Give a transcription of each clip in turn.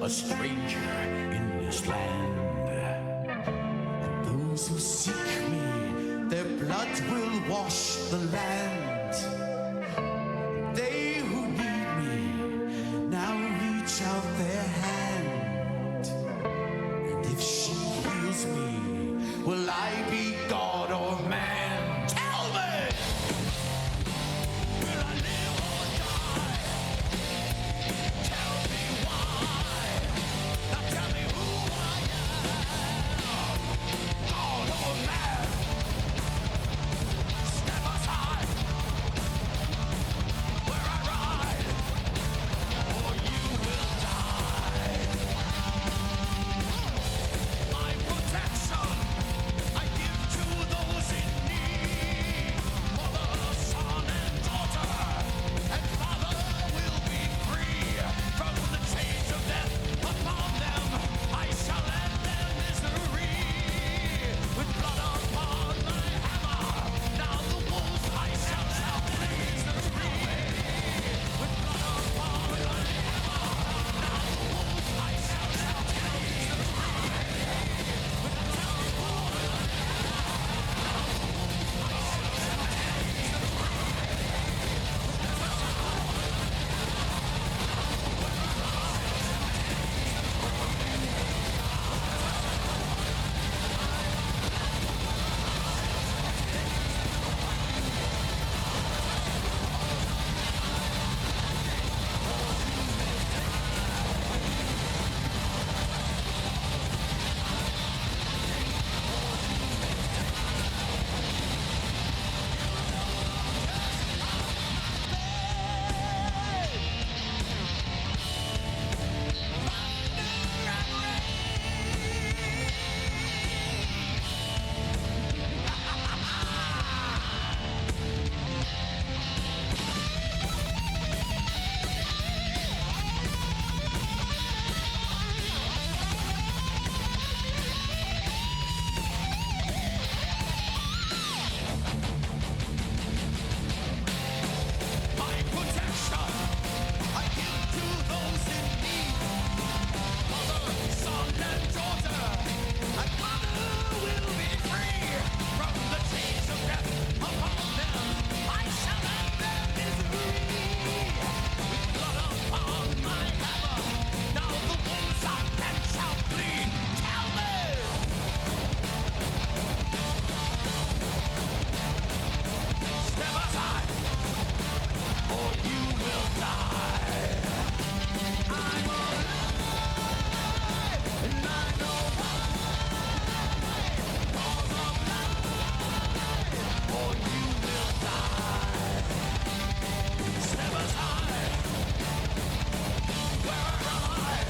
a stranger in this land. Those who seek me, their blood will wash the land. They who need me now reach out their hand. And if she heals me, will I be God or man? Tell me! Will I live or die? Tell me why. Now tell me who I am. God or man? Step aside. Where I ride, or you will die. My protection I give to those in need. Mother, son, and daughter, and father will be free from the chains of death upon them. I shall end their misery with blood upon my hammer. Now the wolves I shall flee. With blood upon my hammer. Now the wolves I shall flee. With the terrible my protection I give to those in need. Mother, son, and daughter, and mother will be free from the chains of death upon them. I shall end their misery with blood upon my hammer. Now the wolves are and shall flee. Tell me! Step aside, or you will die. I'm alive, and I know why. Cause of life, or you will die. Step aside, where I ride.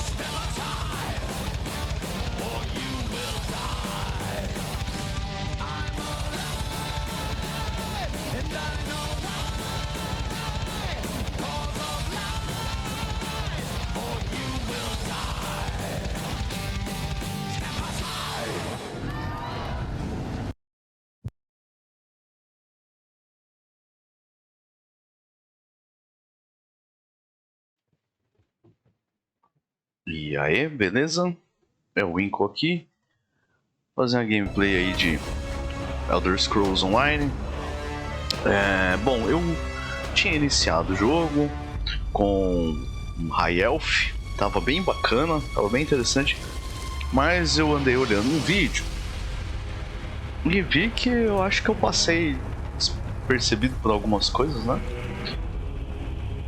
Step aside, or you will die. I'm alive, and I know why. Cause of life, or you will die. Step aside. E aí, beleza? É o Inco aqui, fazer uma gameplay aí de Elder Scrolls Online. Bom, eu tinha iniciado o jogo com um High Elf, tava bem bacana, tava bem interessante, mas eu andei olhando um vídeo e vi que eu acho que eu passei despercebido por algumas coisas, né?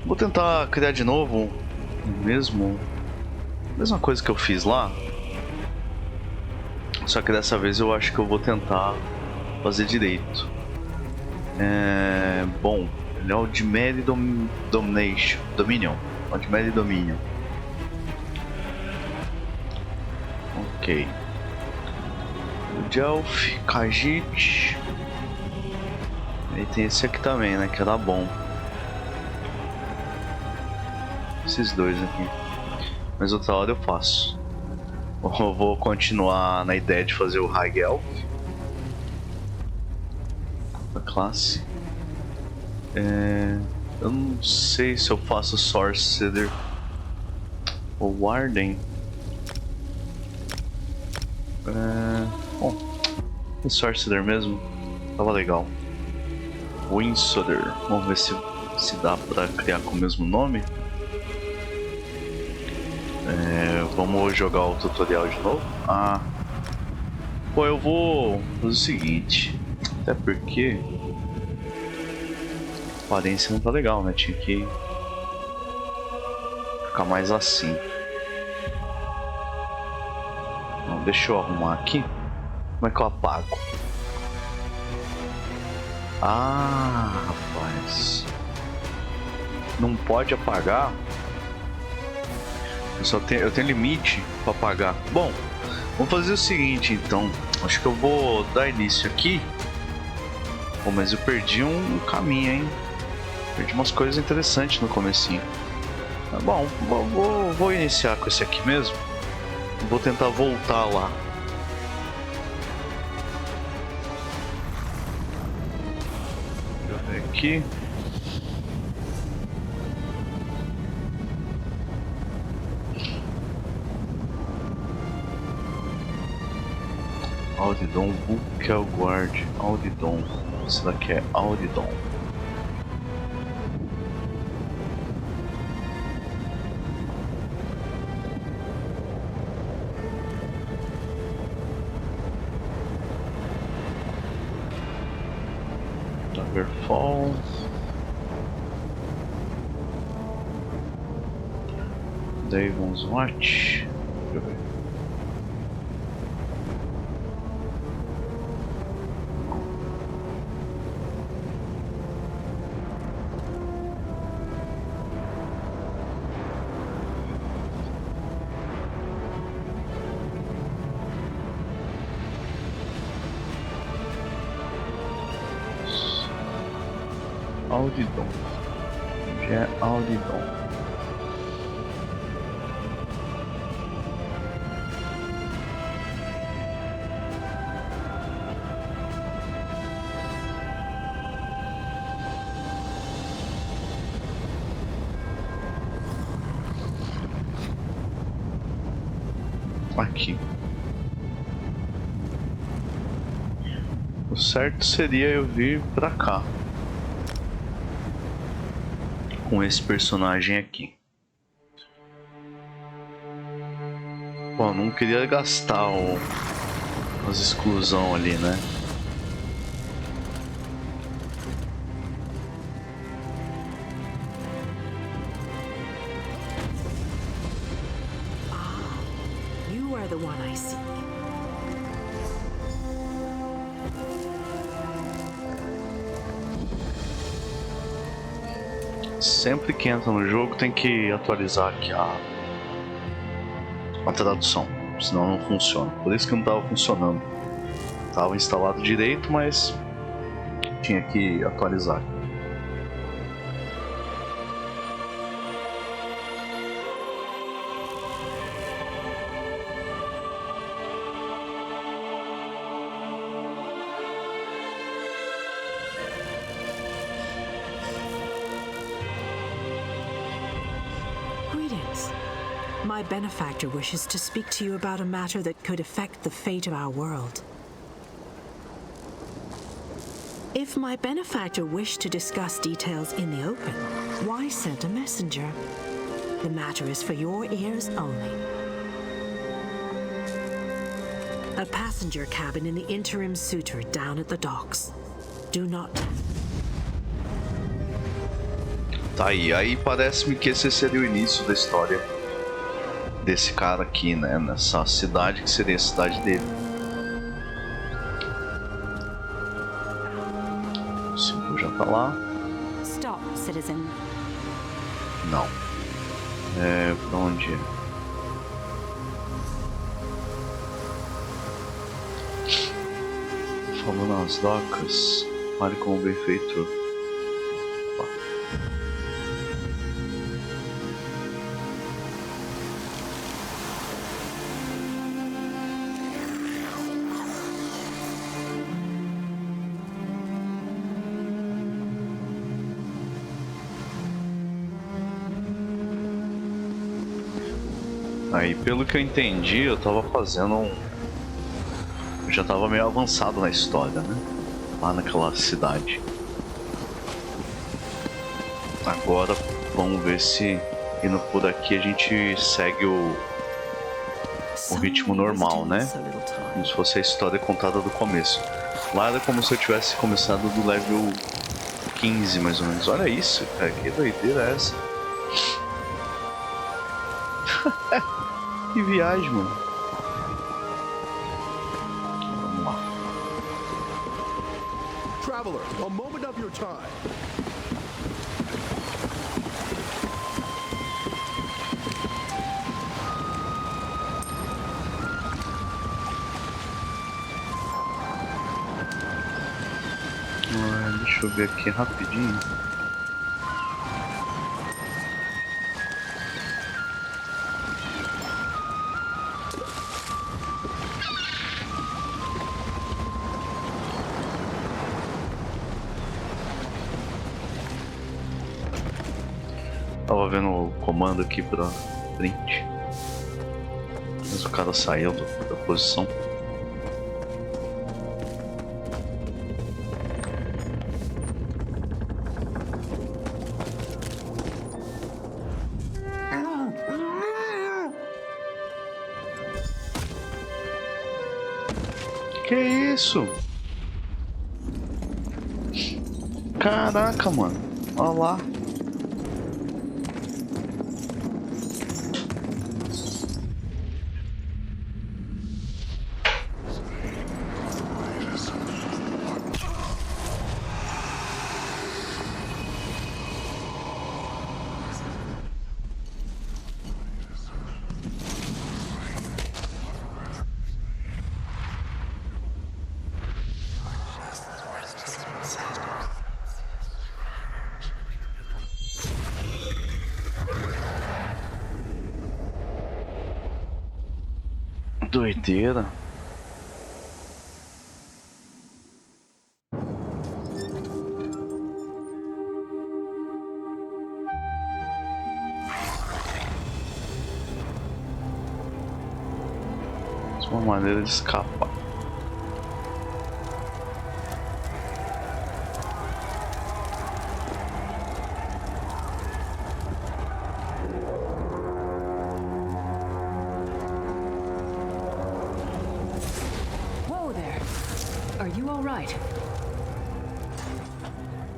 Vou tentar criar de novo mesma coisa que eu fiz lá, só que dessa vez eu acho que eu vou tentar fazer direito. Bom, ele é o de Mary Dominion. O de Mary Dominion. Ok. O de Elf, Khajiit. E tem esse aqui também, né? Que era bom. Esses dois aqui. Mas outra hora eu faço. Eu vou continuar na ideia de fazer o High Elf. A classe. Eu não sei se eu faço Sorcerer O Warden. Bom, o Sorcerer mesmo. Tava legal. O Insoder. Vamos ver se dá pra criar com o mesmo nome. Vamos jogar o tutorial de novo. Pô, eu vou fazer o seguinte. Até porque a aparência não tá legal, né? Tinha que ficar mais assim. Não, deixa eu arrumar aqui. Como é que eu apago? Rapaz. Não pode apagar? Eu tenho limite para apagar. Bom, vamos fazer o seguinte então. Acho que eu vou dar início aqui. Pô, mas eu perdi um caminho, hein? Perdi umas coisas interessantes no comecinho. Tá bom, vou iniciar com esse aqui mesmo. Vou tentar voltar lá. Deixa eu ver aqui. Audidon, Bukelguard, Audidon. Esse daqui é Audidon. Daggerfall. Dagon's Watch. Deixa eu ver. Audidon. Onde é Audidon? Aqui. O certo seria eu vir pra cá. Com esse personagem aqui. Pô, não queria gastar as exclusão ali, né? You are the one I seek. Sempre que entra no jogo tem que atualizar aqui a tradução, senão não funciona. Por isso que não estava funcionando. Estava instalado direito, mas tinha que atualizar. Greetings. My benefactor wishes to speak to you about a matter that could affect the fate of our world. If my benefactor wished to discuss details in the open, why send a messenger? The matter is for your ears only. A passenger cabin in the interim suitor down at the docks. Do not... Tá aí parece-me que esse seria o início da história desse cara aqui, né? Nessa cidade que seria a cidade dele. O símbolo já tá lá. Stop, citizen. Não. Pra onde é? Falando nas docas, fale com o benfeitor. Aí, pelo que eu entendi, eu tava fazendo um... Eu já tava meio avançado na história, né? Lá naquela cidade. Agora, vamos ver se indo por aqui a gente segue o ritmo normal, né? Como se fosse a história contada do começo. Lá era como se eu tivesse começado do level 15, mais ou menos. Olha isso, cara. Que doideira é essa? Que viagem, mano. Vamos lá. Traveler, a moment of your time. Deixa eu ver aqui rapidinho. Tava vendo o comando aqui pra frente. Mas o cara saiu da posição. Que isso? Caraca, mano. Olha lá. Doideira. Isso é uma maneira de escapar.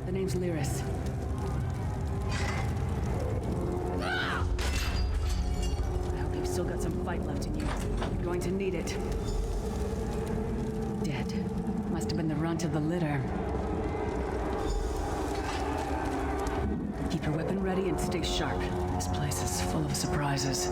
The name's Lyris. I hope you've still got some fight left in you. You're going to need it. Dead. Must have been the runt of the litter. Keep your weapon ready and stay sharp. This place is full of surprises.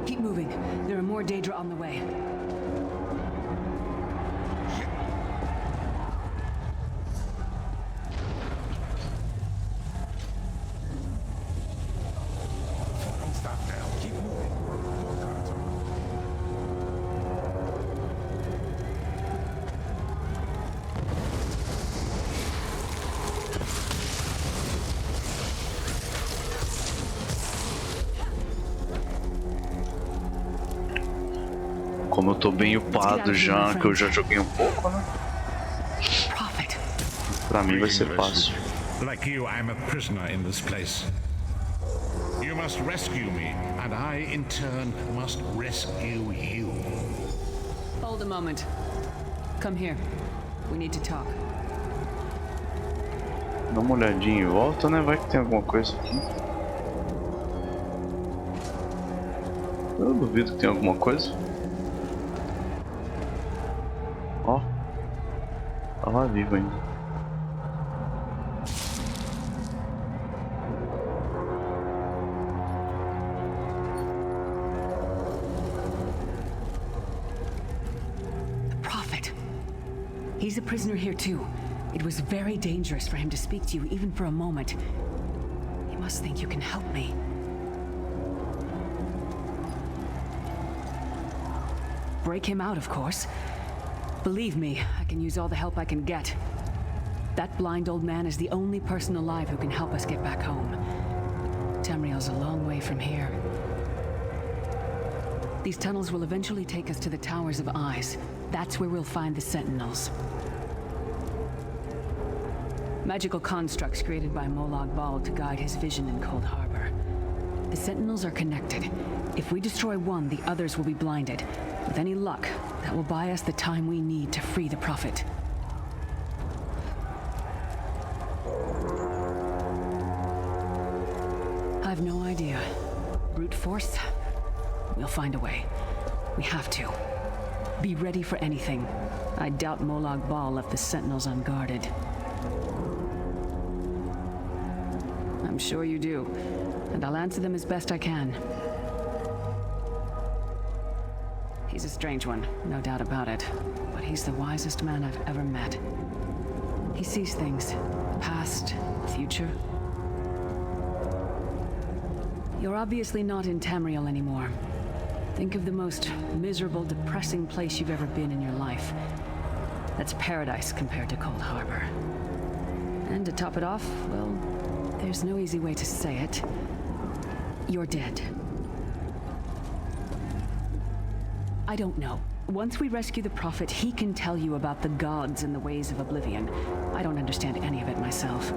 Keep moving. There are more Daedra on the way. Don't stop now. Keep moving. More guards are on. Como eu tô bem upado já, que eu já joguei um pouco, né? Prophet. Pra mim vai ser fácil. Like you, I'm a prisoner in this place. You must rescue me, and I, in turn, must rescue you. Hold a moment. Come here. We need to talk. Dá uma olhadinha em volta, né? Vai que tem alguma coisa aqui. Eu duvido que tenha alguma coisa. Ó, tá lá vivo ainda. The Prophet. He's a prisoner here too. It was very dangerous for him to speak to you even for a moment. He must think you can help me. Break him out, of course. Believe me, I can use all the help I can get. That blind old man is the only person alive who can help us get back home. Tamriel's a long way from here. These tunnels will eventually take us to the Towers of Eyes. That's where we'll find the Sentinels. Magical constructs created by Molag Bal to guide his vision in Cold Harbor. The Sentinels are connected. If we destroy one, the others will be blinded. With any luck, that will buy us the time we need to free the Prophet. I've no idea. Brute force? We'll find a way. We have to. Be ready for anything. I doubt Molag Bal left the Sentinels unguarded. I'm sure you do, and I'll answer them as best I can. He's a strange one, no doubt about it, but he's the wisest man I've ever met. He sees things, past, future. You're obviously not in Tamriel anymore. Think of the most miserable, depressing place you've ever been in your life. That's paradise compared to Cold Harbor. And to top it off, well, there's no easy way to say it. You're dead. I don't know. Once we rescue the Prophet, he can tell you about the gods and the ways of oblivion. I don't understand any of it myself.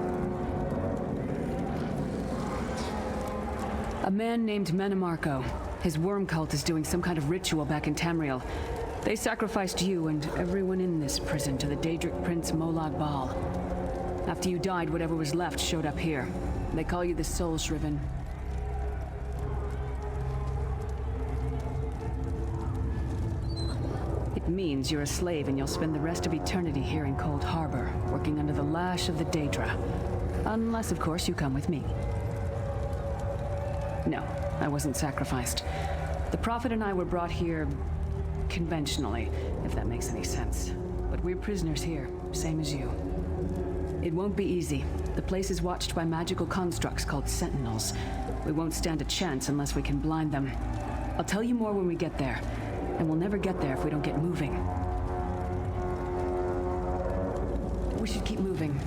A man named Menemarco. His worm cult is doing some kind of ritual back in Tamriel. They sacrificed you and everyone in this prison to the Daedric Prince Molag Bal. After you died, whatever was left showed up here. They call you the Soul Shriven. It means you're a slave and you'll spend the rest of eternity here in Cold Harbor, working under the lash of the Daedra. Unless, of course, you come with me. No, I wasn't sacrificed. The Prophet and I were brought here conventionally, if that makes any sense. But we're prisoners here, same as you. It won't be easy. The place is watched by magical constructs called Sentinels. We won't stand a chance unless we can blind them. I'll tell you more when we get there. And we'll never get there if we don't get moving. We should keep moving.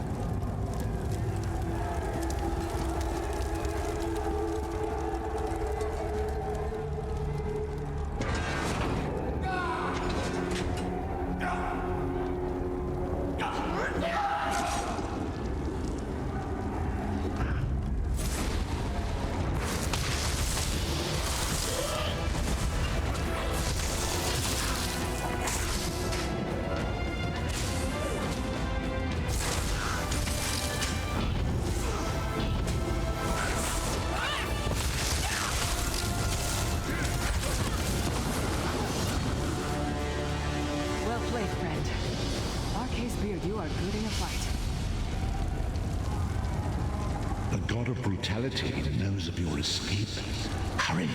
The god of brutality knows of your escape. Hurry!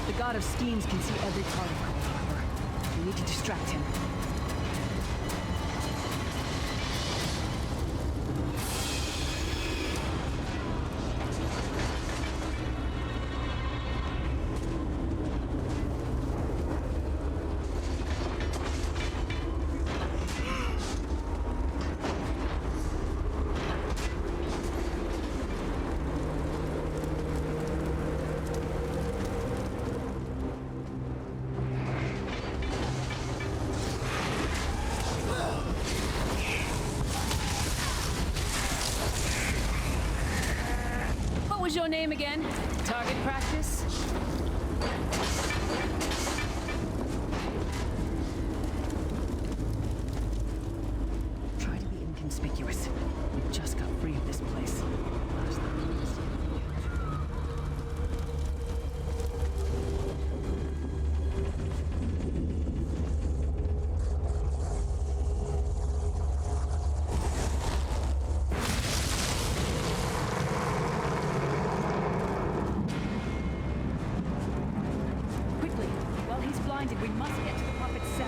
The god of schemes can see every part of Cold Harbor. We need to distract him. What was your name again? Target practice? Try to be inconspicuous. We just got free of this place. blinded. We must get to the prophet's cell.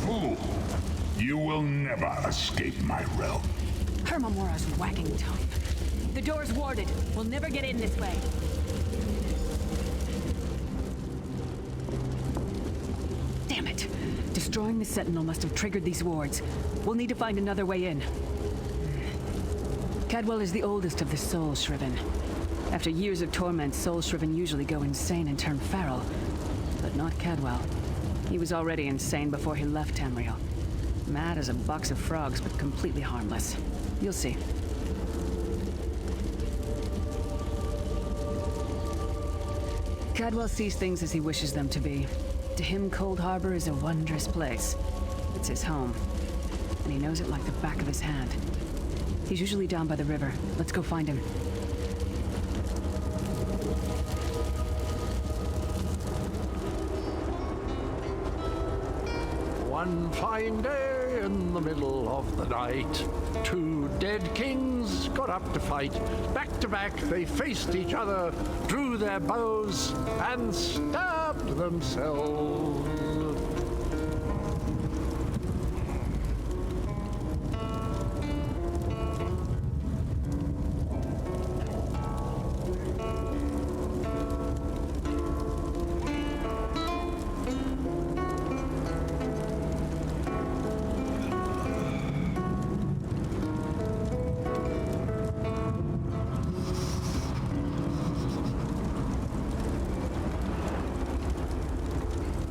Fool! You will never escape my realm. Hermamora's wagging tongue. The door's warded. We'll never get in this way. Damn it! Destroying the Sentinel must have triggered these wards. We'll need to find another way in. Cadwell is the oldest of the Soul Shriven. After years of torment, Soul Shriven usually go insane and turn feral. But not Cadwell. He was already insane before he left Tamriel. Mad as a box of frogs, but completely harmless. You'll see. Cadwell sees things as he wishes them to be. To him, Cold Harbor is a wondrous place. It's his home. And he knows it like the back of his hand. He's usually down by the river. Let's go find him. One fine day in the middle of the night, two dead kings got up to fight. Back to back they faced each other, drew their bows, and stabbed themselves.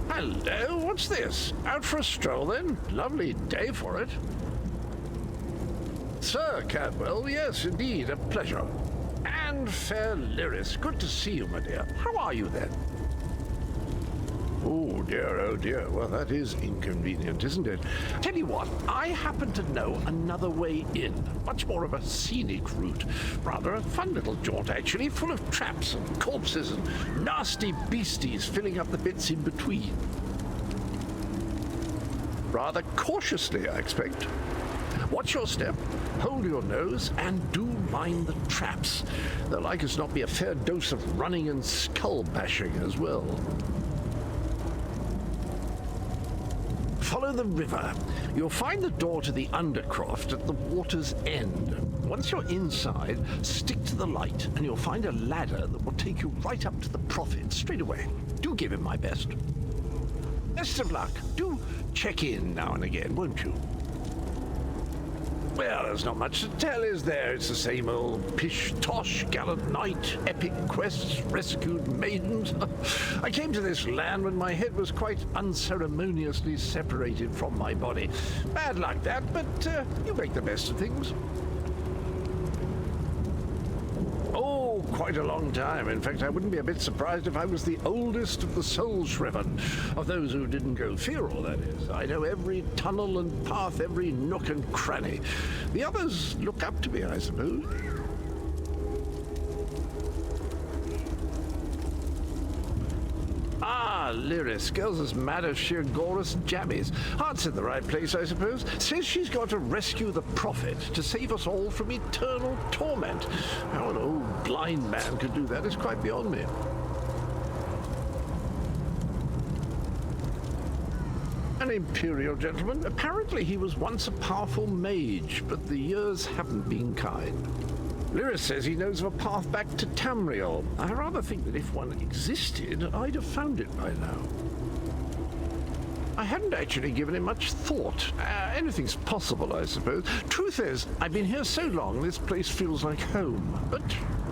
Hello, what's this? Out for a stroll then? Lovely day for it. Sir Cadwell, yes, indeed, a pleasure. And fair Lyris, good to see you, my dear. How are you then? Oh dear, well that is inconvenient, isn't it? Tell you what, I happen to know another way in. Much more of a scenic route. Rather a fun little jaunt actually, full of traps and corpses and nasty beasties filling up the bits in between. Rather cautiously, I expect. Watch your step, hold your nose, and do mind the traps. There'll like as not be a fair dose of running and skull bashing as well. Follow the river. You'll find the door to the Undercroft at the water's end. Once you're inside, stick to the light, and you'll find a ladder that will take you right up to the Prophet straight away. Do give him my best. Best of luck. Do check in now and again, won't you? Well, there's not much to tell, is there? It's the same old pish-tosh, gallant knight, epic quests, rescued maidens. I came to this land when my head was quite unceremoniously separated from my body. Bad luck that, but you make the best of things. Oh, quite a long time. In fact, I wouldn't be a bit surprised if I was the oldest of the Soul Shriven. Of those who didn't go feral, that is. I know every tunnel and path, every nook and cranny. The others look up to me, I suppose. Ah, Lyris, girl's as mad as sheer Gorus jammies. Heart's in the right place, I suppose. Says she's got to rescue the Prophet to save us all from eternal torment. How an old blind man could do that is quite beyond me. An imperial gentleman. Apparently he was once a powerful mage, but the years haven't been kind. Lyris says he knows of a path back to Tamriel. I rather think that if one existed, I'd have found it by now. I hadn't actually given it much thought. Anything's possible, I suppose. Truth is, I've been here so long, this place feels like home. But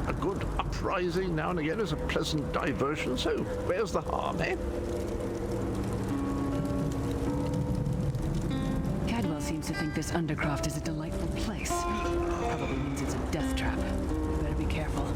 a good uprising now and again is a pleasant diversion, so where's the harm, eh? Cadwell seems to think this Undercroft is a delightful place. Probably means it's a death trap. Better be careful.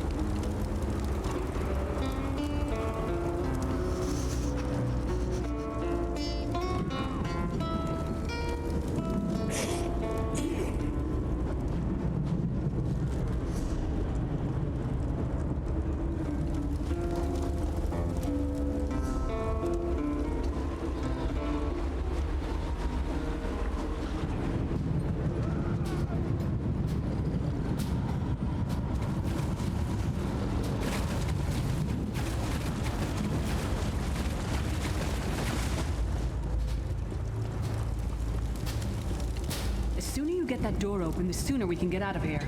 get that door open, the sooner we can get out of here.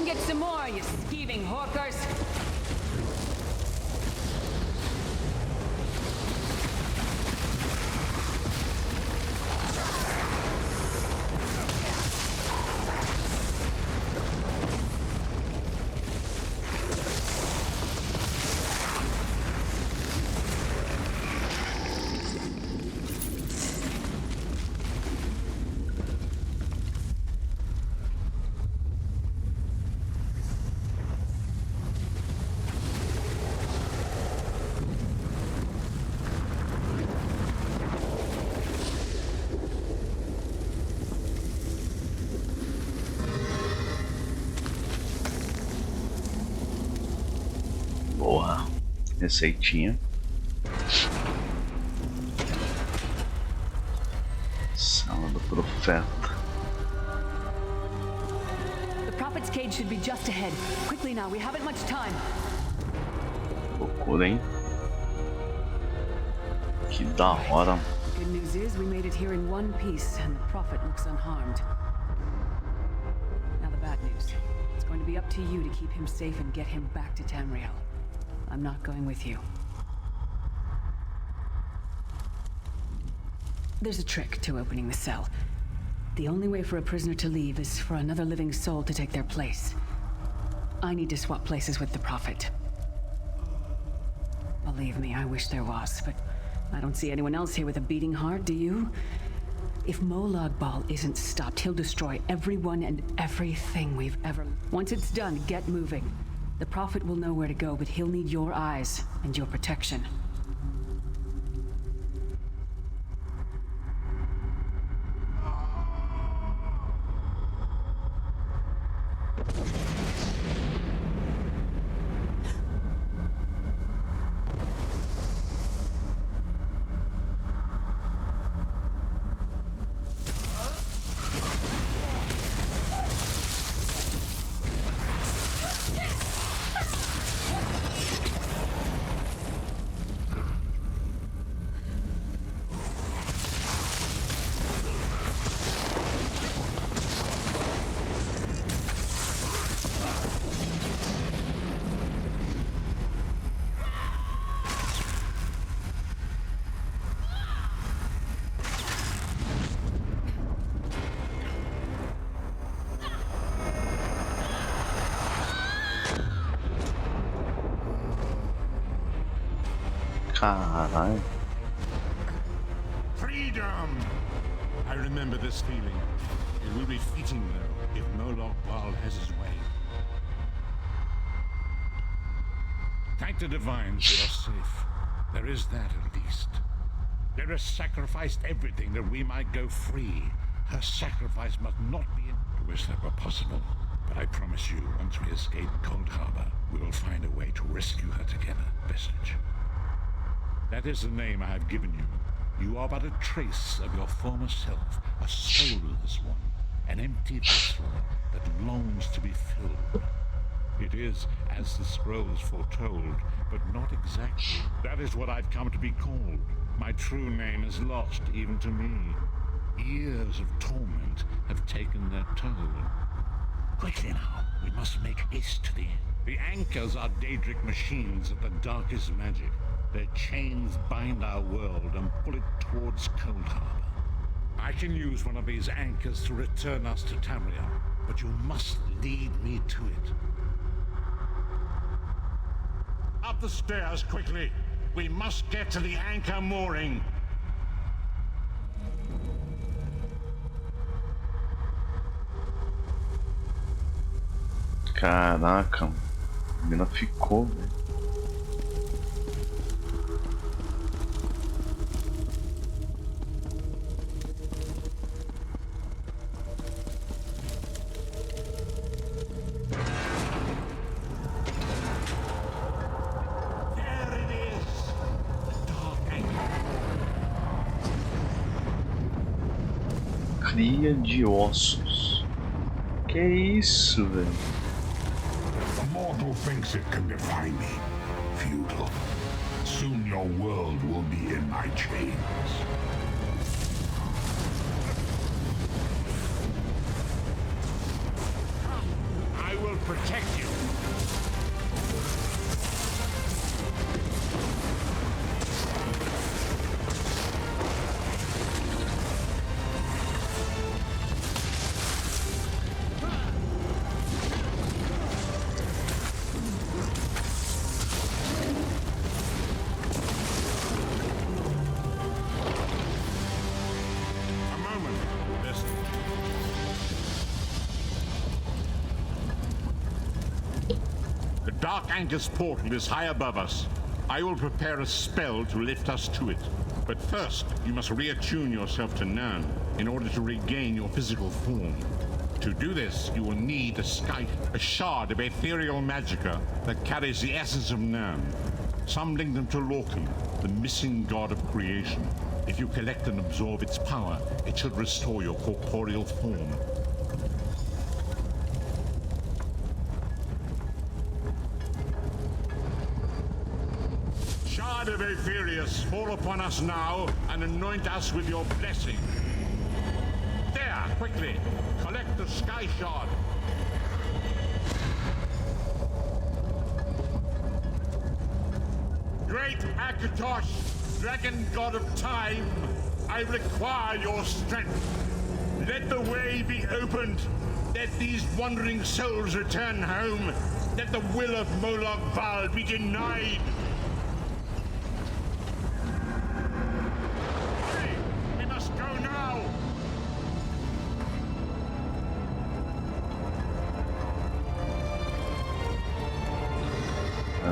Get some more, you skeeving hawkers! Boa, receitinha. Sala do Profeta. The Prophet's cage should be just ahead. Quickly now, we haven't much time. Loucura, hein? Que da hora. Good news is we made it here in one piece, and the Prophet looks unharmed. Now the bad news. It's going to be up to you to keep him safe and get him back to Tamriel. I'm not going with you. There's a trick to opening the cell. The only way for a prisoner to leave is for another living soul to take their place. I need to swap places with the Prophet. Believe me, I wish there was, but I don't see anyone else here with a beating heart, do you? If Molag Bal isn't stopped, he'll destroy everyone and everything we've ever... Once it's done, get moving. The Prophet will know where to go, but he'll need your eyes and your protection. Caralho. Freedom! I remember this feeling. It will be fleeting, though, if Molag Bal has his way. Thank the Divines, we are safe. There is that, at least. There is sacrificed everything that we might go free. Her sacrifice must not be in... I wish that were possible, but I promise you, once we escape Cold Harbor, we will find a way to rescue her together, Vestige. That is the name I have given you. You are but a trace of your former self, a soulless one, an empty vessel that longs to be filled. It is as the scrolls foretold, but not exactly. That is what I've come to be called. My true name is lost even to me. Years of torment have taken their toll. Quickly now, we must make haste to the end. The anchors are Daedric machines of the darkest magic. Their chains bind our world and pull it towards Cold Harbor. I can use one of these anchors to return us to Tamriel, but you must lead me to it. Up the stairs, quickly! We must get to the anchor mooring! Caraca, a mina ficou, velho. Cria de ossos. Que isso, velho? The mortal thinks it can defy me. Futile. Soon your world will be in my chains. I will protect you. Dark Anchor's portal is high above us. I will prepare a spell to lift us to it. But first, you must reattune yourself to Nirn in order to regain your physical form. To do this, you will need a shard of ethereal magicka that carries the essence of Nirn. Some link them to Lorcan, the missing god of creation. If you collect and absorb its power, it should restore your corporeal form. Of Aetherius, fall upon us now and anoint us with your blessing. There, quickly, collect the sky shard. Great Akatosh, dragon god of time, I require your strength. Let the way be opened. Let these wandering souls return home. Let the will of Moloch Val be denied.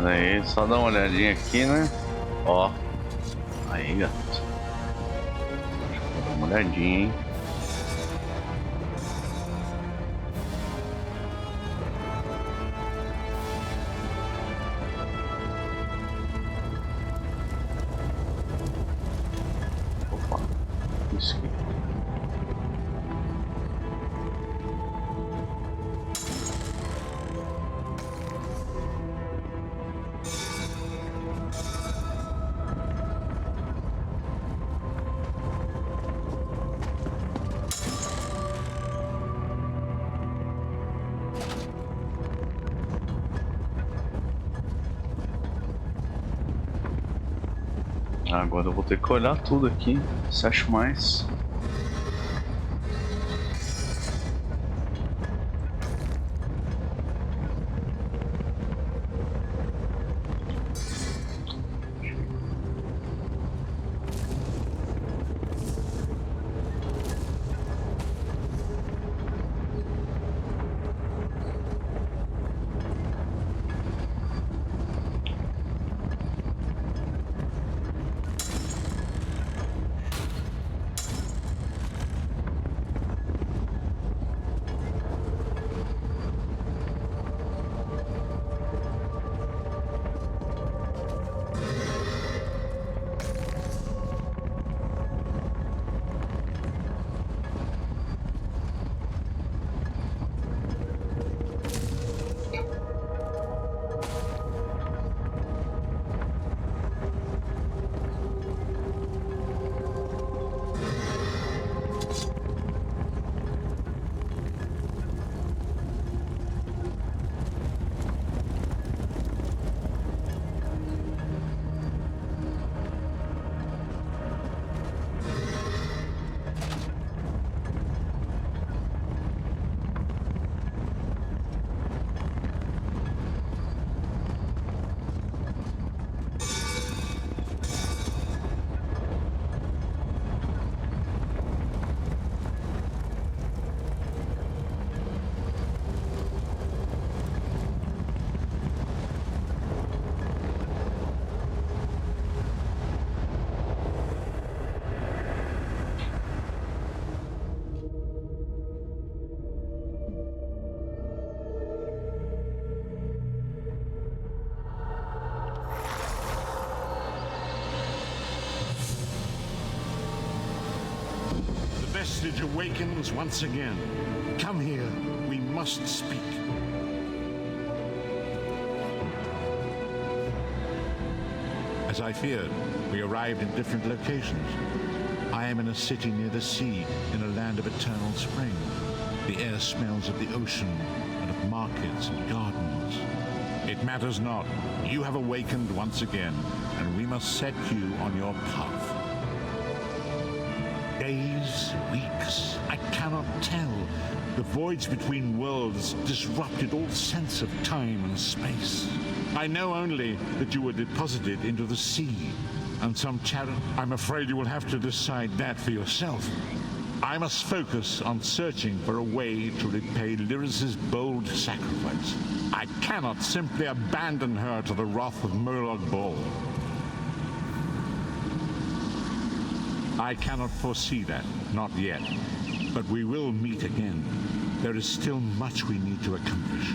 Aí, só dá uma olhadinha aqui, né? Ó. Aí, gato. Dá uma olhadinha, hein? Opa. Isso aqui. Agora eu vou ter que olhar tudo aqui, se acho mais. message awakens once again. Come here, we must speak. As I feared, we arrived in different locations. I am in a city near the sea, in a land of eternal spring. The air smells of the ocean and of markets and gardens. It matters not. You have awakened once again, and we must set you on your path. Days, weeks, I cannot tell. The voids between worlds disrupted all sense of time and space. I know only that you were deposited into the sea, and some chariot. I'm afraid you will have to decide that for yourself. I must focus on searching for a way to repay Lyris's bold sacrifice. I cannot simply abandon her to the wrath of Molag Bal. I cannot foresee that, not yet. But we will meet again. There is still much we need to accomplish.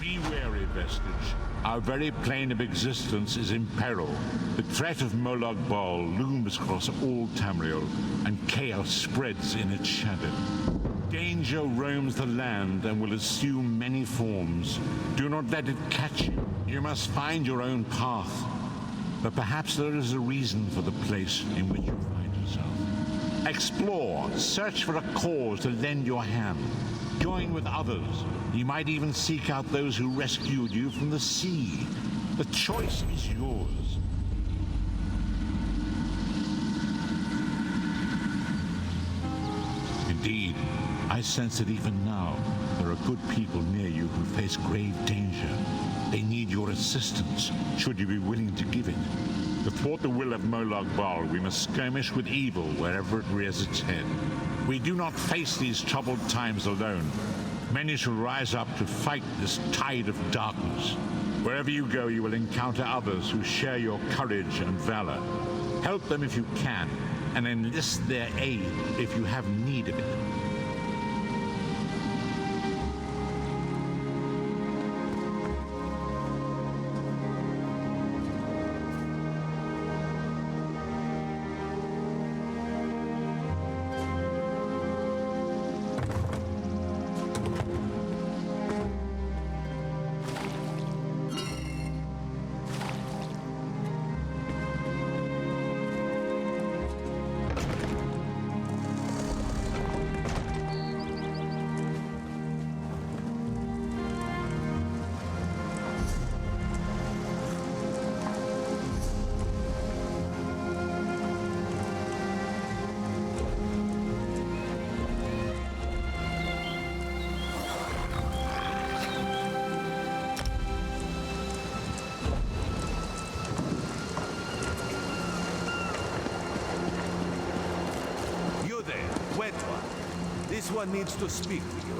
Be wary, Vestige. Our very plane of existence is in peril. The threat of Molag Bal looms across all Tamriel, and chaos spreads in its shadow. Danger roams the land and will assume many forms. Do not let it catch you. You must find your own path. But perhaps there is a reason for the place in which you find yourself. Explore, search for a cause to lend your hand. Join with others. You might even seek out those who rescued you from the sea. The choice is yours. Indeed, I sense that even now, there are good people near you who face grave danger. They need your assistance, should you be willing to give it. To thwart the will of Molag Bal, we must skirmish with evil wherever it rears its head. We do not face these troubled times alone. Many shall rise up to fight this tide of darkness. Wherever you go, you will encounter others who share your courage and valor. Help them if you can, and enlist their aid if you have need of it. This one needs to speak to you.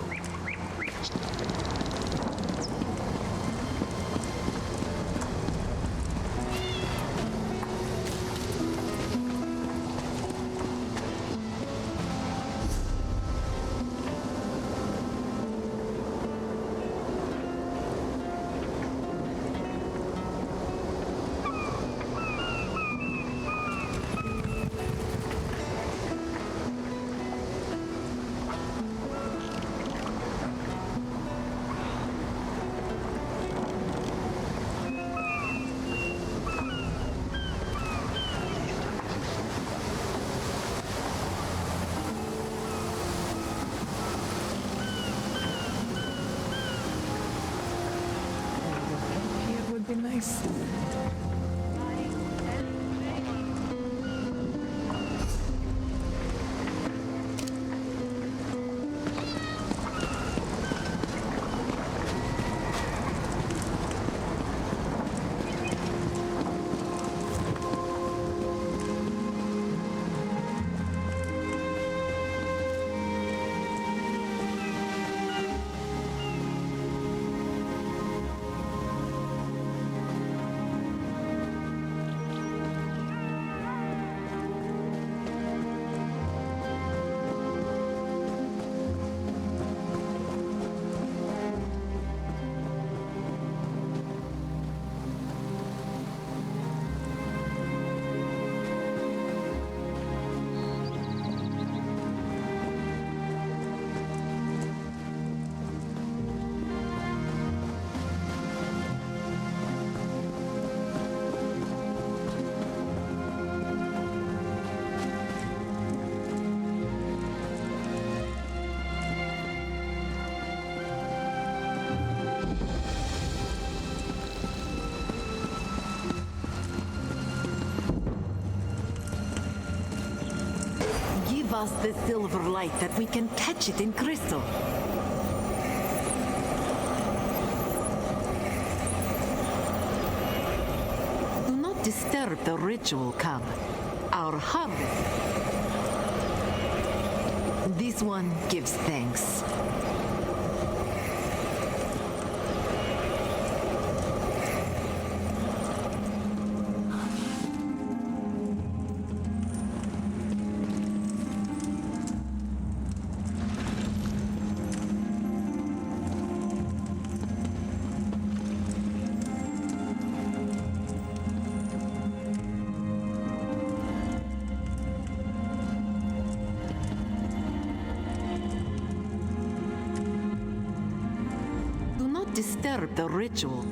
Nice. give us the silver light that we can catch it in crystal. Do not disturb the ritual, cub. Our harvest. This one gives thanks. Disturb the ritual.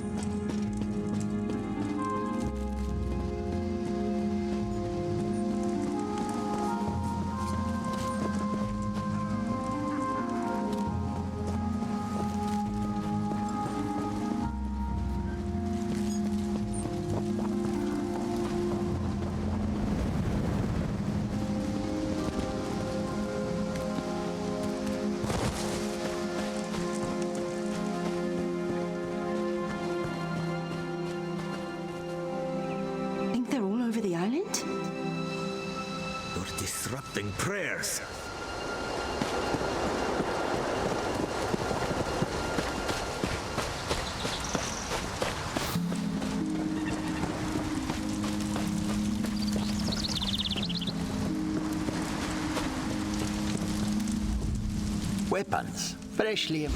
The island? You're disrupting prayers. Weapons, freshly.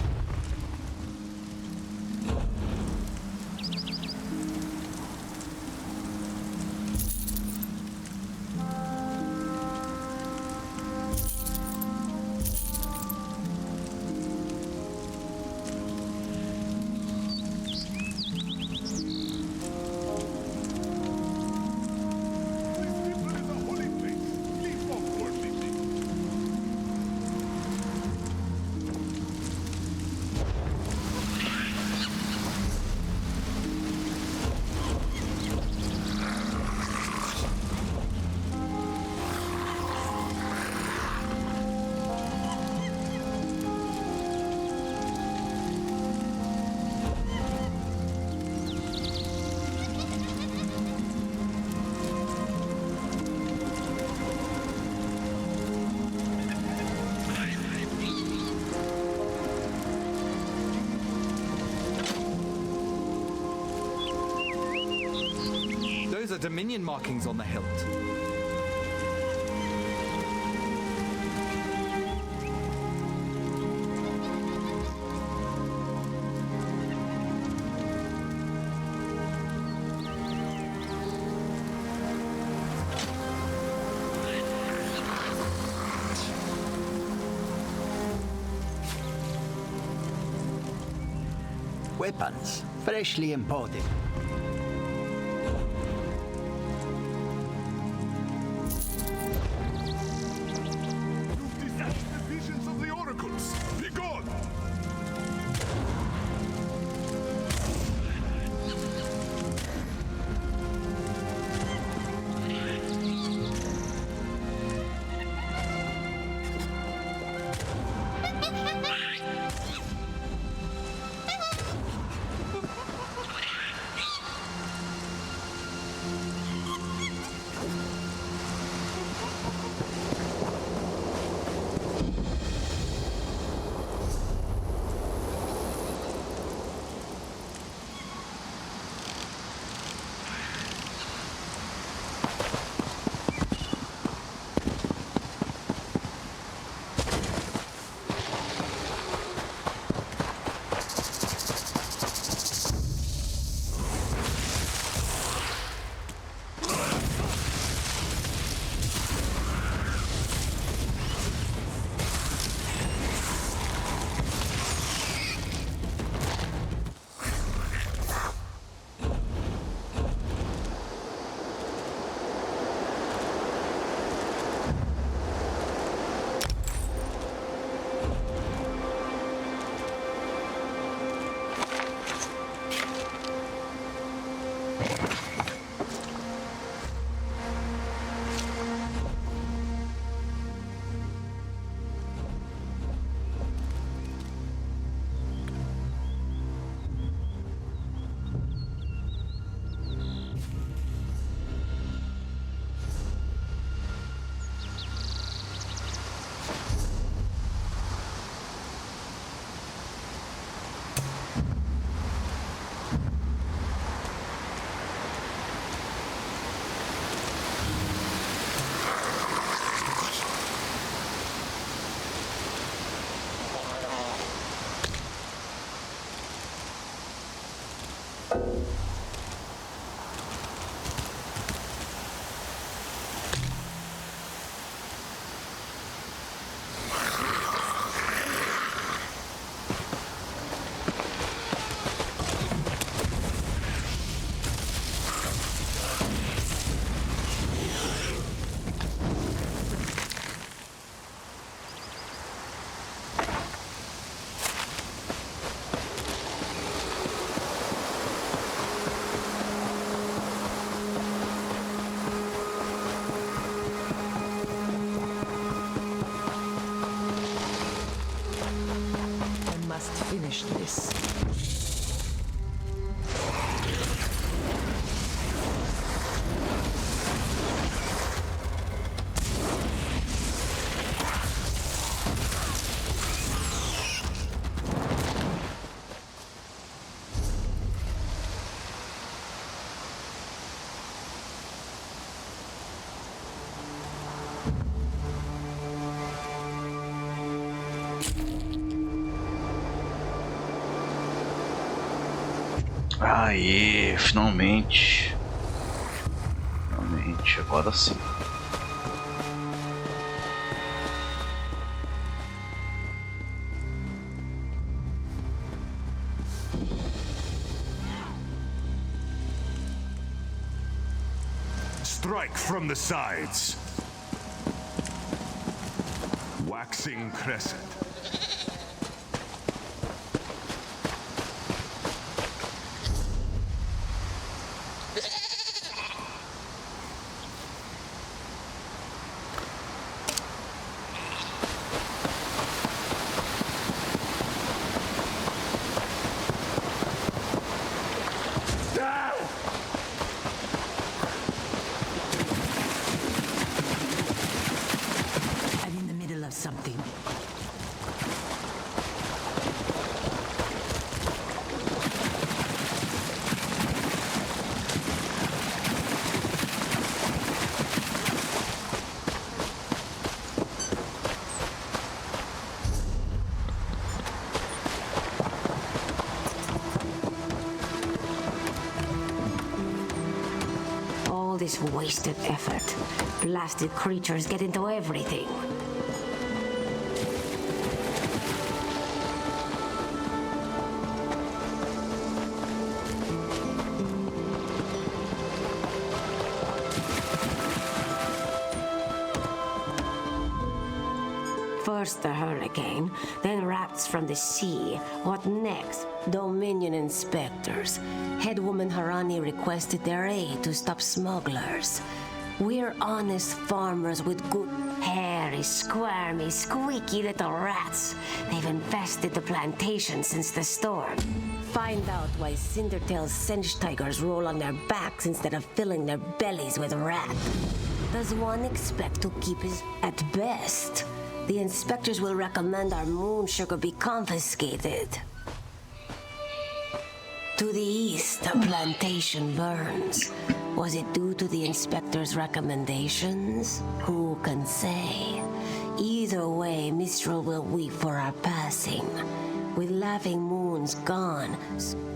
Those are Dominion markings on the hilt. Weapons, freshly imported. finish this. Aê, finalmente. Finalmente, agora sim. Strike from the sides. Waxing crescent. I'm in the middle of something. All this wasted effort. Blasted creatures get into everything. First the hurricane, then rats from the sea. What next? Dominion inspectors. Headwoman Harani requested their aid to stop smugglers. We're honest farmers with good, hairy, squirmy, squeaky little rats. They've infested the plantation since the storm. Find out why Cindertail's cinch tigers roll on their backs instead of filling their bellies with rat. Does one expect to keep his... At best, the inspectors will recommend our moon sugar be confiscated. To the east, the plantation burns. Was it due to the inspector's recommendations? Who can say? Either way, Mistral will weep for our passing. With laughing moons gone,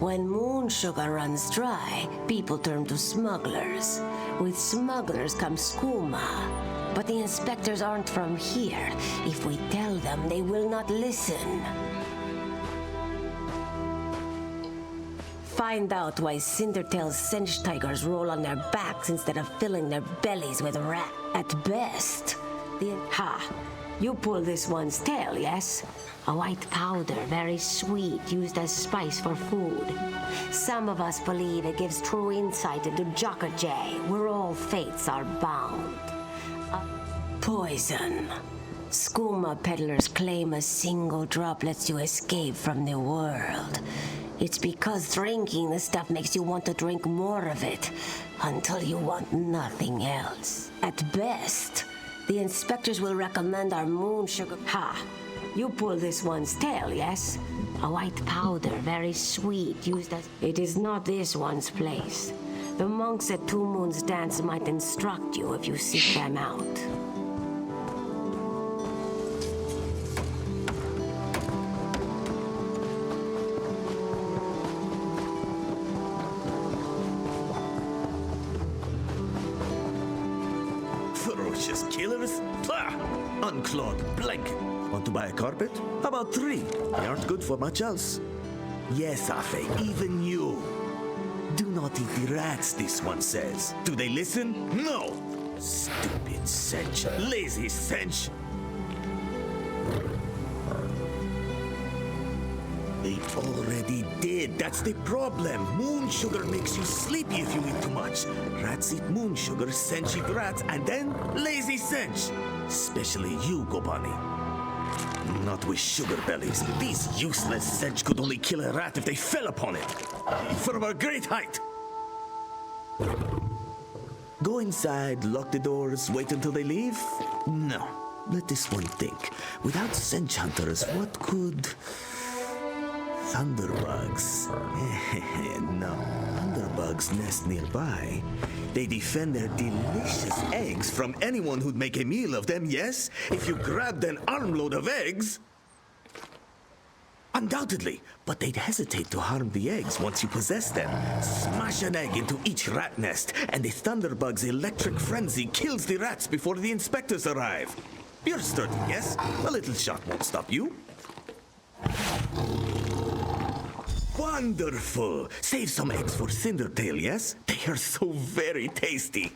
when moon sugar runs dry, people turn to smugglers. With smugglers comes skooma. But the inspectors aren't from here. If we tell them, they will not listen. Find out why Cindertail's cinch tigers roll on their backs instead of filling their bellies with rat. At best, you pull this one's tail, yes? A white powder, very sweet, used as spice for food. Some of us believe it gives true insight into Jokajay, where all fates are bound. Poison. Skooma peddlers claim a single drop lets you escape from the world. It's because drinking the stuff makes you want to drink more of it, until you want nothing else. At best, the inspectors will recommend our moon sugar... You pull this one's tail, yes? A white powder, very sweet, used as... It is not this one's place. The monks at Two Moons Dance might instruct you if you seek them out. Ferocious killers? Pah! Unclawed blanket. Want to buy a carpet? How about 3? They aren't good for much else. Yes, Afe, even you. Do not eat the rats, this one says. Do they listen? No! Stupid cinch. Lazy cinch. They already did. That's the problem. Moon sugar makes you sleepy if you eat too much. Rats eat moon sugar, cinch eat rats, and then lazy cinch. Especially you, Gopani. Not with sugar bellies. These useless sedge could only kill a rat if they fell upon it. From a great height. Go inside, lock the doors, wait until they leave? No. Let this one think. Without sedge hunters, what could... Thunderbugs. No. Thunderbugs nest nearby. They defend their delicious eggs from anyone who'd make a meal of them, yes? If you grabbed an armload of eggs... Undoubtedly, but they'd hesitate to harm the eggs once you possess them. Smash an egg into each rat nest, and the Thunderbug's electric frenzy kills the rats before the inspectors arrive. You're sturdy, yes? A little shot won't stop you. Wonderful! Save some eggs for Cindertail, yes? They are so very tasty.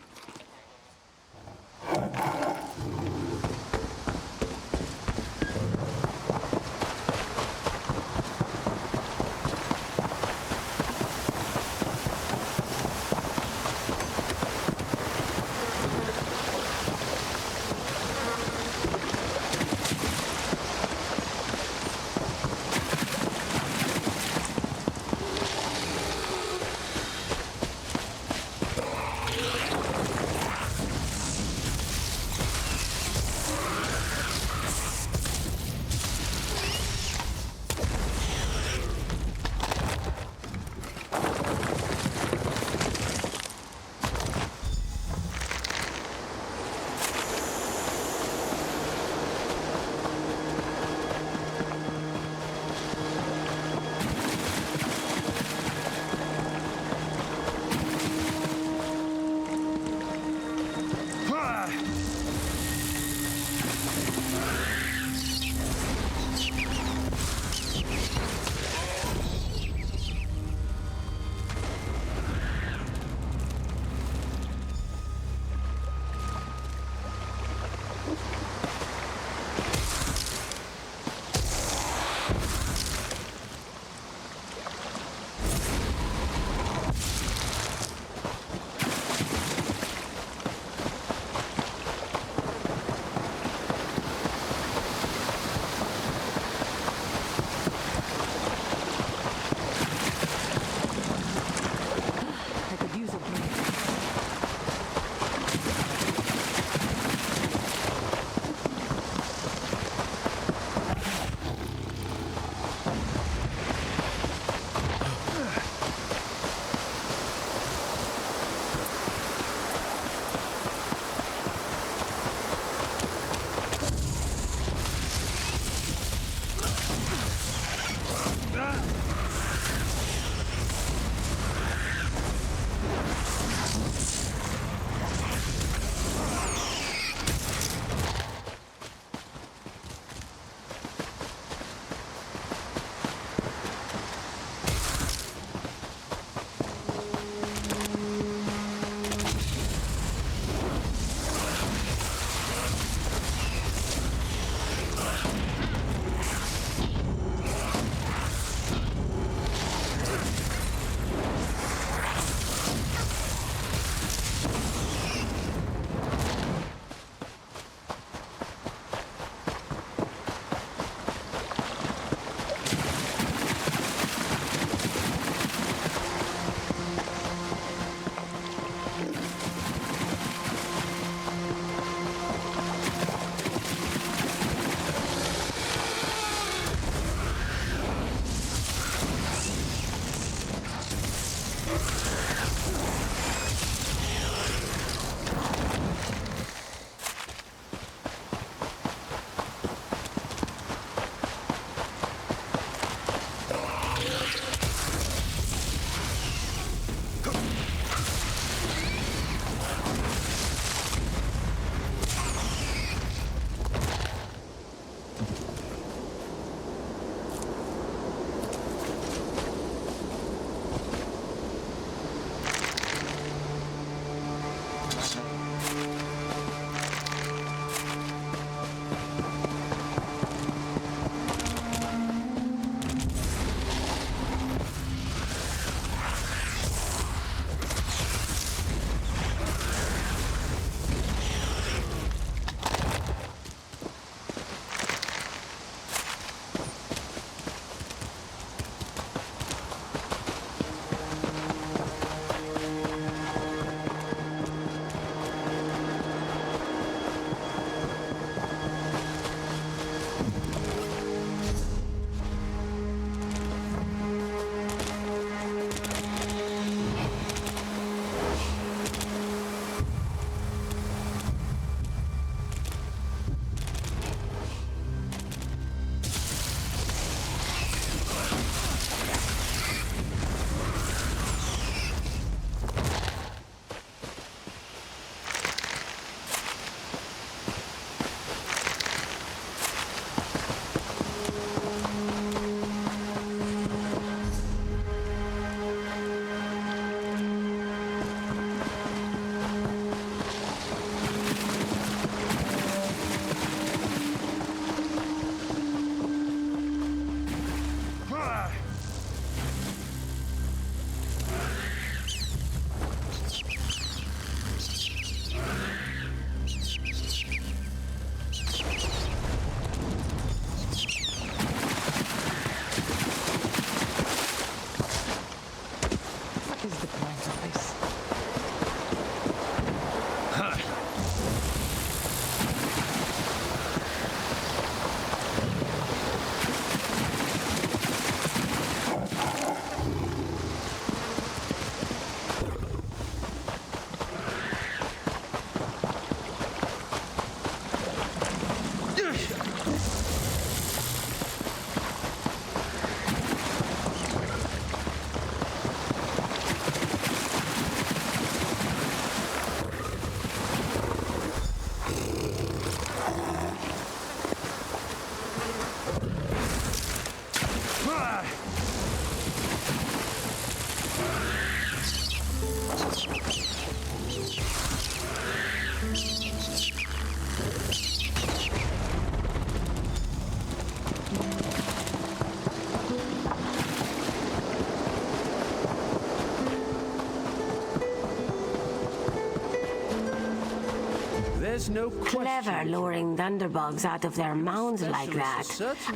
There's no question. Clever luring thunderbugs out of their mounds like that.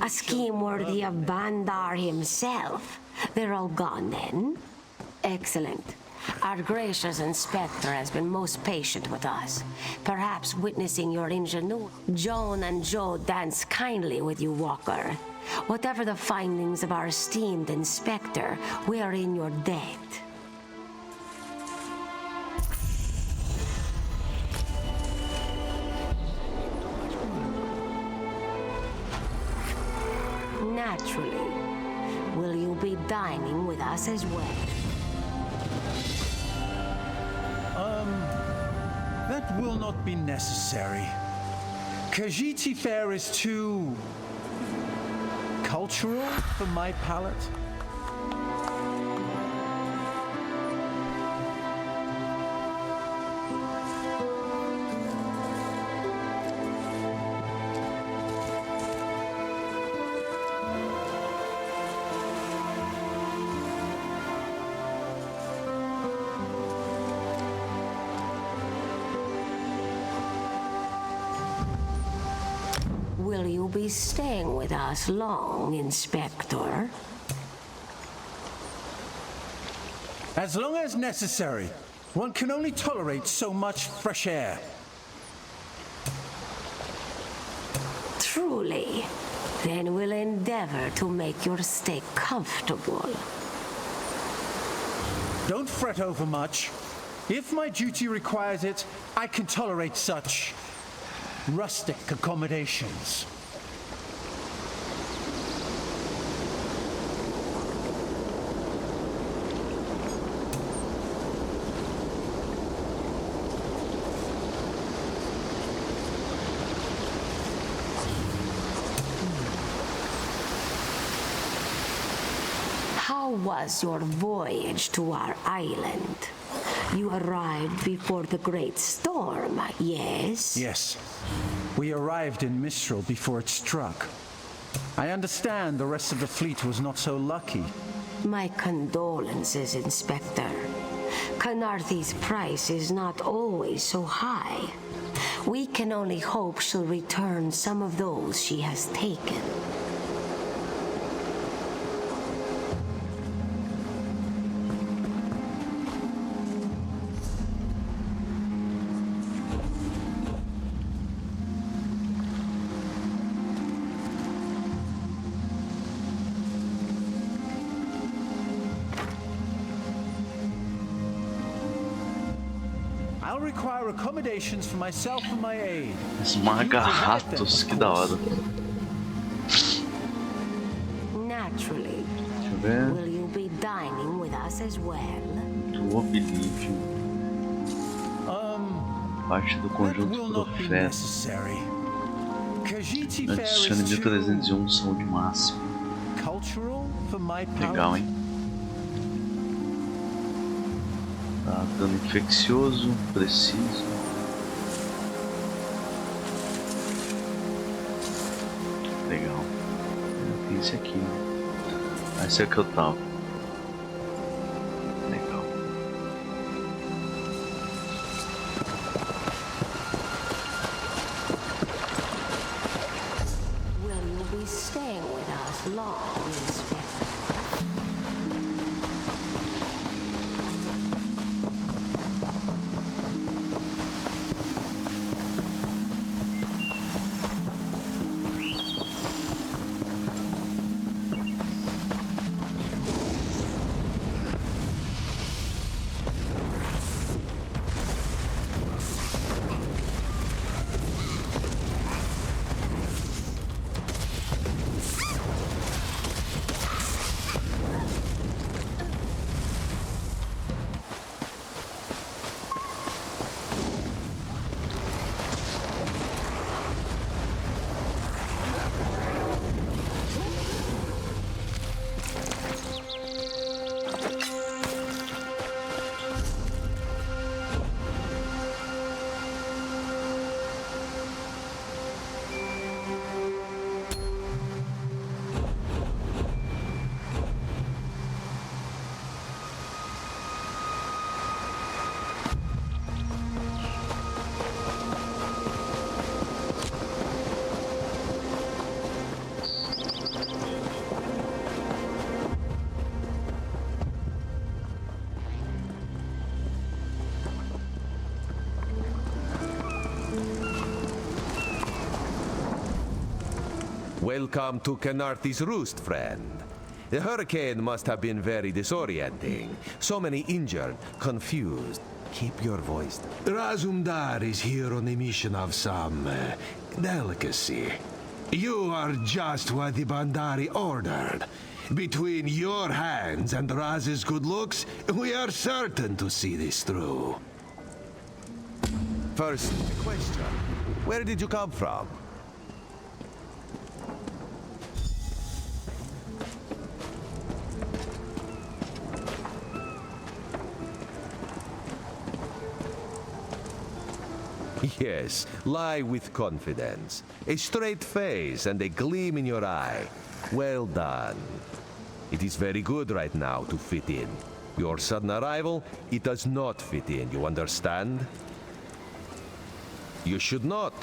A scheme worthy of Bandar himself. They're all gone then? Excellent. Our gracious inspector has been most patient with us. Perhaps witnessing your ingenuity. Joan and Joe dance kindly with you, Walker. Whatever the findings of our esteemed inspector, we are in your debt. Naturally. Will you be dining with us as well? That will not be necessary. Khajiit fare is too cultural for my palate. Will you be staying with us long, Inspector? As long as necessary. One can only tolerate so much fresh air. Truly. Then we'll endeavor to make your stay comfortable. Don't fret over much. If my duty requires it, I can tolerate such rustic accommodations. How was your voyage to our island? You arrived before the great storm, yes? Yes. We arrived in Mistral before it struck. I understand the rest of the fleet was not so lucky. My condolences, Inspector. Canarthi's price is not always so high. We can only hope she'll return some of those she has taken. I'll require accommodations for myself and my aide. Esmaga ratos, que da hora. Naturally. Deixa eu ver. Will you be dining with us as well? Do Oblívio. Parte do conjunto profeta. Adicione 1301 saúde máxima. Legal, hein? Tá, dano infeccioso, preciso. Legal. Tem esse aqui. Esse é o que eu tava. Legal. Will you be staying with us long, Inspector? Welcome to Canarthi's Roost, friend. The hurricane must have been very disorienting. So many injured, confused. Keep your voice down. Razumdar is here on a mission of some delicacy. You are just what the Bandari ordered. Between your hands and Raz's good looks, we are certain to see this through. First question. Where did you come from? Yes, lie with confidence. A straight face and a gleam in your eye. Well done. It is very good right now to fit in. Your sudden arrival, it does not fit in, you understand? You should not.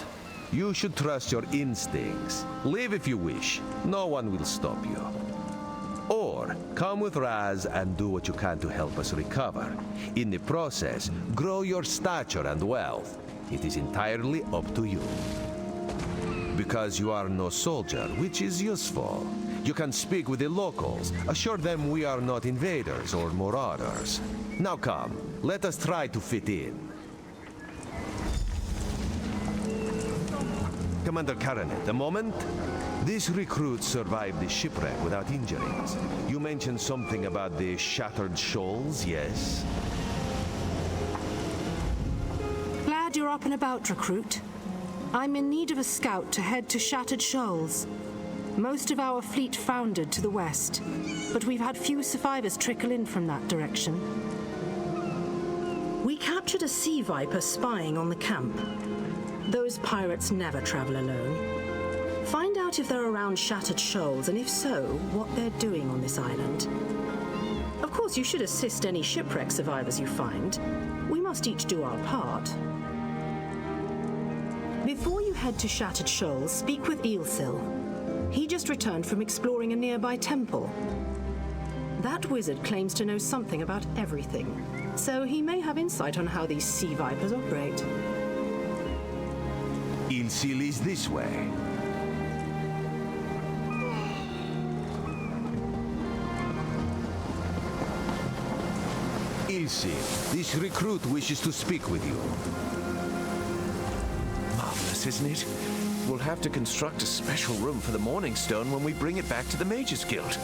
You should trust your instincts. Leave if you wish. No one will stop you. Or come with Raz and do what you can to help us recover. In the process, grow your stature and wealth. It is entirely up to you. Because you are no soldier, which is useful. You can speak with the locals, assure them we are not invaders or marauders. Now come, let us try to fit in. Commander Karanet, a moment. This recruit survived the shipwreck without injuries. You mentioned something about the Shattered Shoals, yes? Glad you're up and about, recruit. I'm in need of a scout to head to Shattered Shoals. Most of our fleet foundered to the west, but we've had few survivors trickle in from that direction. We captured a sea viper spying on the camp. Those pirates never travel alone. Find out if they're around Shattered Shoals, and if so, what they're doing on this island. Of course, you should assist any shipwreck survivors you find. We must each do our part. Before you head to Shattered Shoals, speak with Eelsil. He just returned from exploring a nearby temple. That wizard claims to know something about everything, so he may have insight on how these sea vipers operate. Eelsil is this way. Eelsil, this recruit wishes to speak with you. Marvelous, isn't it? We'll have to construct a special room for the Morning Stone when we bring it back to the Mages Guild.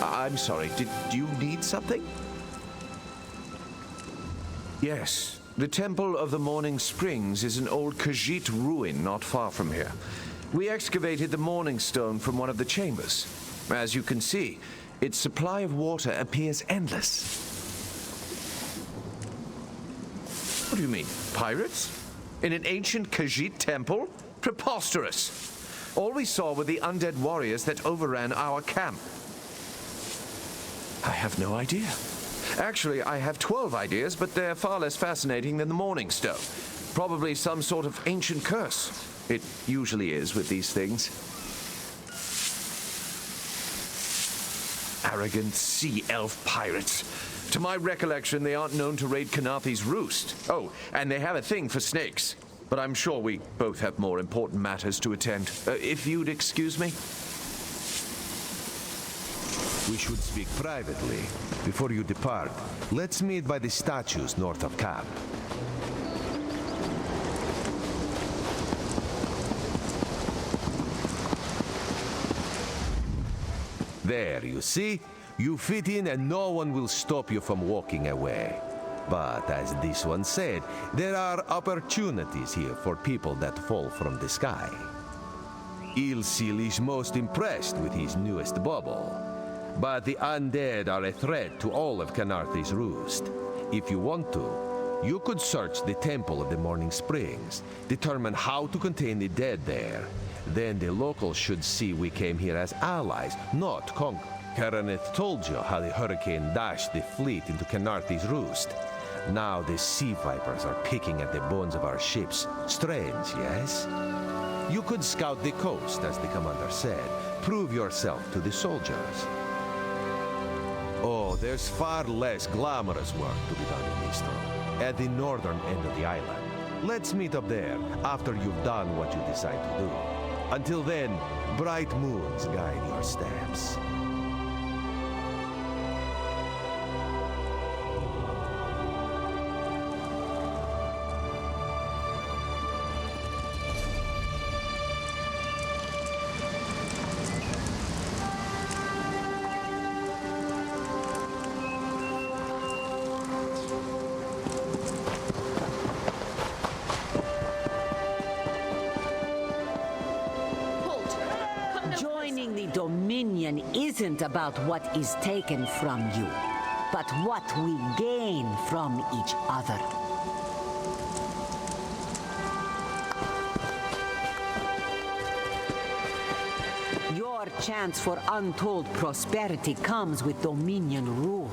I'm sorry, did you need something? Yes, the Temple of the Morning Springs is an old Khajiit ruin not far from here. We excavated the Morning Stone from one of the chambers. As you can see, its supply of water appears endless. What do you mean, pirates? In an ancient Khajiit temple? Preposterous! All we saw were the undead warriors that overran our camp. I have no idea. Actually, I have 12 ideas, but they're far less fascinating than the Morning Stone. Probably some sort of ancient curse. It usually is with these things. Arrogant sea elf pirates. To my recollection, they aren't known to raid Canarthi's Roost. Oh, and they have a thing for snakes. But I'm sure we both have more important matters to attend. If you'd excuse me? We should speak privately. Before you depart, let's meet by the statues north of camp. There, you see? You fit in and no one will stop you from walking away. But as this one said, there are opportunities here for people that fall from the sky. Eelsil is most impressed with his newest bubble. But the undead are a threat to all of Canarthi's Roost. If you want to, you could search the Temple of the Morning Springs, determine how to contain the dead there. Then the locals should see we came here as allies, not conquer. Karaneth told you how the hurricane dashed the fleet into Canarthi's Roost. Now the sea vipers are picking at the bones of our ships. Strange, yes? You could scout the coast, as the commander said. Prove yourself to the soldiers. Oh, there's far less glamorous work to be done in Mistral, at the northern end of the island. Let's meet up there after you've done what you decide to do. Until then, bright moons guide your steps. Joining the Dominion isn't about what is taken from you, but what we gain from each other. Your chance for untold prosperity comes with Dominion rule.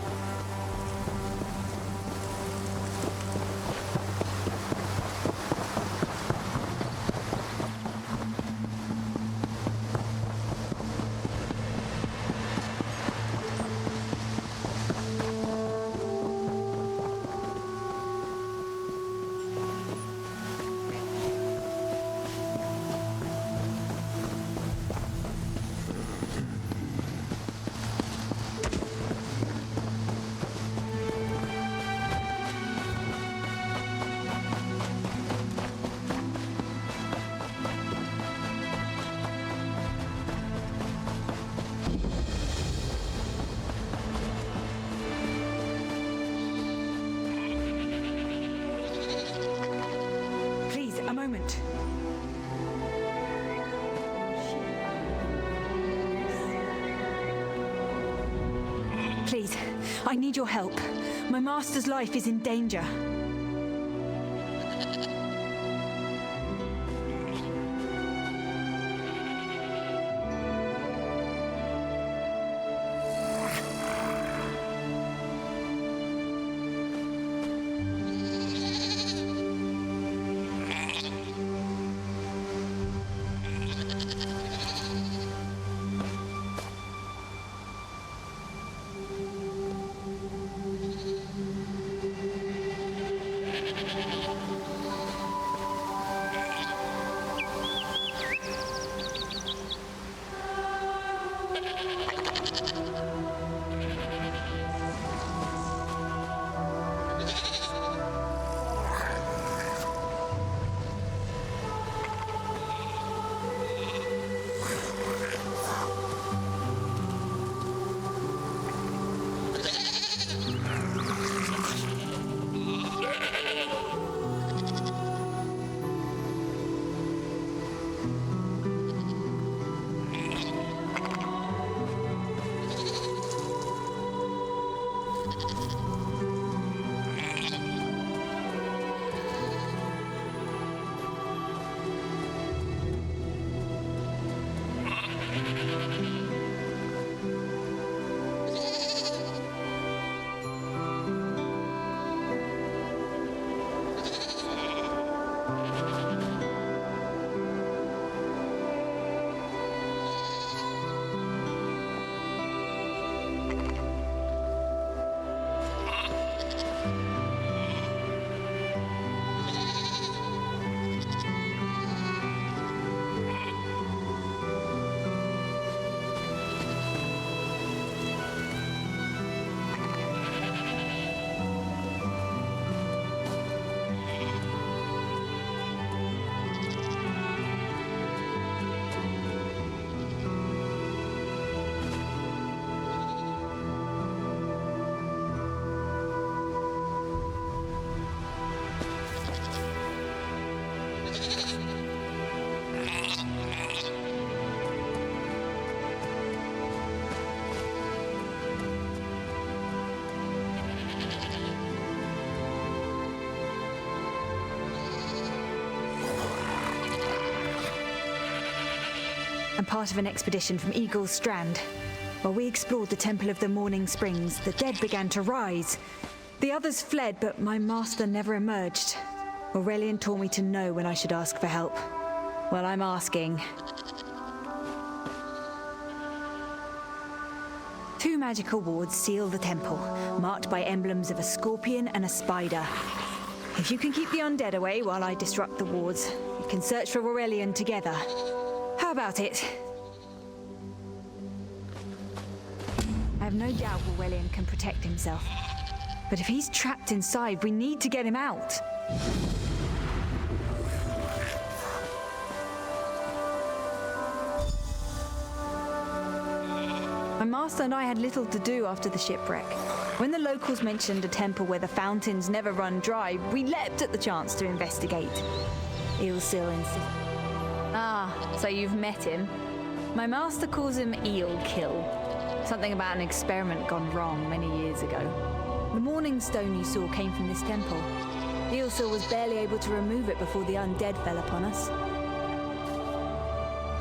moment. Please, I need your help. My master's life is in danger. I'm part of an expedition from Eagle's Strand. While we explored the Temple of the Morning Springs, the dead began to rise. The others fled, but my master never emerged. Aurelian taught me to know when I should ask for help. Well, I'm asking. 2 magical wards seal the temple, marked by emblems of a scorpion and a spider. If you can keep the undead away while I disrupt the wards, we can search for Aurelian together. How about it? no doubt Aurelian can protect himself. But if he's trapped inside, we need to get him out. My master and I had little to do after the shipwreck. When the locals mentioned a temple where the fountains never run dry, we leapt at the chance to investigate. Eelsil insisted. Ah, so you've met him. My master calls him Eelkill. Something about an experiment gone wrong many years ago. The morning stone you saw came from this temple. Eelsil was barely able to remove it before the undead fell upon us.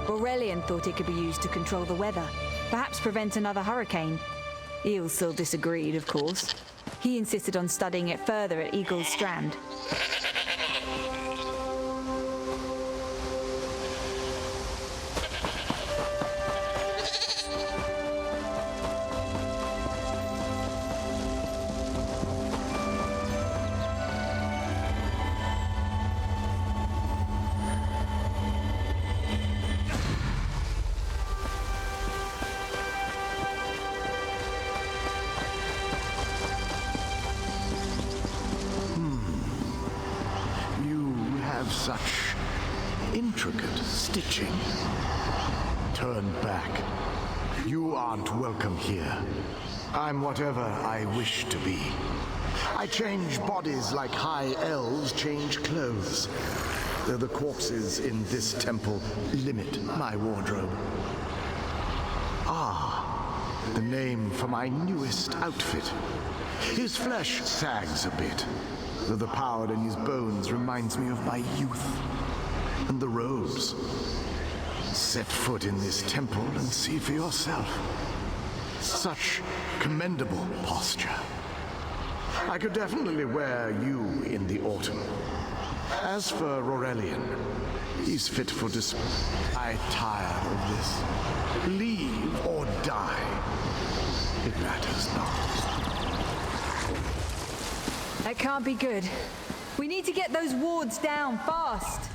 Aurelian thought it could be used to control the weather, perhaps prevent another hurricane. Eelsil disagreed, of course. He insisted on studying it further at Eagle's Strand. Such intricate stitching. Turn back. You aren't welcome here. I'm whatever I wish to be. I change bodies like high elves change clothes. Though the corpses in this temple limit my wardrobe. Ah, the name for my newest outfit. His flesh sags a bit, though the power in his bones reminds me of my youth. And the robes. Set foot in this temple and see for yourself. Such commendable posture. I could definitely wear you in the autumn. As for Aurelian, he's fit for display. I tire of this. Leave or die. It matters not. That can't be good. We need to get those wards down fast.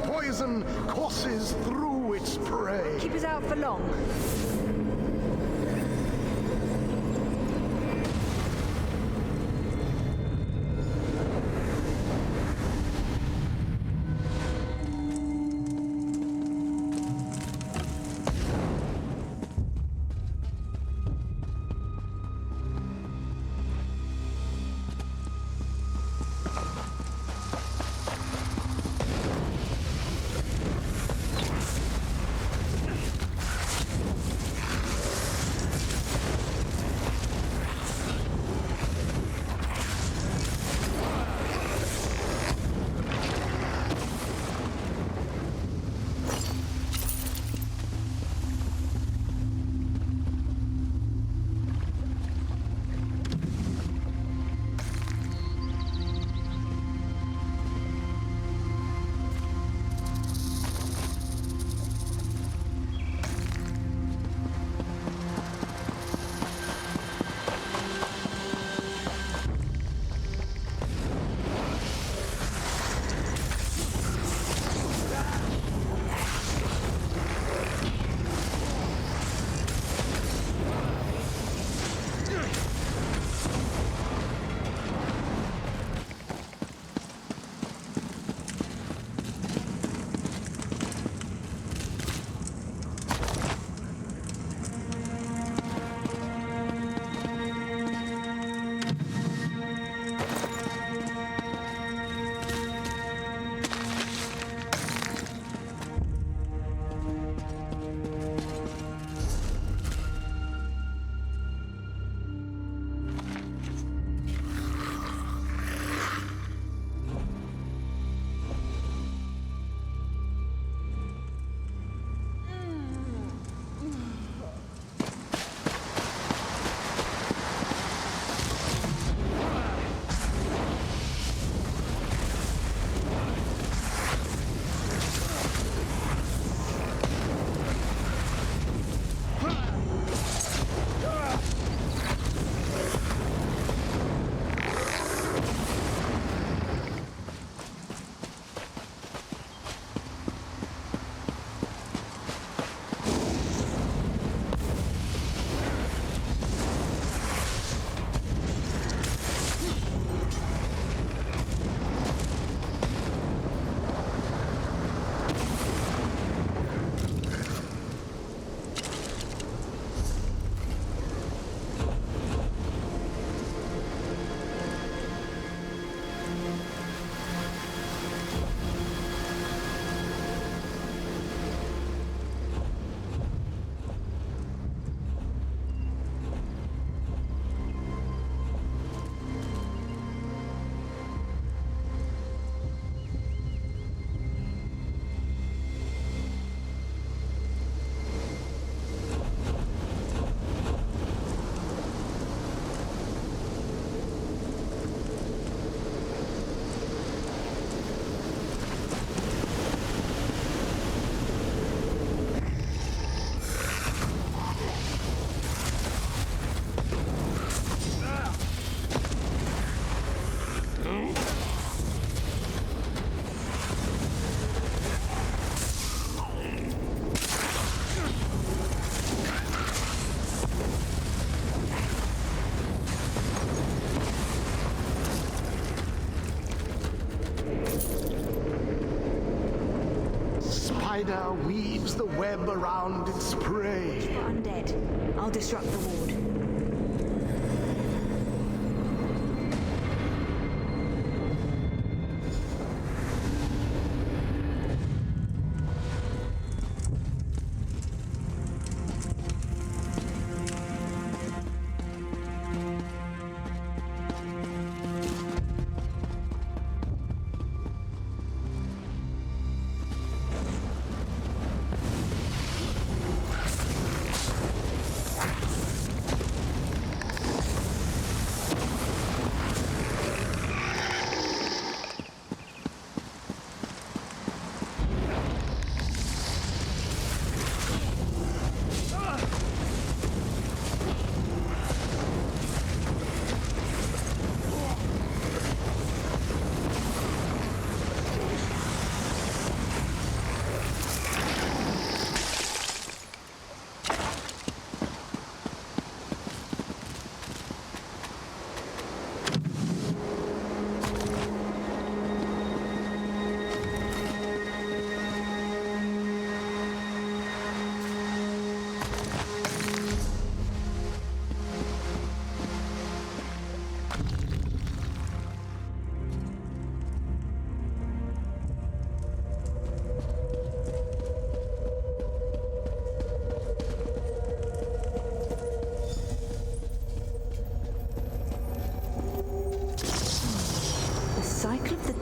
Poison courses through its prey. Keep us out for long. spider weaves the web around its prey. Undead. I'll disrupt the ward.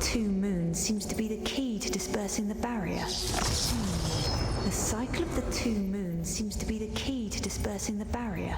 Two moons seems to be the key to dispersing the barrier. The cycle of the two moons seems to be the key to dispersing the barrier.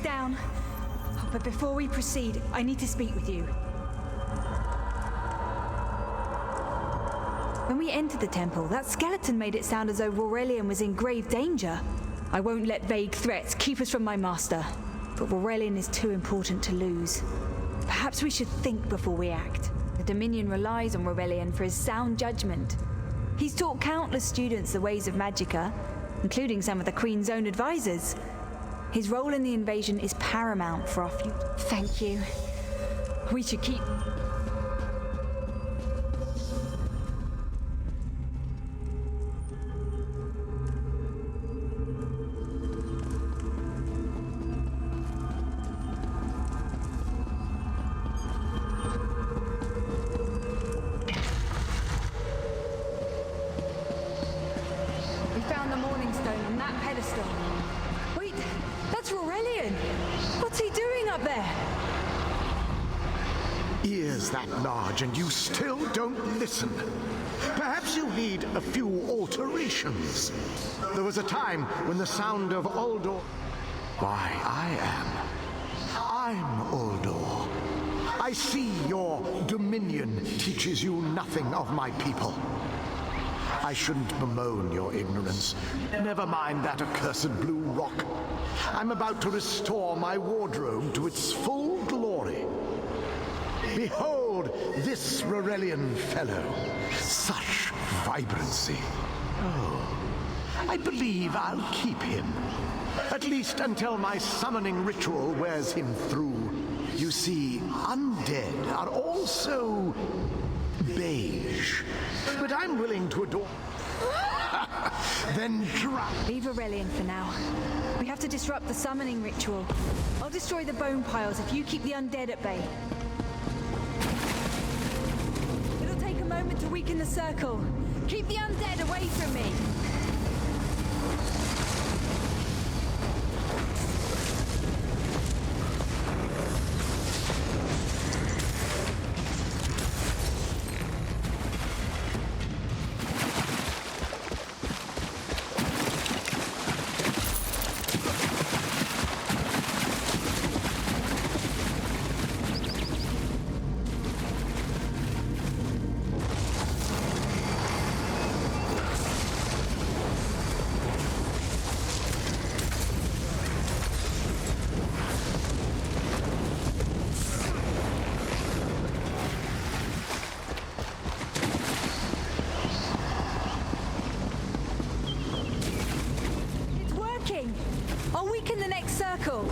Down. Oh, but before we proceed, I need to speak with you. When we entered the temple, that skeleton made it sound as though Aurelian was in grave danger. I won't let vague threats keep us from my master, but Aurelian is too important to lose. Perhaps we should think before we act. The Dominion relies on Aurelian for his sound judgment. He's taught countless students the ways of Magicka, including some of the Queen's own advisors. His role in the invasion is paramount for our future. Thank you. We should keep... We found the Morning Stone on that pedestal. Wait, that's Aurelian! What's he doing up there? Ears that large and you still don't listen. Perhaps you need a few alterations. There was a time when the sound of Uldor... Why, I'm Uldor. I see your Dominion teaches you nothing of my people. I shouldn't bemoan your ignorance. Never mind that accursed blue rock. I'm about to restore my wardrobe to its full glory. Behold this Aurelian fellow. Such vibrancy. Oh, I believe I'll keep him. At least until my summoning ritual wears him through. You see, undead are also beige. But I'm willing to adore... then drop. Leave Aurelian for now. We have to disrupt the summoning ritual. I'll destroy the bone piles if you keep the undead at bay. It'll take a moment to weaken the circle. Keep the undead away from me. I'll weaken the next circle.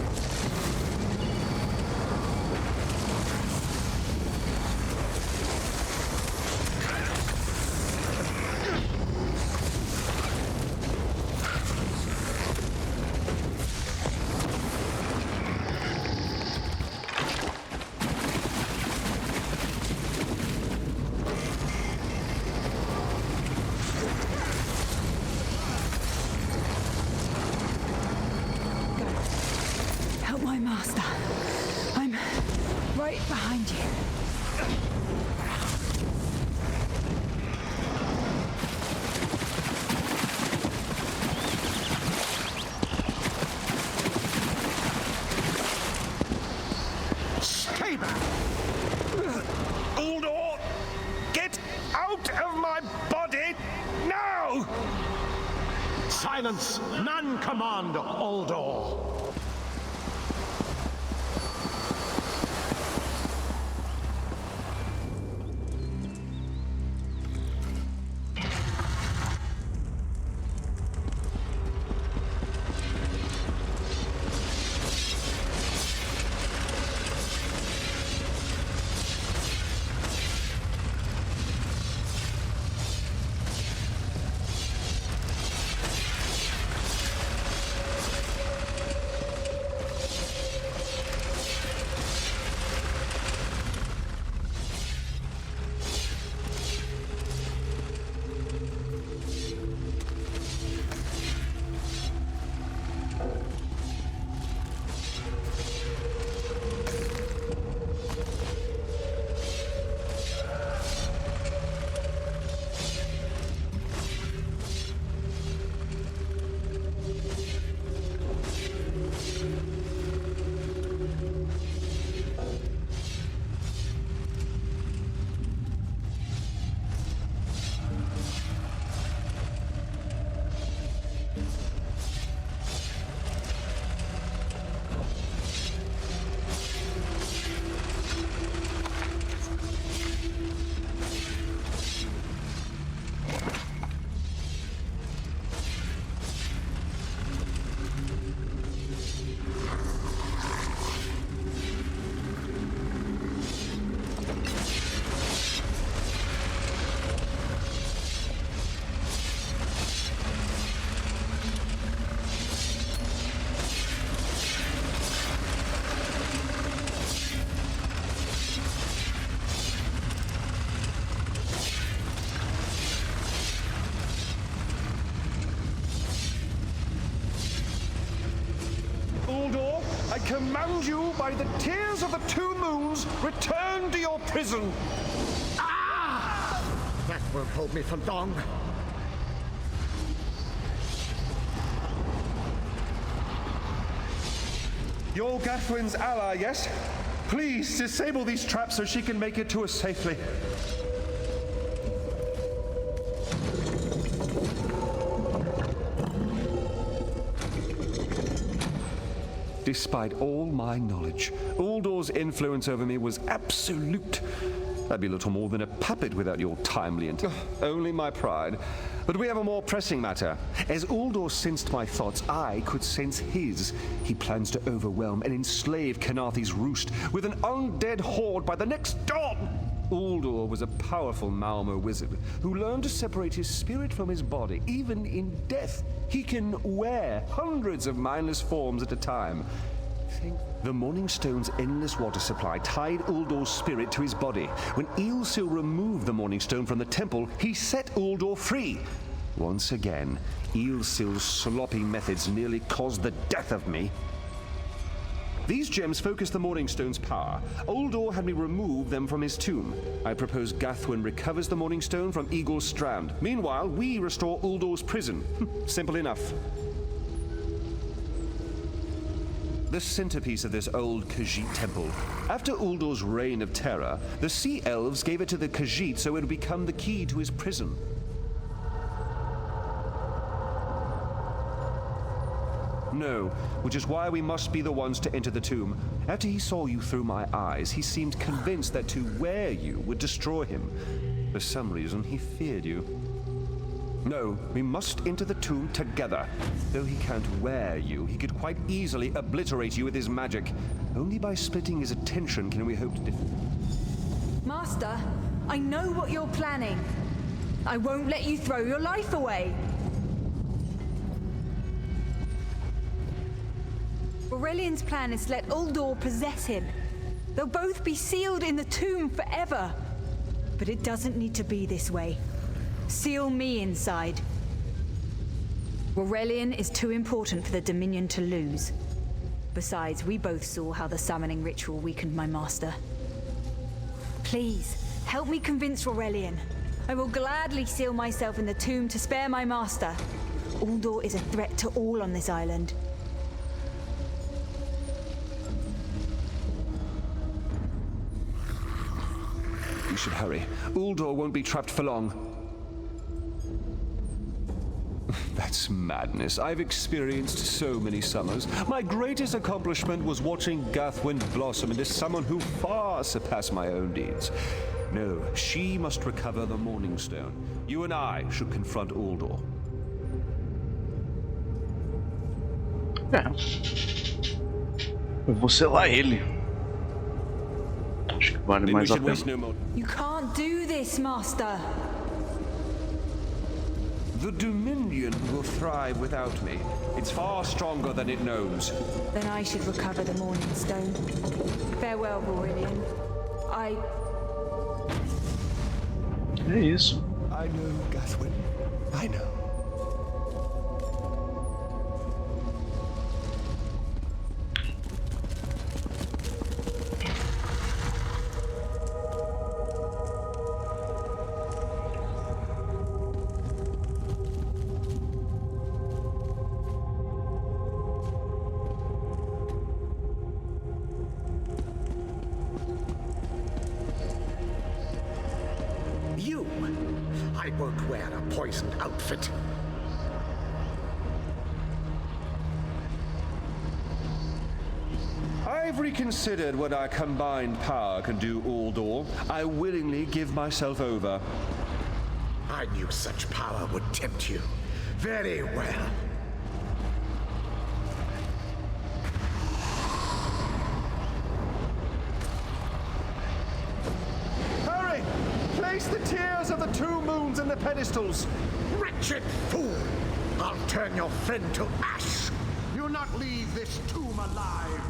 Master, I'm right behind you. Stay back! Uldor! Get out of my body now! Silence! None command Uldor! I command you by the tears of the two moons, return to your prison. Ah! That won't hold me for long. You're Gathwin's ally, yes? Please disable these traps so she can make it to us safely. Despite all my knowledge, Uldor's influence over me was absolute. I'd be little more than a puppet without your timely only my pride. But we have a more pressing matter. As Uldor sensed my thoughts, I could sense his. He plans to overwhelm and enslave Kenathi's roost with an undead horde by the next dawn. Uldor was a powerful Malmo wizard who learned to separate his spirit from his body. Even in death, he can wear hundreds of mindless forms at a time. The Morning Stone's endless water supply tied Uldor's spirit to his body. When Eilsil removed the Morning Stone from the temple, he set Uldor free. Once again, Eilsil's sloppy methods nearly caused the death of me. These gems focus the Morning Stone's power. Uldor had me remove them from his tomb. I propose Gathwin recovers the Morning Stone from Eagle's Strand. Meanwhile, we restore Uldor's prison. Simple enough. The centerpiece of this old Khajiit temple. After Uldor's reign of terror, the Sea Elves gave it to the Khajiit so it would become the key to his prison. No, which is why we must be the ones to enter the tomb. After he saw you through my eyes, he seemed convinced that to wear you would destroy him. For some reason, he feared you. No, we must enter the tomb together. Though he can't wear you, he could quite easily obliterate you with his magic. Only by splitting his attention can we hope to Master, I know what you're planning. I won't let you throw your life away. Aurelian's plan is to let Uldor possess him. They'll both be sealed in the tomb forever. But it doesn't need to be this way. Seal me inside. Aurelian is too important for the Dominion to lose. Besides, we both saw how the summoning ritual weakened my master. Please, help me convince Aurelian. I will gladly seal myself in the tomb to spare my master. Uldor is a threat to all on this island. We should hurry. Uldor won't be trapped for long. That's madness. I've experienced so many summers. My greatest accomplishment was watching Gathwin blossom into someone who far surpassed my own deeds. No, she must recover the Morning Stone. You and I should confront Uldor. Eu vou selar ele. Acho que vale mais a pena. You can't do this, Master. The Dominion will thrive without me. It's far stronger than it knows. Then I should recover the Morning Stone. Farewell, Aurelian. É isso. I know, Gathwin. I know. I won't wear a poisoned outfit. I've reconsidered what our combined power can do, Uldor. I willingly give myself over. I knew such power would tempt you. Very well. Hurry! Place the tears of the two moons in the pedestals. Wretched fool! I'll turn your friend to ash. You'll not leave this tomb alive.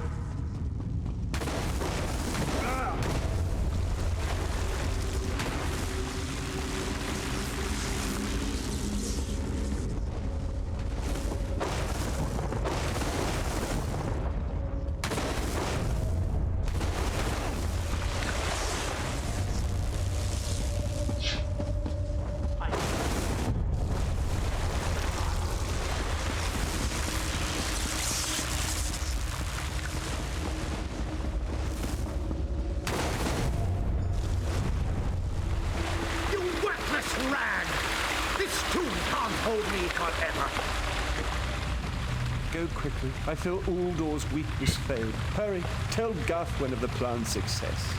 Go quickly. I feel Uldor's weakness fade. Hurry, tell Gathwin of the plan's success.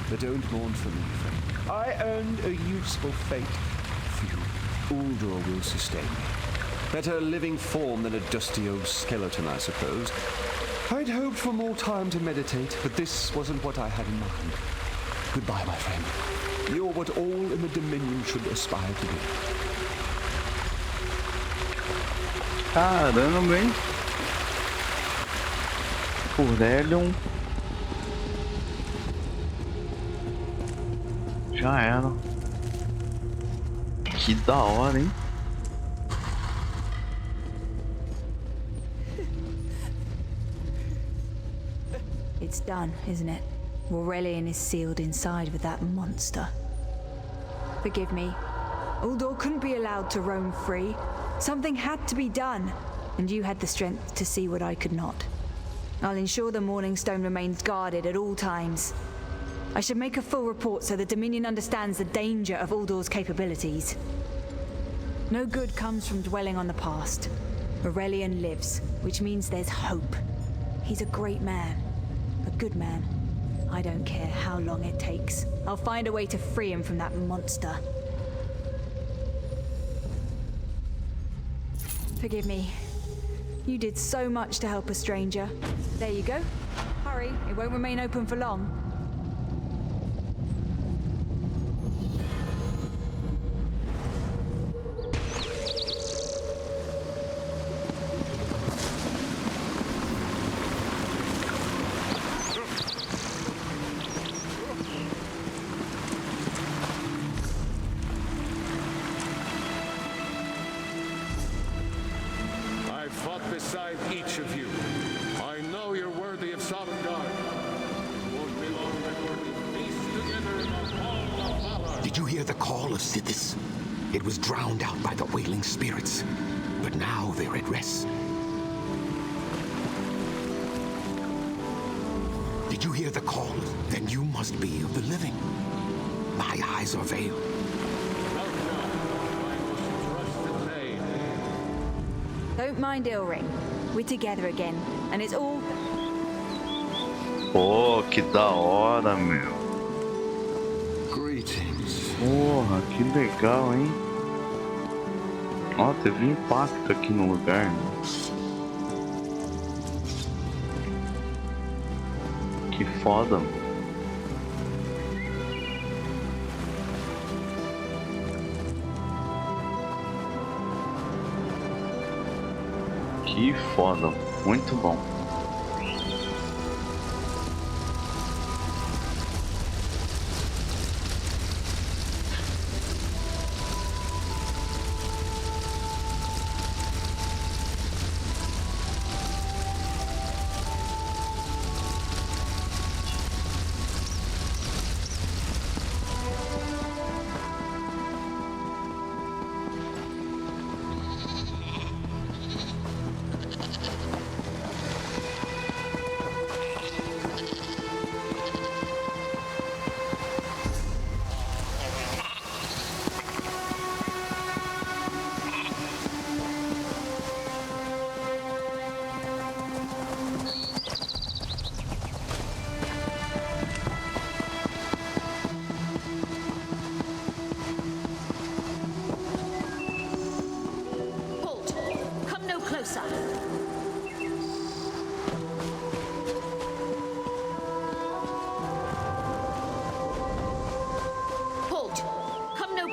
But don't mourn for me, friend. I earned a useful fate. For you, Uldor will sustain me. Better a living form than a dusty old skeleton, I suppose. I'd hoped for more time to meditate, but this wasn't what I had in mind. Goodbye, my friend. You're what all in the Dominion should aspire to be. Caramba, hein? Aurelion. Já era. Que da hora, hein? It's done, isn't it? Aurelion is sealed inside with that monster. Forgive me. Uldor couldn't be allowed to roam free. Something had to be done, and you had the strength to see what I could not. I'll ensure the Morning Stone remains guarded at all times. I should make a full report so the Dominion understands the danger of Uldor's capabilities. No good comes from dwelling on the past. Aurelion lives, which means there's hope. He's a great man. A good man. I don't care how long it takes. I'll find a way to free him from that monster. Forgive me. You did so much to help a stranger. There you go. Hurry, it won't remain open for long. Beside each of you. I know you're worthy of sovereign guard. Won't be long before we feast together in the hall of valor. Did you hear the call of Sithis? It was drowned out by the wailing spirits, but now they're at rest. Did you hear the call? Then you must be of the living. My eyes are veiled. Don't mind Ilring. We're together again, and it's all... Pô, que da hora, meu. Greetings. Porra, que legal, hein? Ó, teve impacto aqui no lugar, né? Que foda, mano. Que foda, muito bom.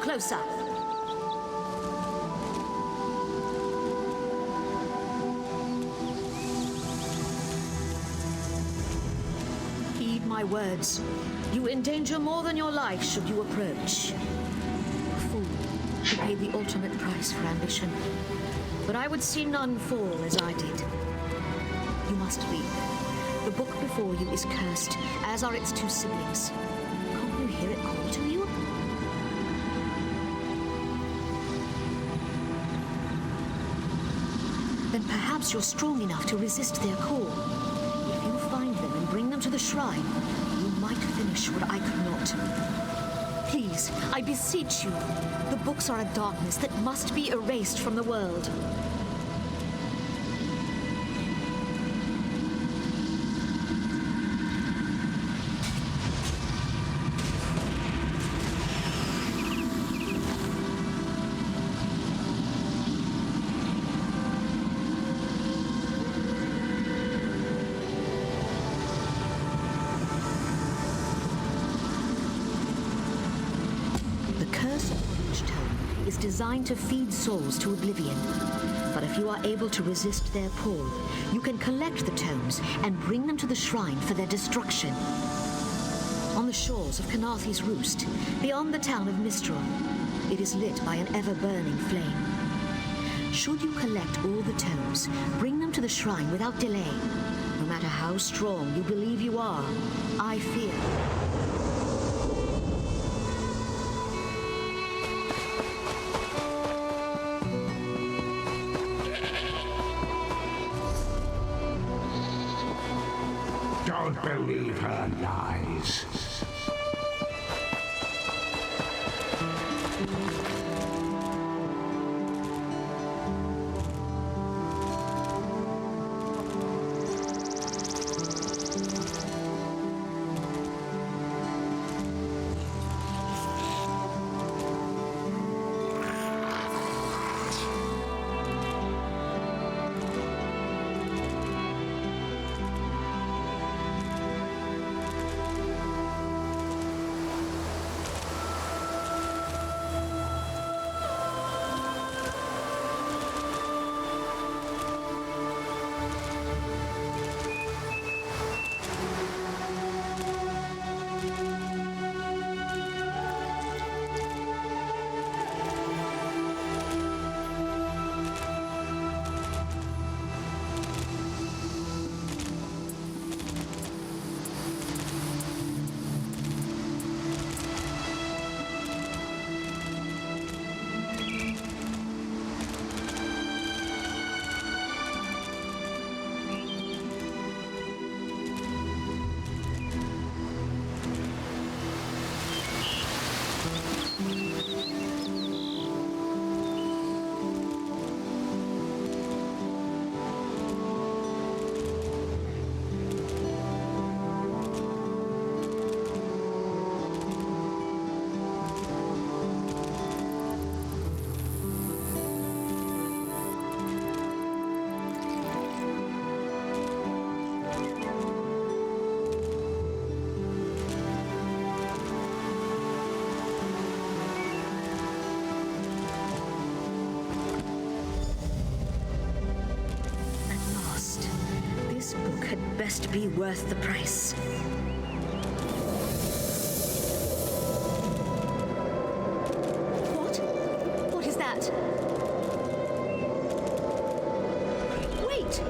Closer. Heed my words. You endanger more than your life should you approach. A fool who paid the ultimate price for ambition. But I would see none fall as I did. You must leave. The book before you is cursed, as are its two siblings. Can't you hear it call to you? Then perhaps you're strong enough to resist their call. If you find them and bring them to the shrine, you might finish what I could not. Please, I beseech you. The books are a darkness that must be erased from the world. designed to feed souls to oblivion. But if you are able to resist their pull, you can collect the tomes and bring them to the shrine for their destruction. On the shores of Kanathi's Roost, beyond the town of Mistral, it is lit by an ever-burning flame. Should you collect all the tomes, bring them to the shrine without delay. No matter how strong you believe you are, I fear. Don't believe her lies. Best be worth the price. What? What is that? Wait!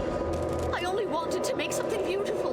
I only wanted to make something beautiful.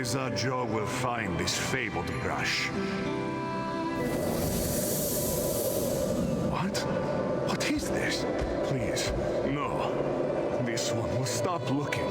Beza Joe will find this fabled brush. What? What is this? Please, no. This one will stop looking.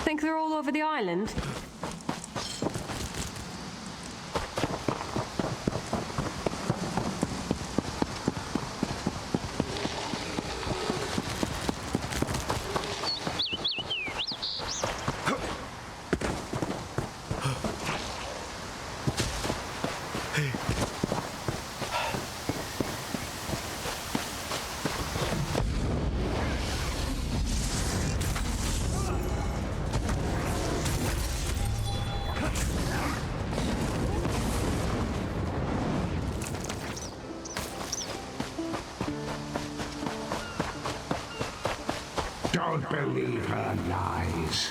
Think they're all over the island? Don't believe her lies.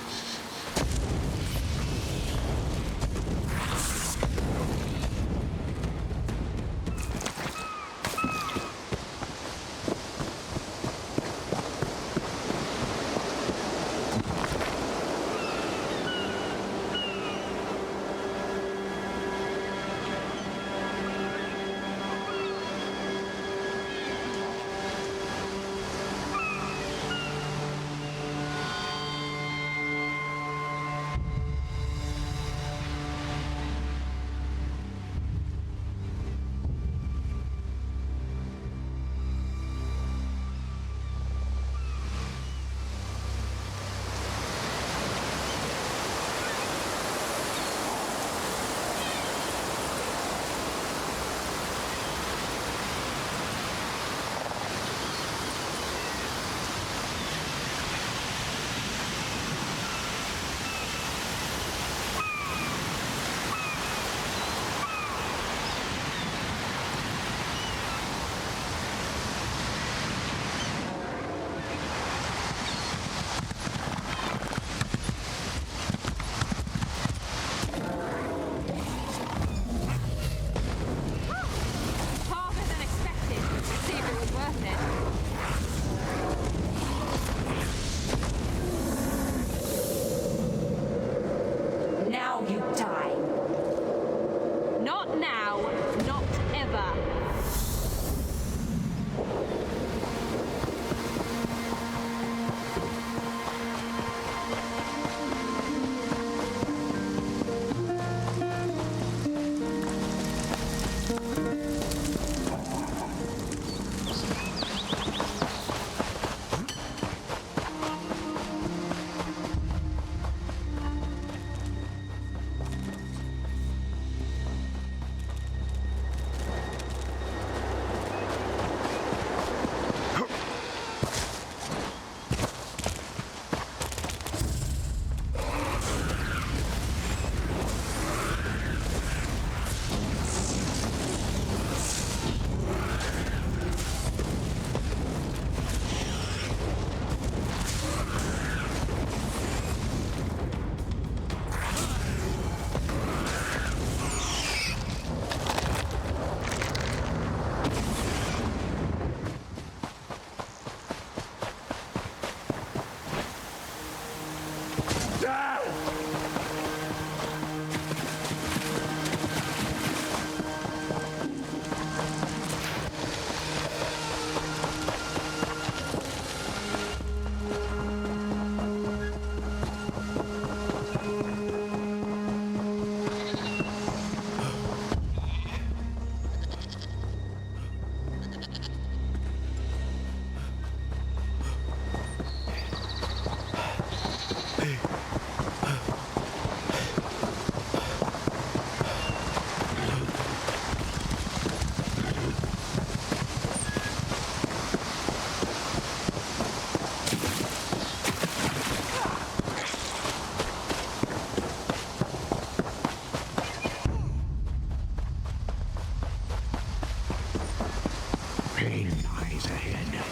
Pain lies ahead.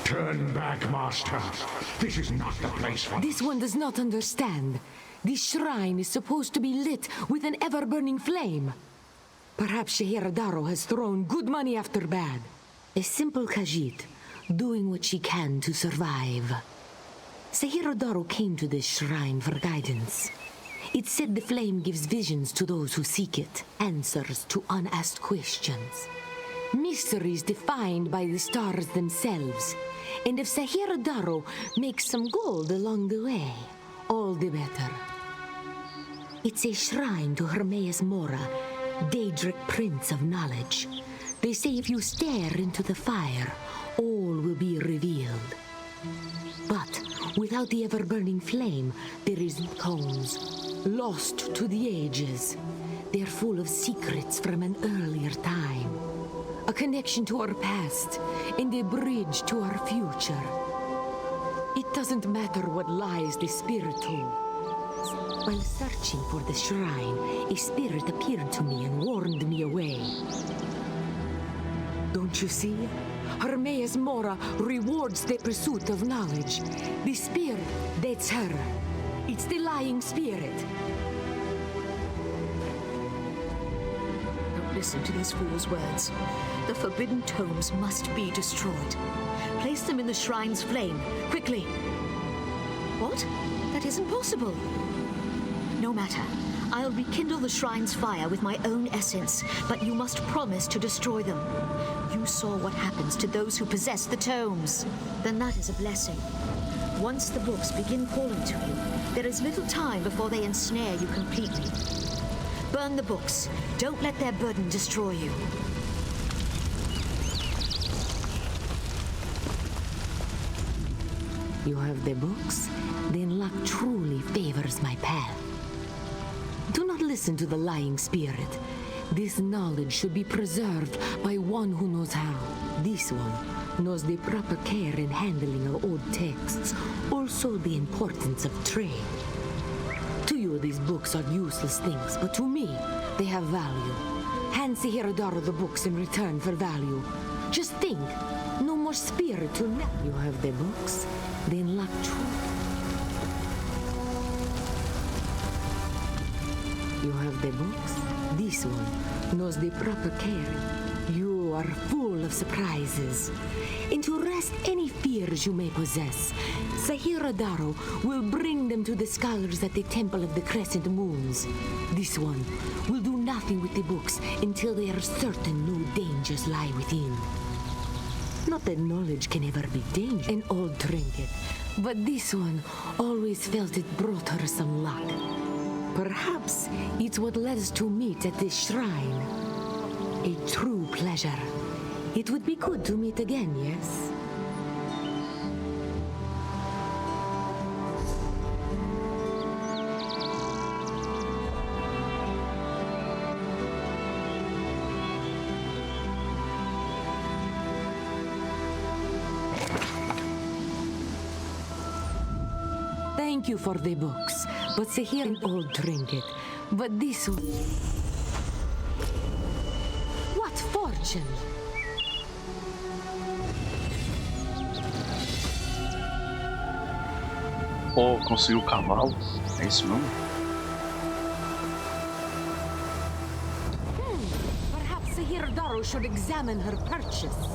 Turn back, Master. This is not the place for... This one does not understand. This shrine is supposed to be lit with an ever-burning flame. Perhaps Shehiradaro has thrown good money after bad. A simple Khajiit, doing what she can to survive. Shehiradaro came to this shrine for guidance. It said the flame gives visions to those who seek it, answers to unasked questions. Mysteries defined by the stars themselves. And if Shehiradaro makes some gold along the way, all the better. It's a shrine to Hermaeus Mora, Daedric Prince of Knowledge. They say if you stare into the fire, all will be revealed. But without the ever-burning flame, there is tomes, lost to the ages. They're full of secrets from an earlier time. A connection to our past, and a bridge to our future. It doesn't matter what lies the spirit told. While searching for the shrine, a spirit appeared to me and warned me away. Don't you see? Hermaeus Mora rewards the pursuit of knowledge. The spirit, that's her. It's the lying spirit. Don't listen to these fools' words. The forbidden tomes must be destroyed. Place them in the shrine's flame, quickly. What? That isn't possible. No matter. I'll rekindle the shrine's fire with my own essence, but you must promise to destroy them. You saw what happens to those who possess the tomes. Then that is a blessing. Once the books begin calling to you, there is little time before they ensnare you completely. Burn the books. Don't let their burden destroy you. You have the books? Then luck truly favors my path. Do not listen to the lying spirit. This knowledge should be preserved by one who knows how. This one knows the proper care in handling of old texts, also the importance of trade. To you, these books are useless things, but to me, they have value. Hand Shehiradaro the books in return for value. Just think, no more spirit to know. You have the books? Then luck true. You have the books? This one knows the proper care. You are full of surprises. And to rest any fears you may possess, Shehiradaro will bring them to the scholars at the Temple of the Crescent Moons. This one will do nothing with the books until they are certain no dangers lie within. Not that knowledge can ever be dangerous, an old trinket, but this one always felt it brought her some luck. Perhaps it's what led us to meet at this shrine. A true pleasure. It would be good to meet again, yes? Thank you for the books, but see here an old trinket. But this one... What fortune! Oh, conseguiu o cavalo? É isso mesmo? Perhaps Shehiradaro should examine her purchase.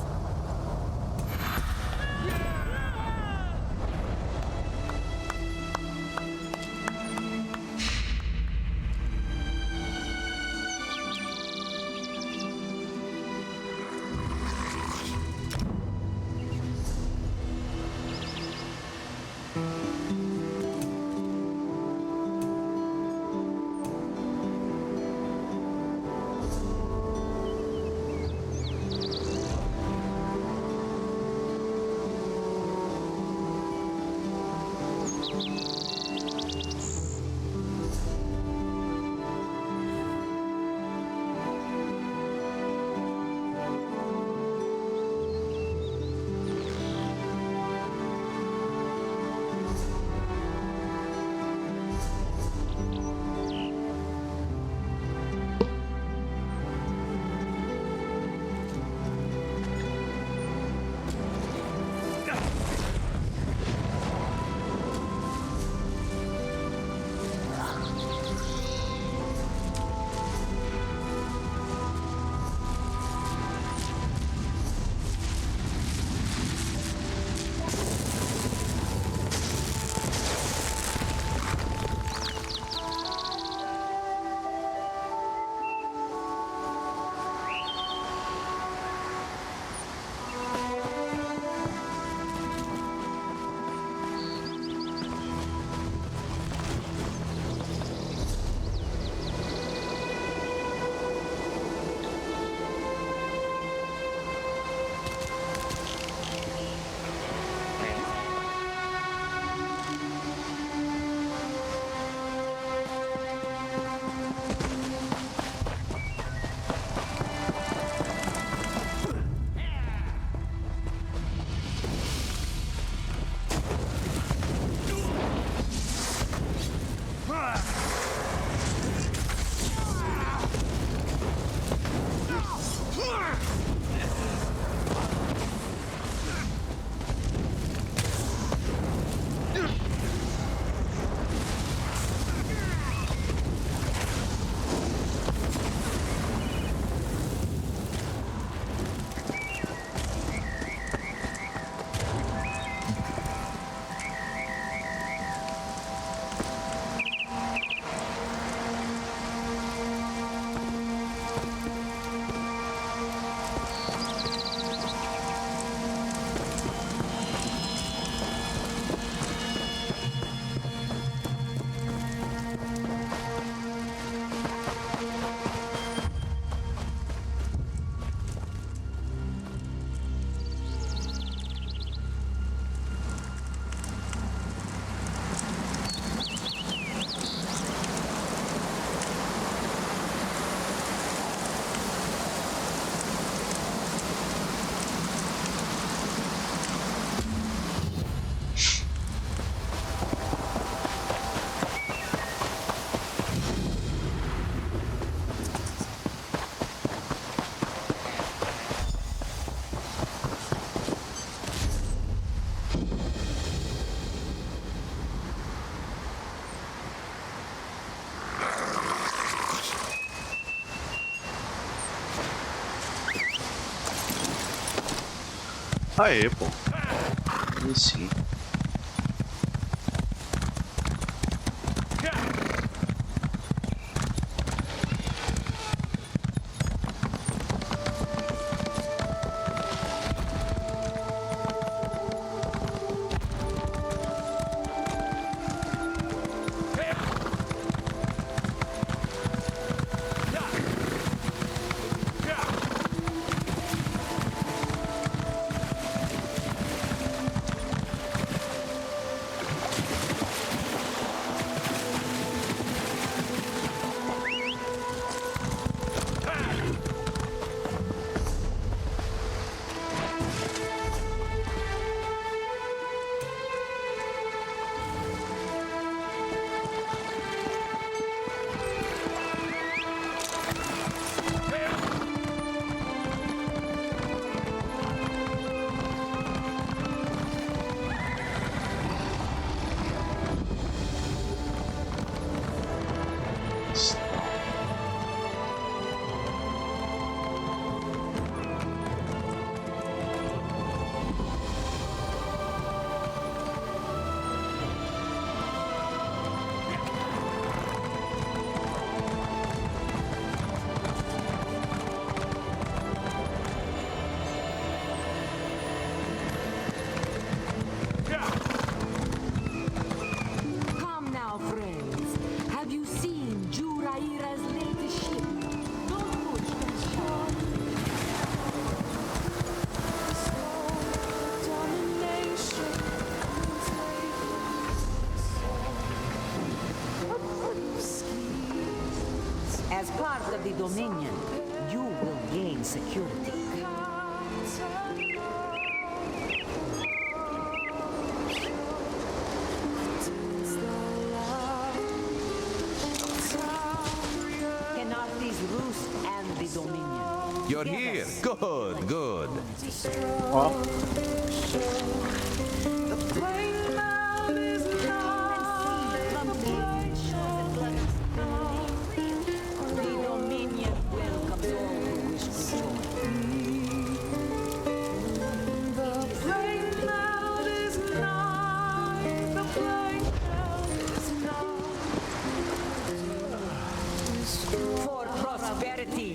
Aê, pô. Aí sim. Come now, friends. Have you seen Juraira's latest ship? Don't push the shot. As part of the Dominion, you will gain security. Cannot these roost and the Dominion? You're here. Good, good. The Dominion welcomes all who wish to join. For prosperity,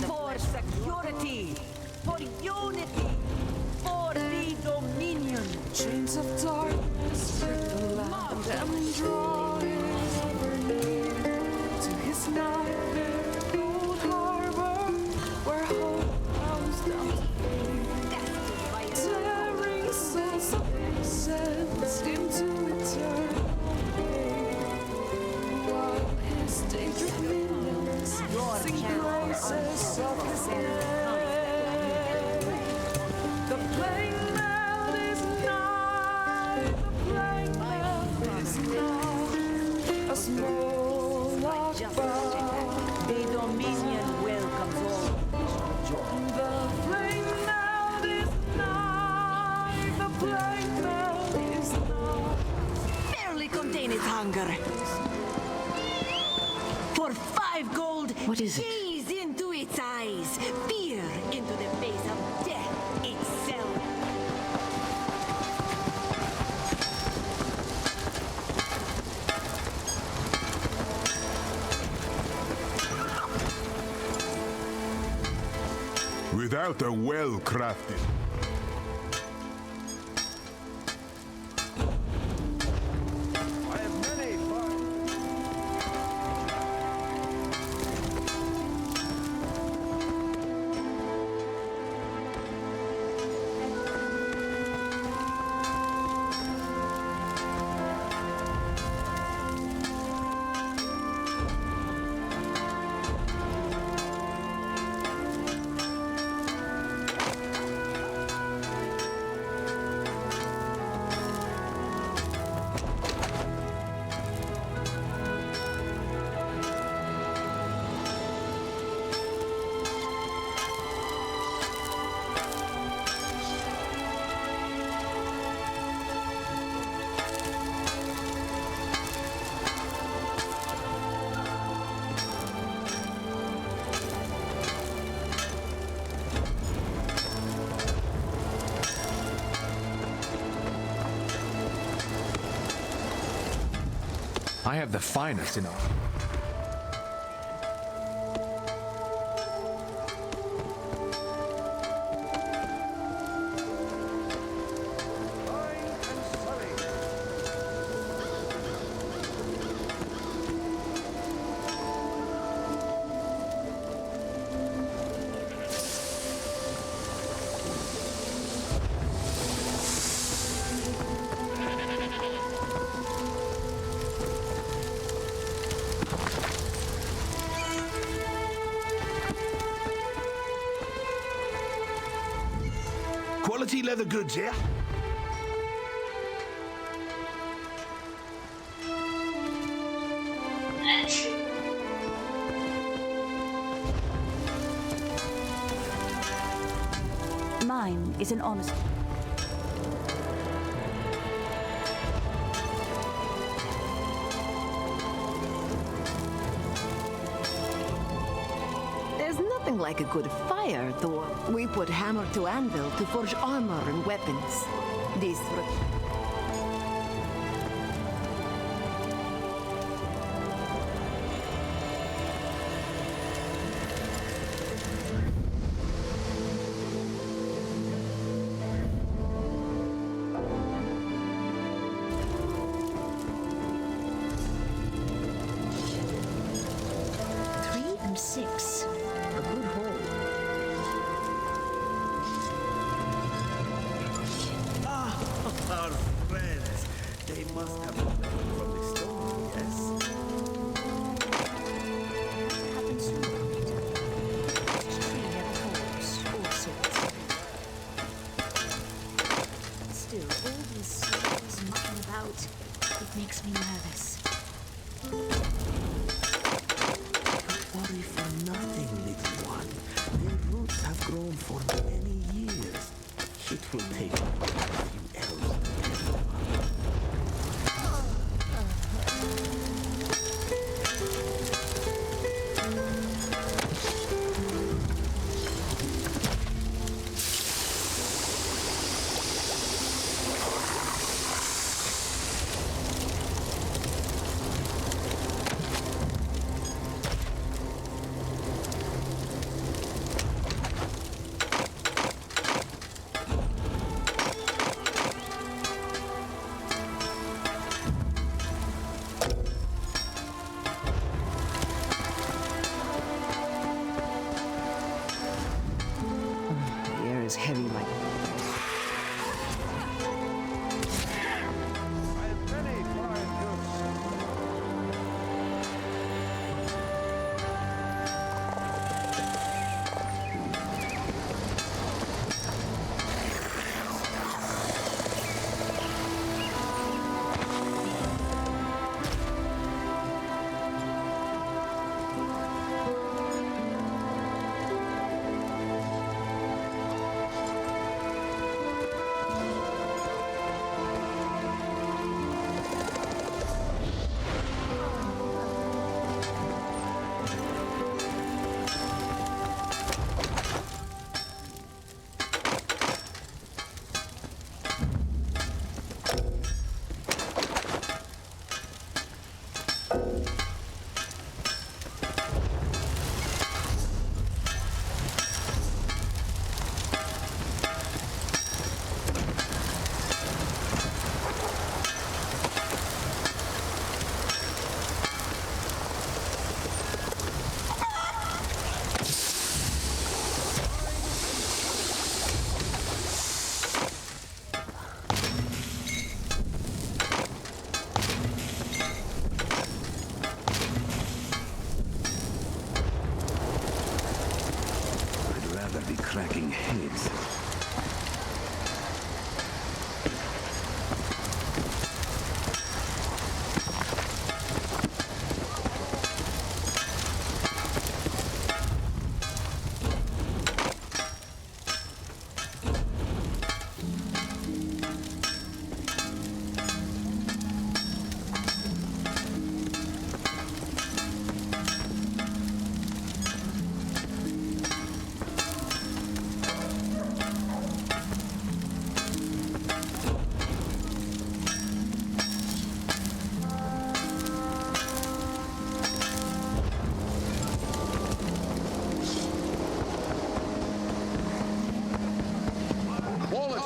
for security, for unity, for the Dominion. Chains of darkness grip the land and draw his ever near to his nightmare old harbor where hope comes down to fade. Tearing souls of innocence into eternal pain. While his dangerous minions sing praises of his name. The playing field is nigh, the playing field is nigh. A small log bound. The Dominion welcomes all who wish to join. The playing field is nigh, the playing field is nigh. Barely contain its hunger. For 5 gold, What is it? gaze into its eyes, peer into the face of death itself. Without a well-crafted I have the finest in art. Quality leather goods, yeah? Mine is an honest... There's nothing like a good fire, though. We put hammer to anvil to forge armor and weapons. This... Six. A good haul. Ah, our friends. They must have come from the stone, yes? Happens to This tree never falls, all sorts. Still, all these souls mucking about, it makes me nervous. Worry for nothing, little one. Their roots have grown for many years. It will take a few elves to get them up.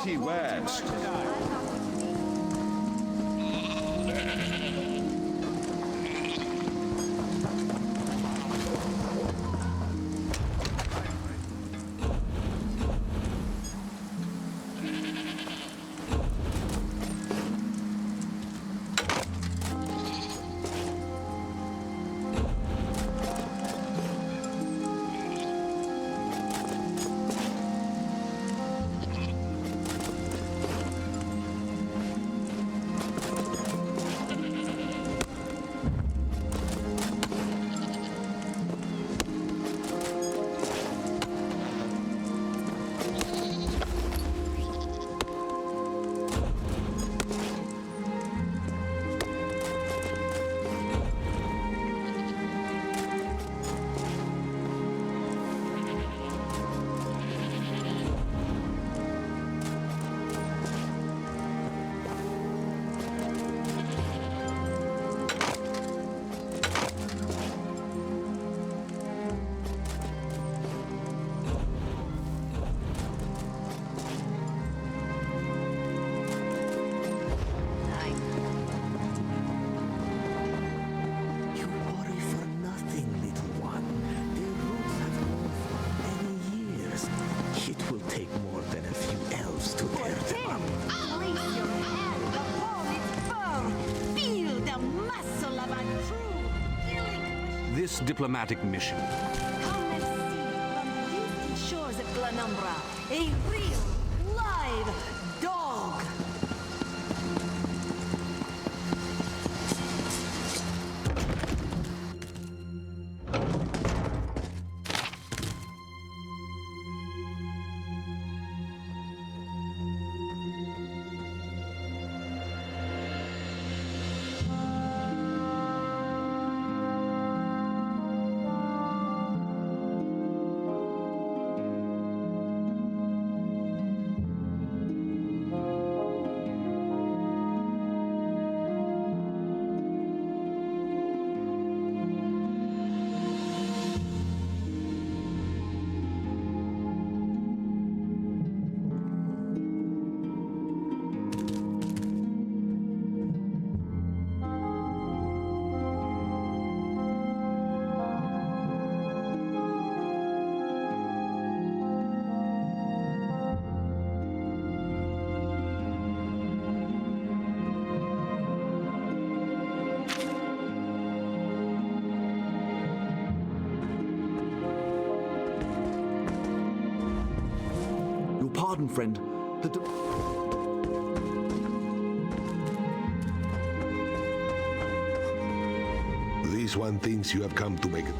he wears. This diplomatic mission. Come and see from the distant shores of Glanumbra, a real, live dog. Pardon, friend. This one thinks you have come to make it.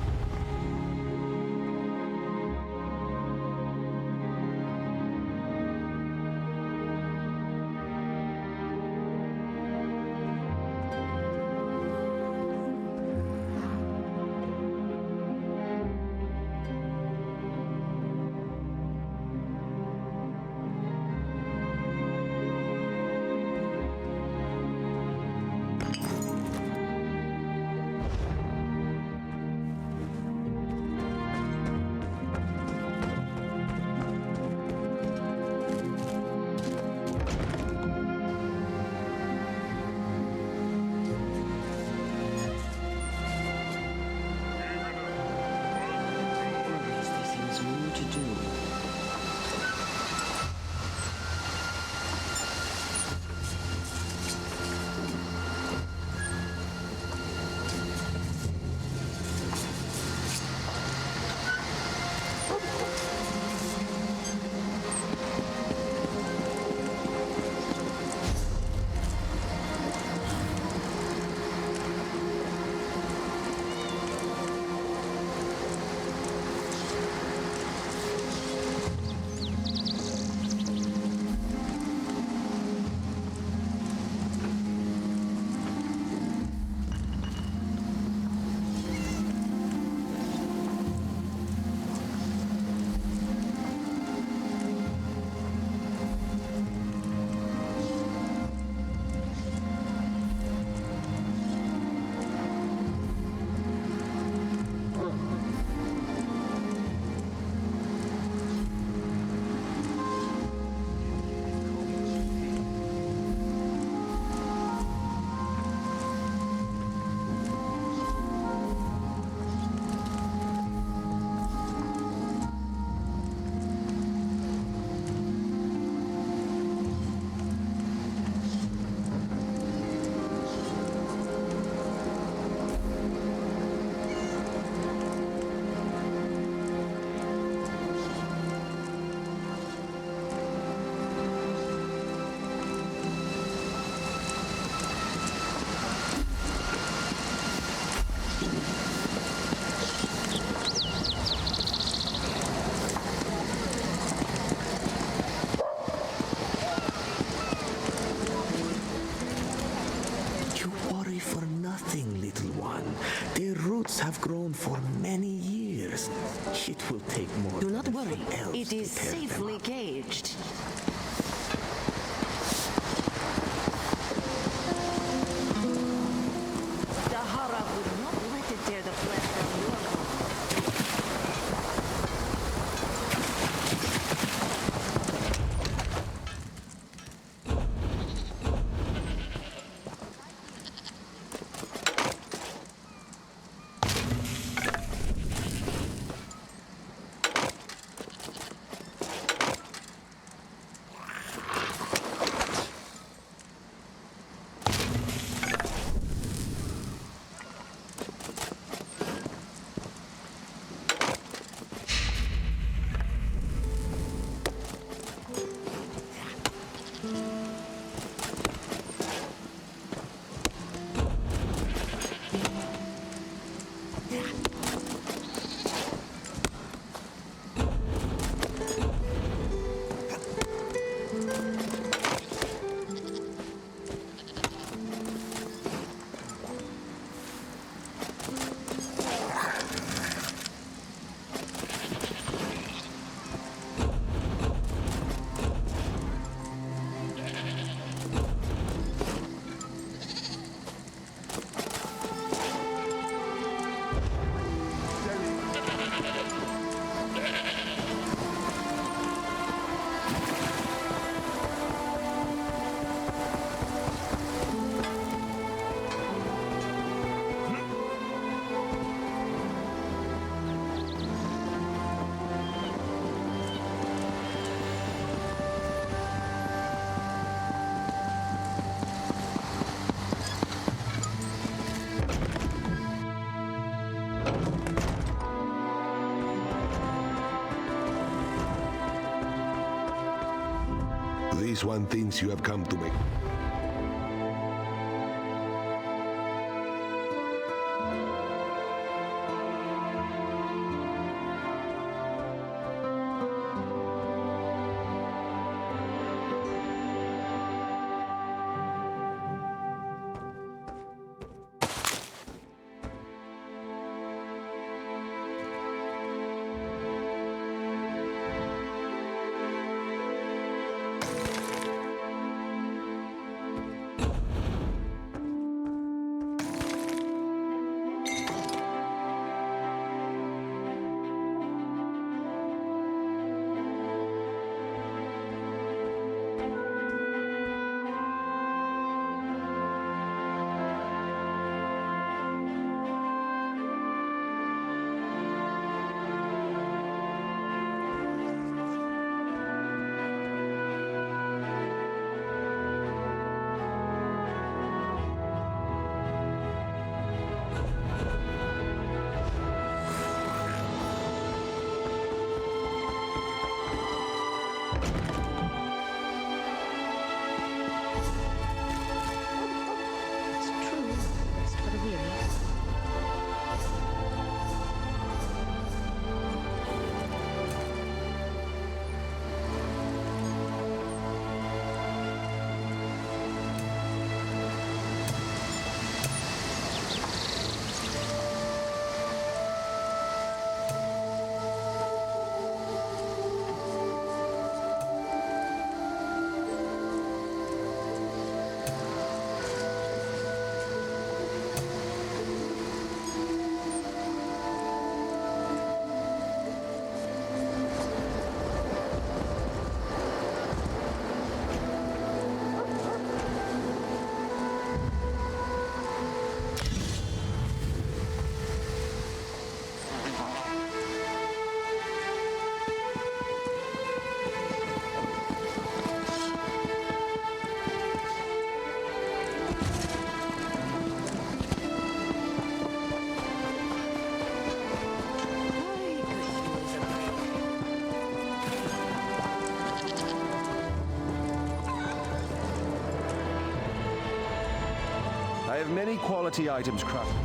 have grown for many years. It will take more. Do not worry. Elves It is to tear them safely up. caged. The Hara would not let it tear the flesh from your bone. This one thinks you have come to make. I have many quality items crafted.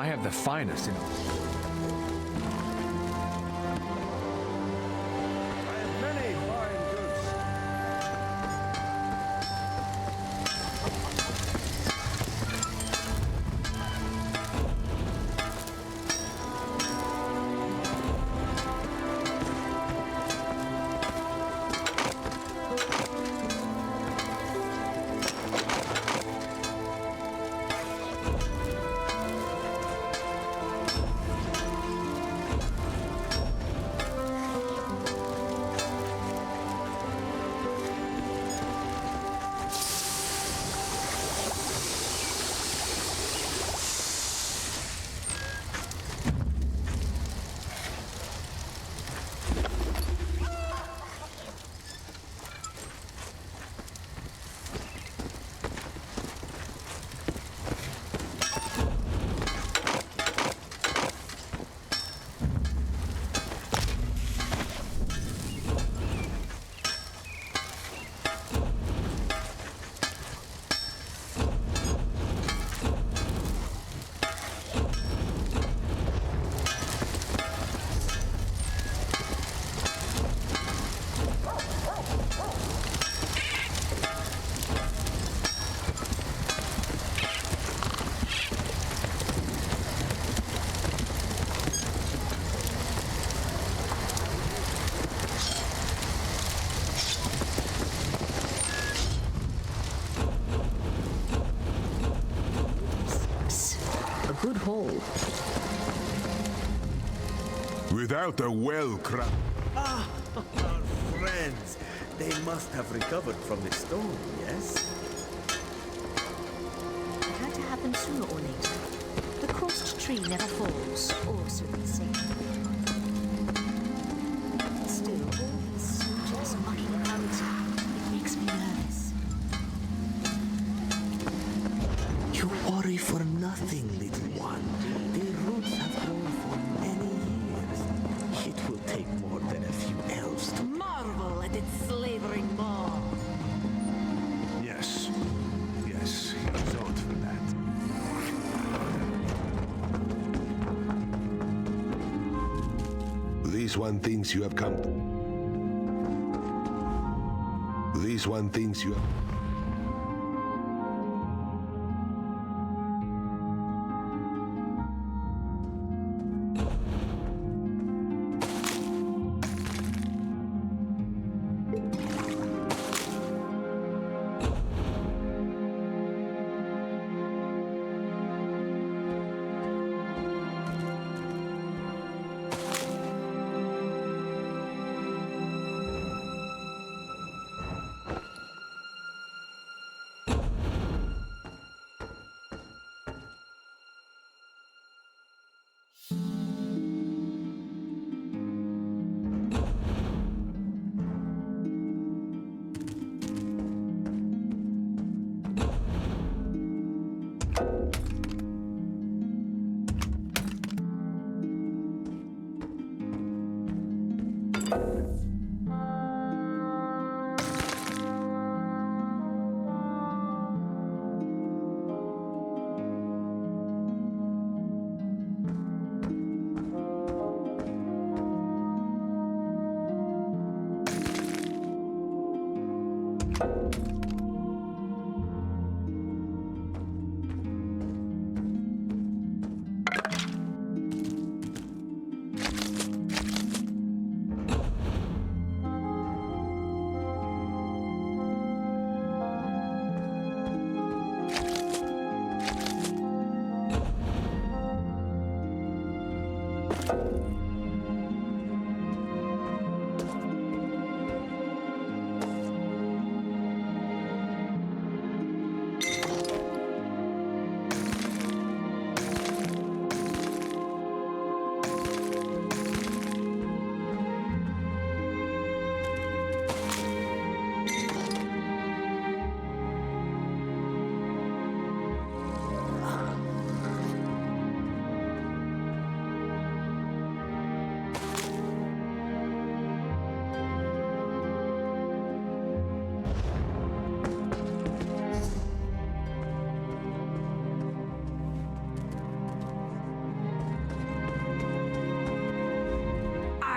I have the finest in... Many fine goods. Good haul. Without a well-crafted... Ah, our friends. They must have recovered from the storm, yes? It had to happen sooner or later. The cursed tree never falls, or so they say. Still, all these soldiers mucking around here, it makes me nervous. You worry for nothing, little one. The roots have grown for many years. It will take more than a few elves to Marvel at its slavering maw. Yes. Yes, he's out for that. These one things you have come... These one things you have...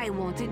I wanted...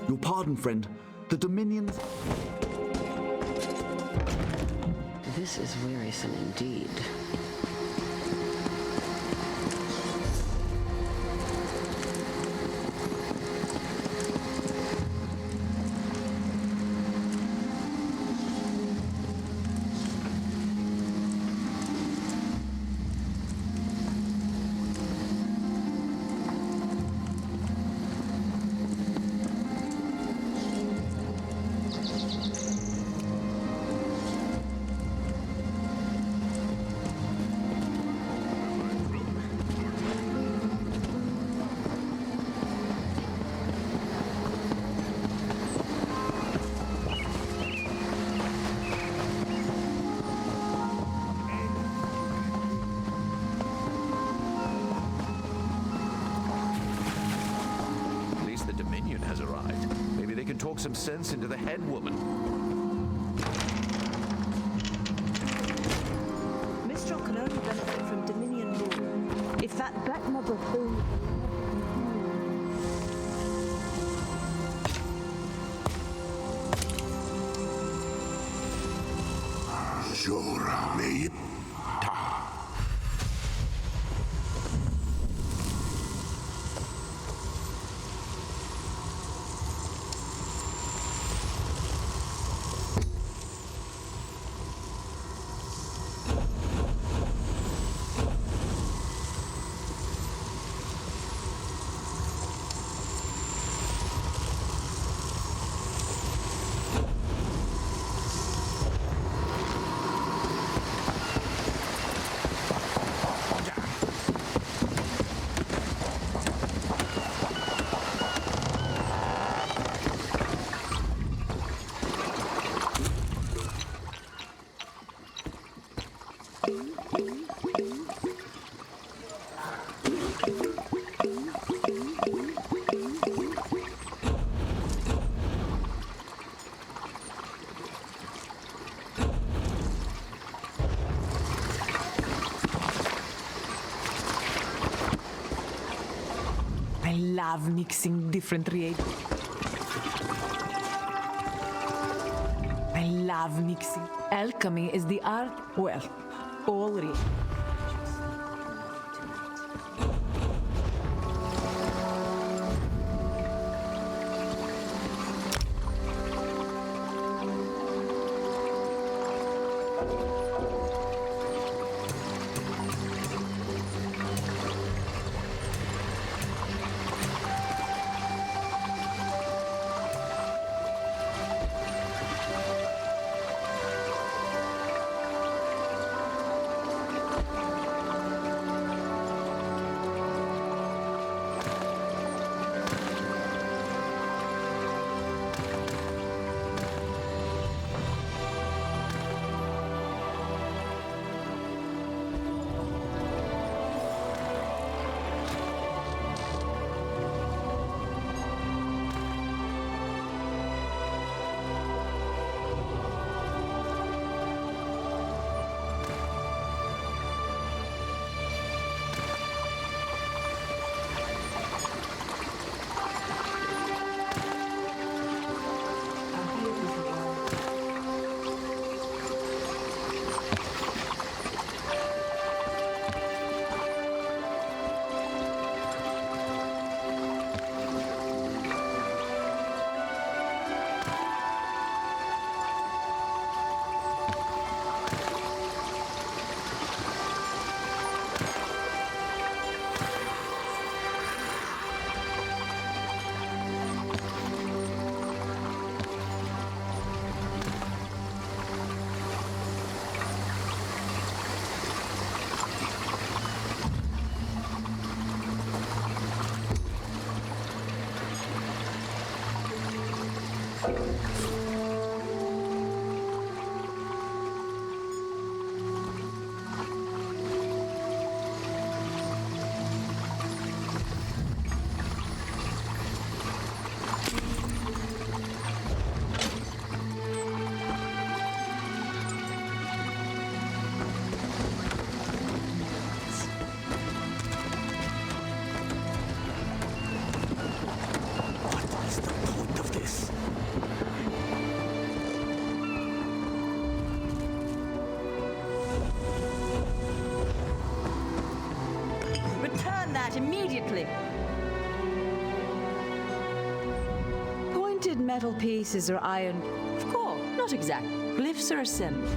Your pardon, friend. The Dominions... This is wearisome indeed. Talk some sense into the head woman. Mistral can only benefit from Dominion rule. If that black mob of food... Shora me. love mixing different reagents. I love mixing. Alchemy is the art, well, all reagents. Immediately. Pointed metal pieces or iron. Of course, not exact. Glyphs are assembled.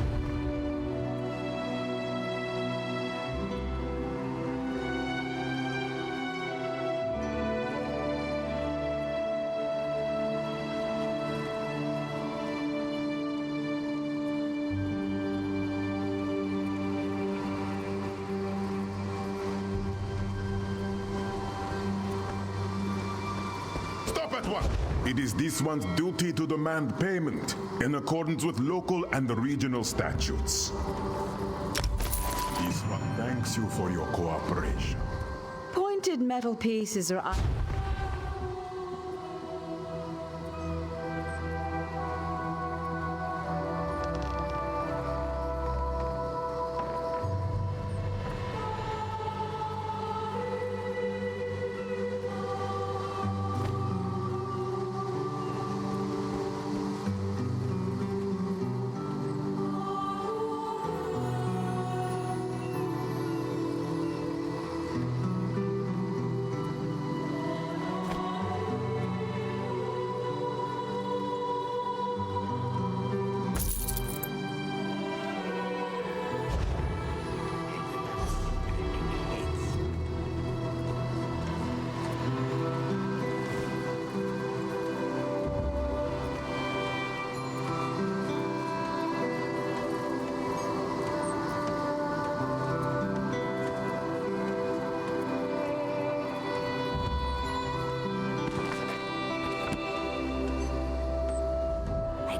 It is this one's duty to demand payment in accordance with local and regional statutes. This one thanks you for your cooperation. Pointed metal pieces or iron.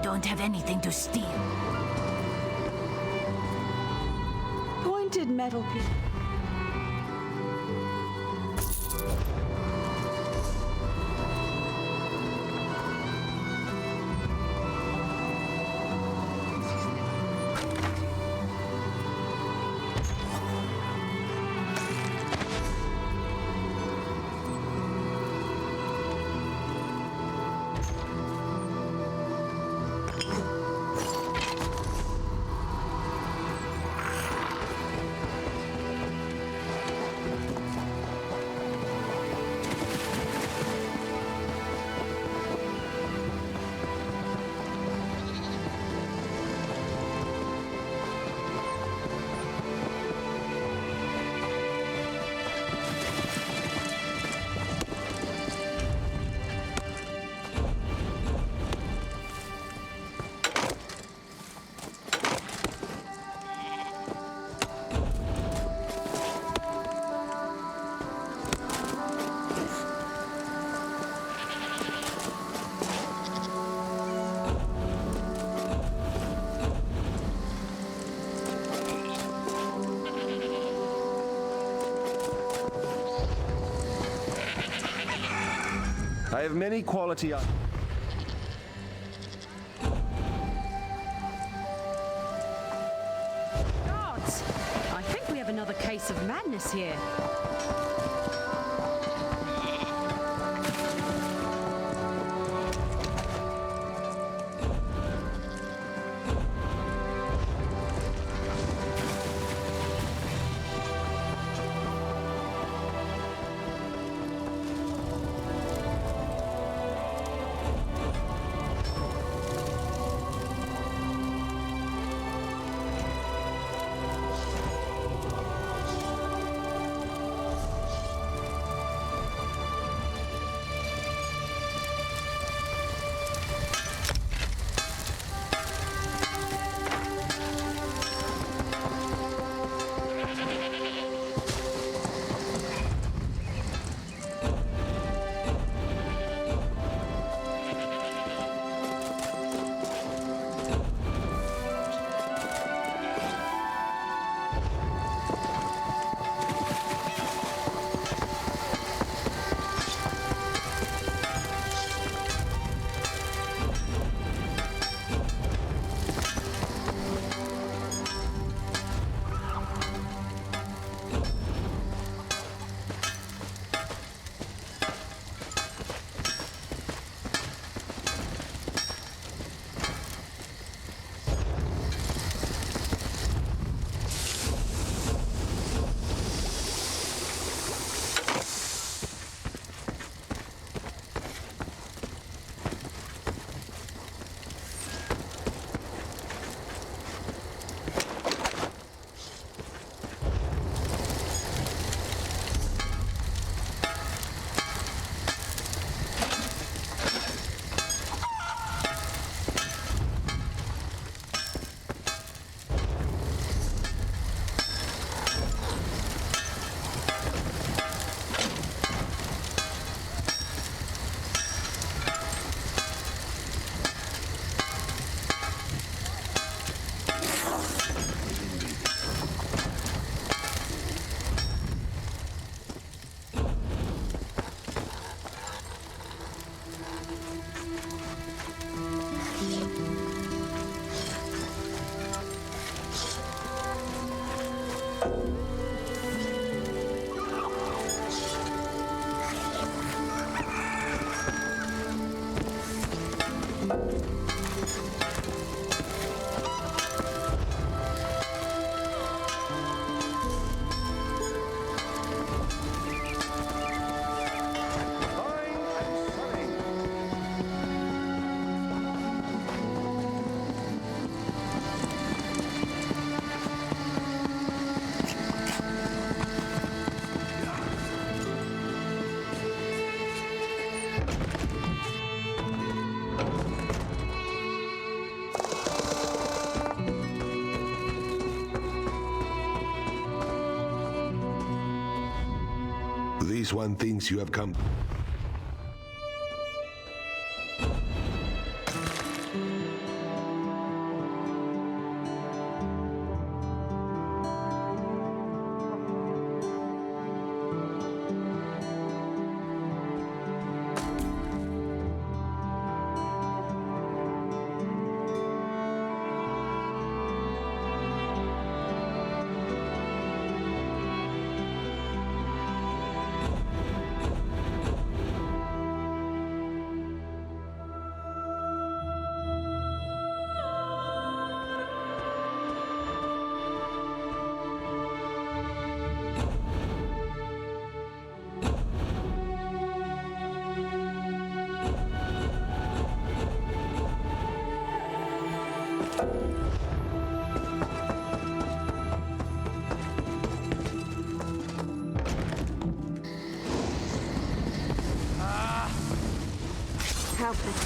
Don't have anything to steal. Pointed metal piece. have many quality... Guards! I think we have another case of madness here. This one thinks you have come.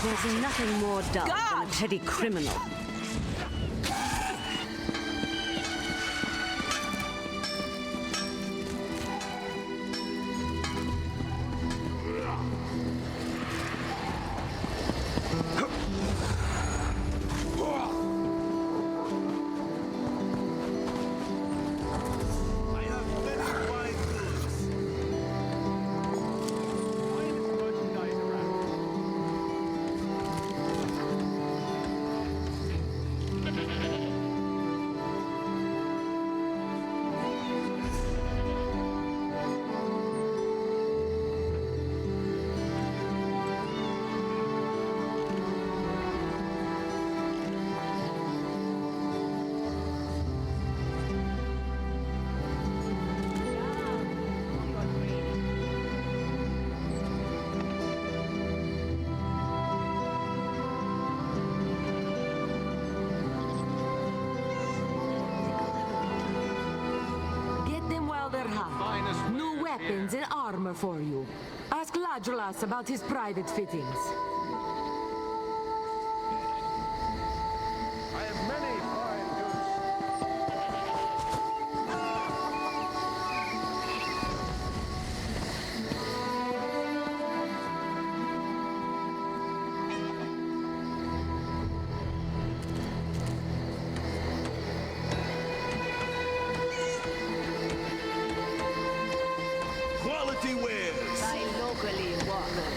There's nothing more dull than a petty criminal. weapons and armor for you. Ask Ladrolas about his private fittings. I have many fine goods. Quality wares. Buy locally, Walker.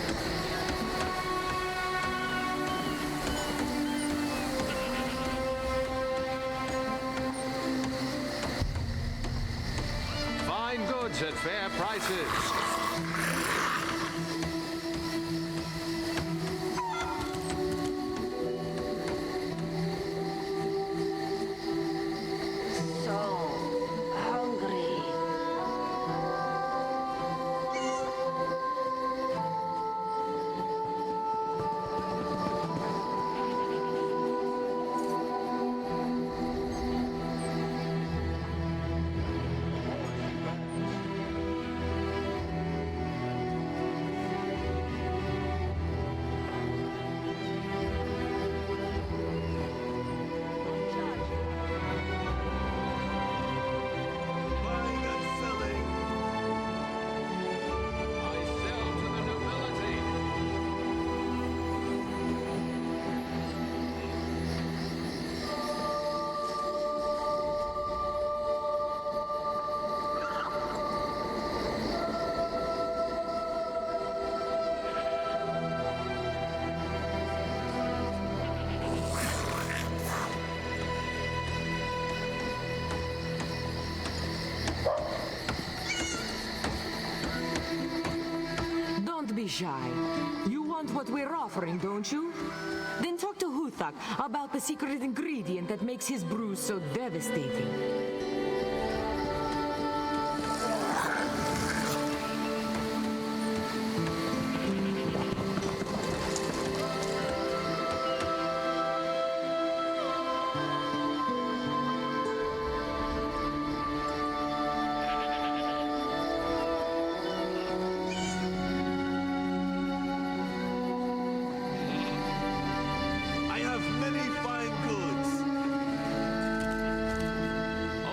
Fine goods at fair prices. So hungry. Buying and selling. I sell to the nobility. Don't be shy. You want what we're offering, don't you? Then talk to Huthak about the secret ingredient that makes his brew so devastating. I have many fine goods.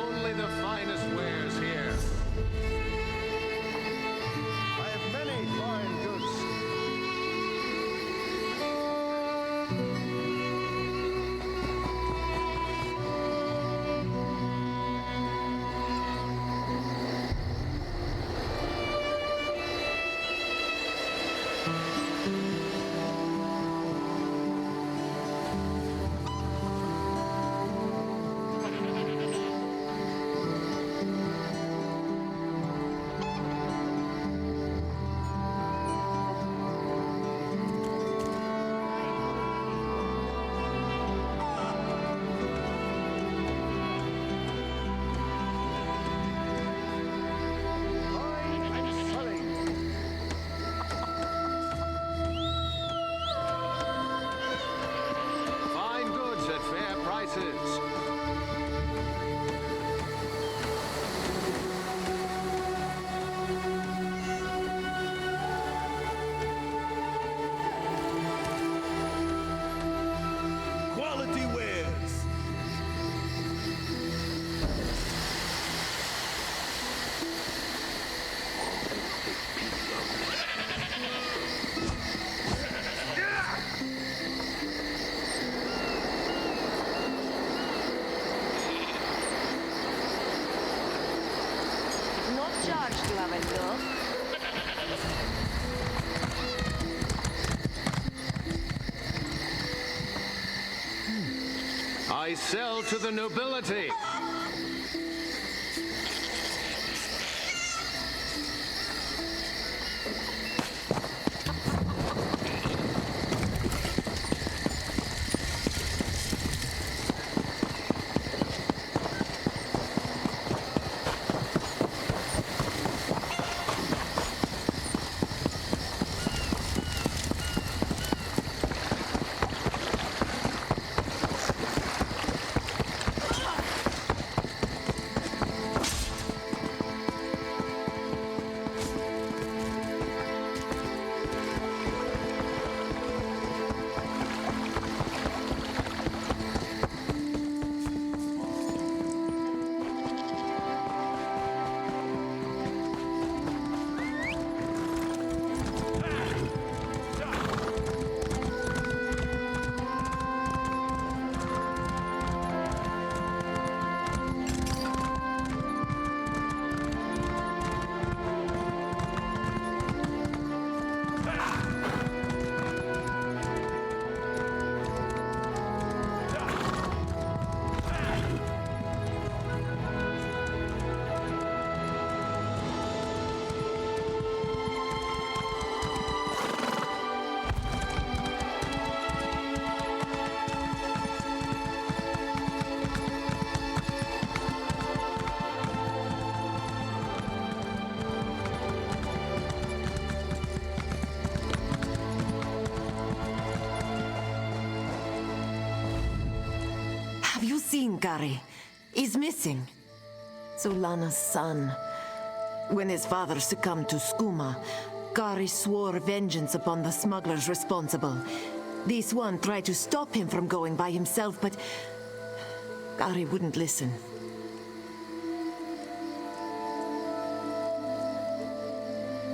Only the finest wares here. I have many fine goods. Buying and selling. Fine goods at fair prices. Quality wares. Not charged, Lavender. I sell to the nobility. you seen Gary? He's missing. Zulana's son. When his father succumbed to skooma, Gary swore vengeance upon the smugglers responsible. This one tried to stop him from going by himself, but Gary wouldn't listen.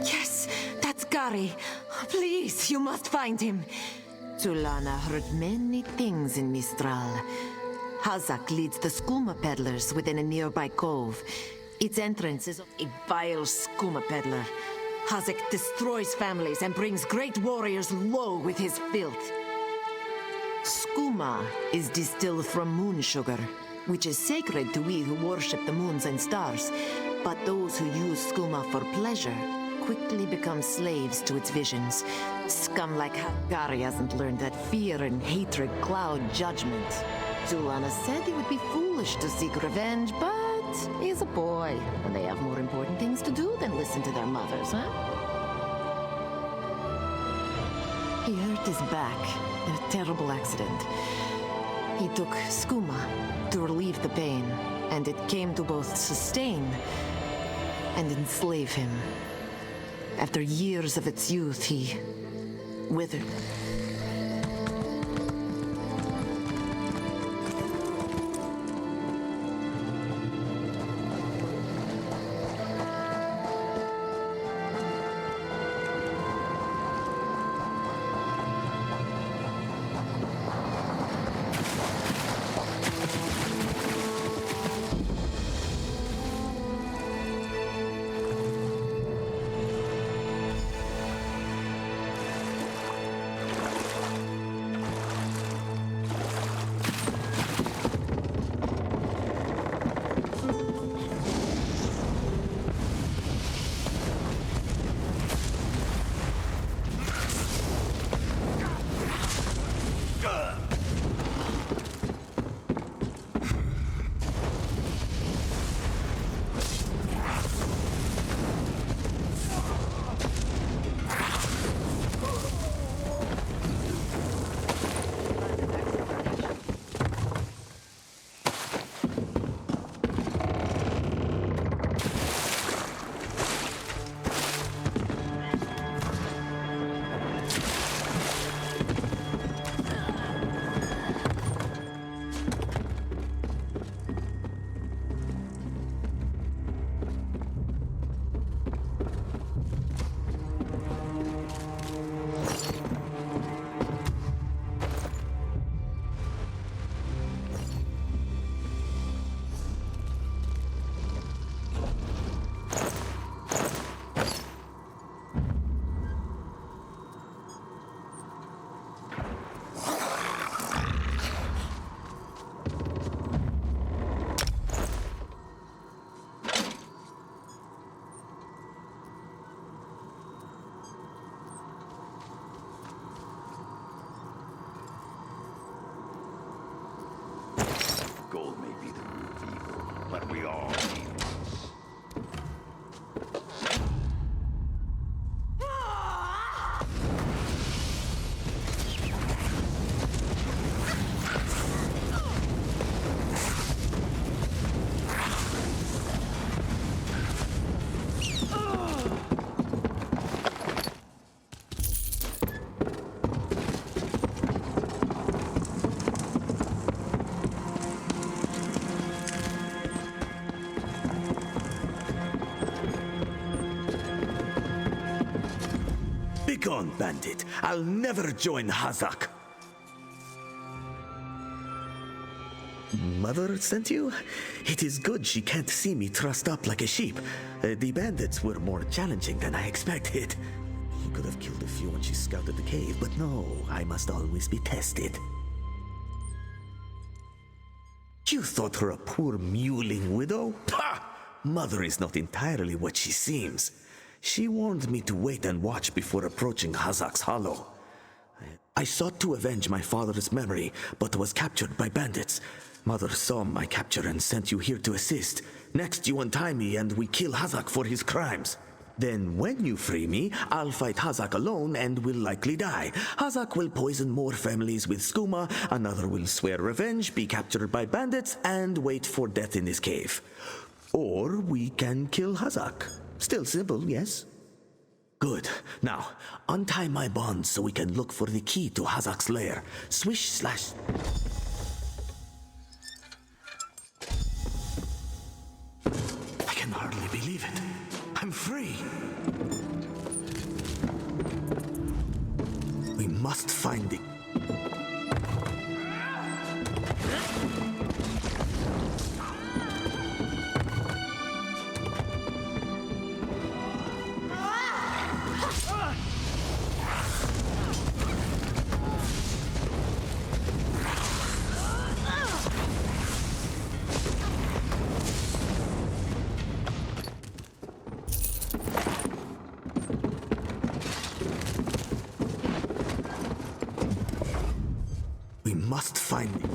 Yes, that's Gary. Please, you must find him. Zulana heard many things in Mistral. Hazak leads the skooma peddlers within a nearby cove. Its entrance is a vile skooma peddler. Hazak destroys families and brings great warriors low with his filth. Skooma is distilled from moon sugar, which is sacred to we who worship the moons and stars. But those who use skooma for pleasure quickly become slaves to its visions. Scum like Gary hasn't learned that fear and hatred cloud judgment. Zulana said he would be foolish to seek revenge, but he's a boy, and they have more important things to do than listen to their mothers, huh? He hurt his back in a terrible accident. He took skooma to relieve the pain, and it came to both sustain and enslave him. After years of its youth, he withered. Gold may be the root of evil, but we all need once. Begone, bandit. I'll never join Hazak. Mother sent you? It is good she can't see me trussed up like a sheep. The bandits were more challenging than I expected. He could have killed a few when she scouted the cave, but no, I must always be tested. You thought her a poor mewling widow? Ha! Mother is not entirely what she seems. She warned me to wait and watch before approaching Hazak's Hollow. I sought to avenge my father's memory, but was captured by bandits. Mother saw my capture and sent you here to assist. Next, you untie me and we kill Hazak for his crimes. Then when you free me, I'll fight Hazak alone and will likely die. Hazak will poison more families with skooma, another will swear revenge, be captured by bandits, and wait for death in this cave. Or we can kill Hazak. Still simple, yes? Good. Now, untie my bonds so we can look for the key to Hazak's lair. Swish slash... I can hardly believe it. I'm free. We must find the... We must find it.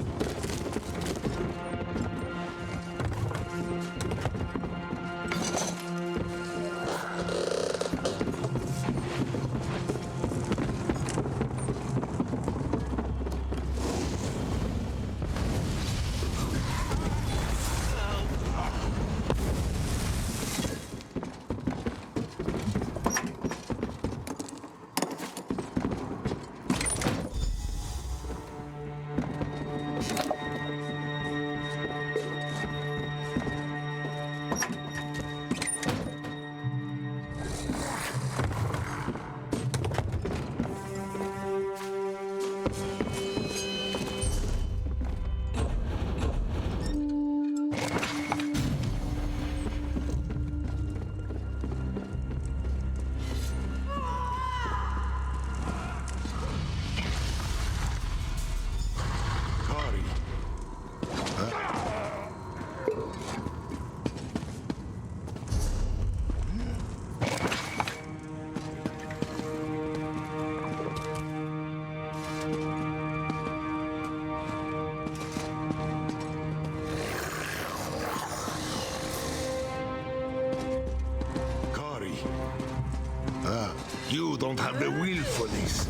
You don't have the will for this,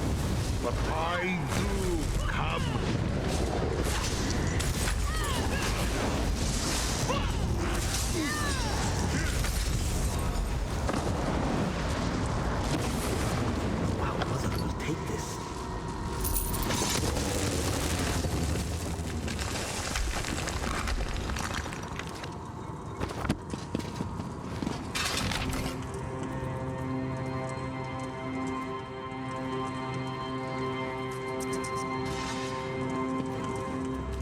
but I do. Come. Our mother will take this.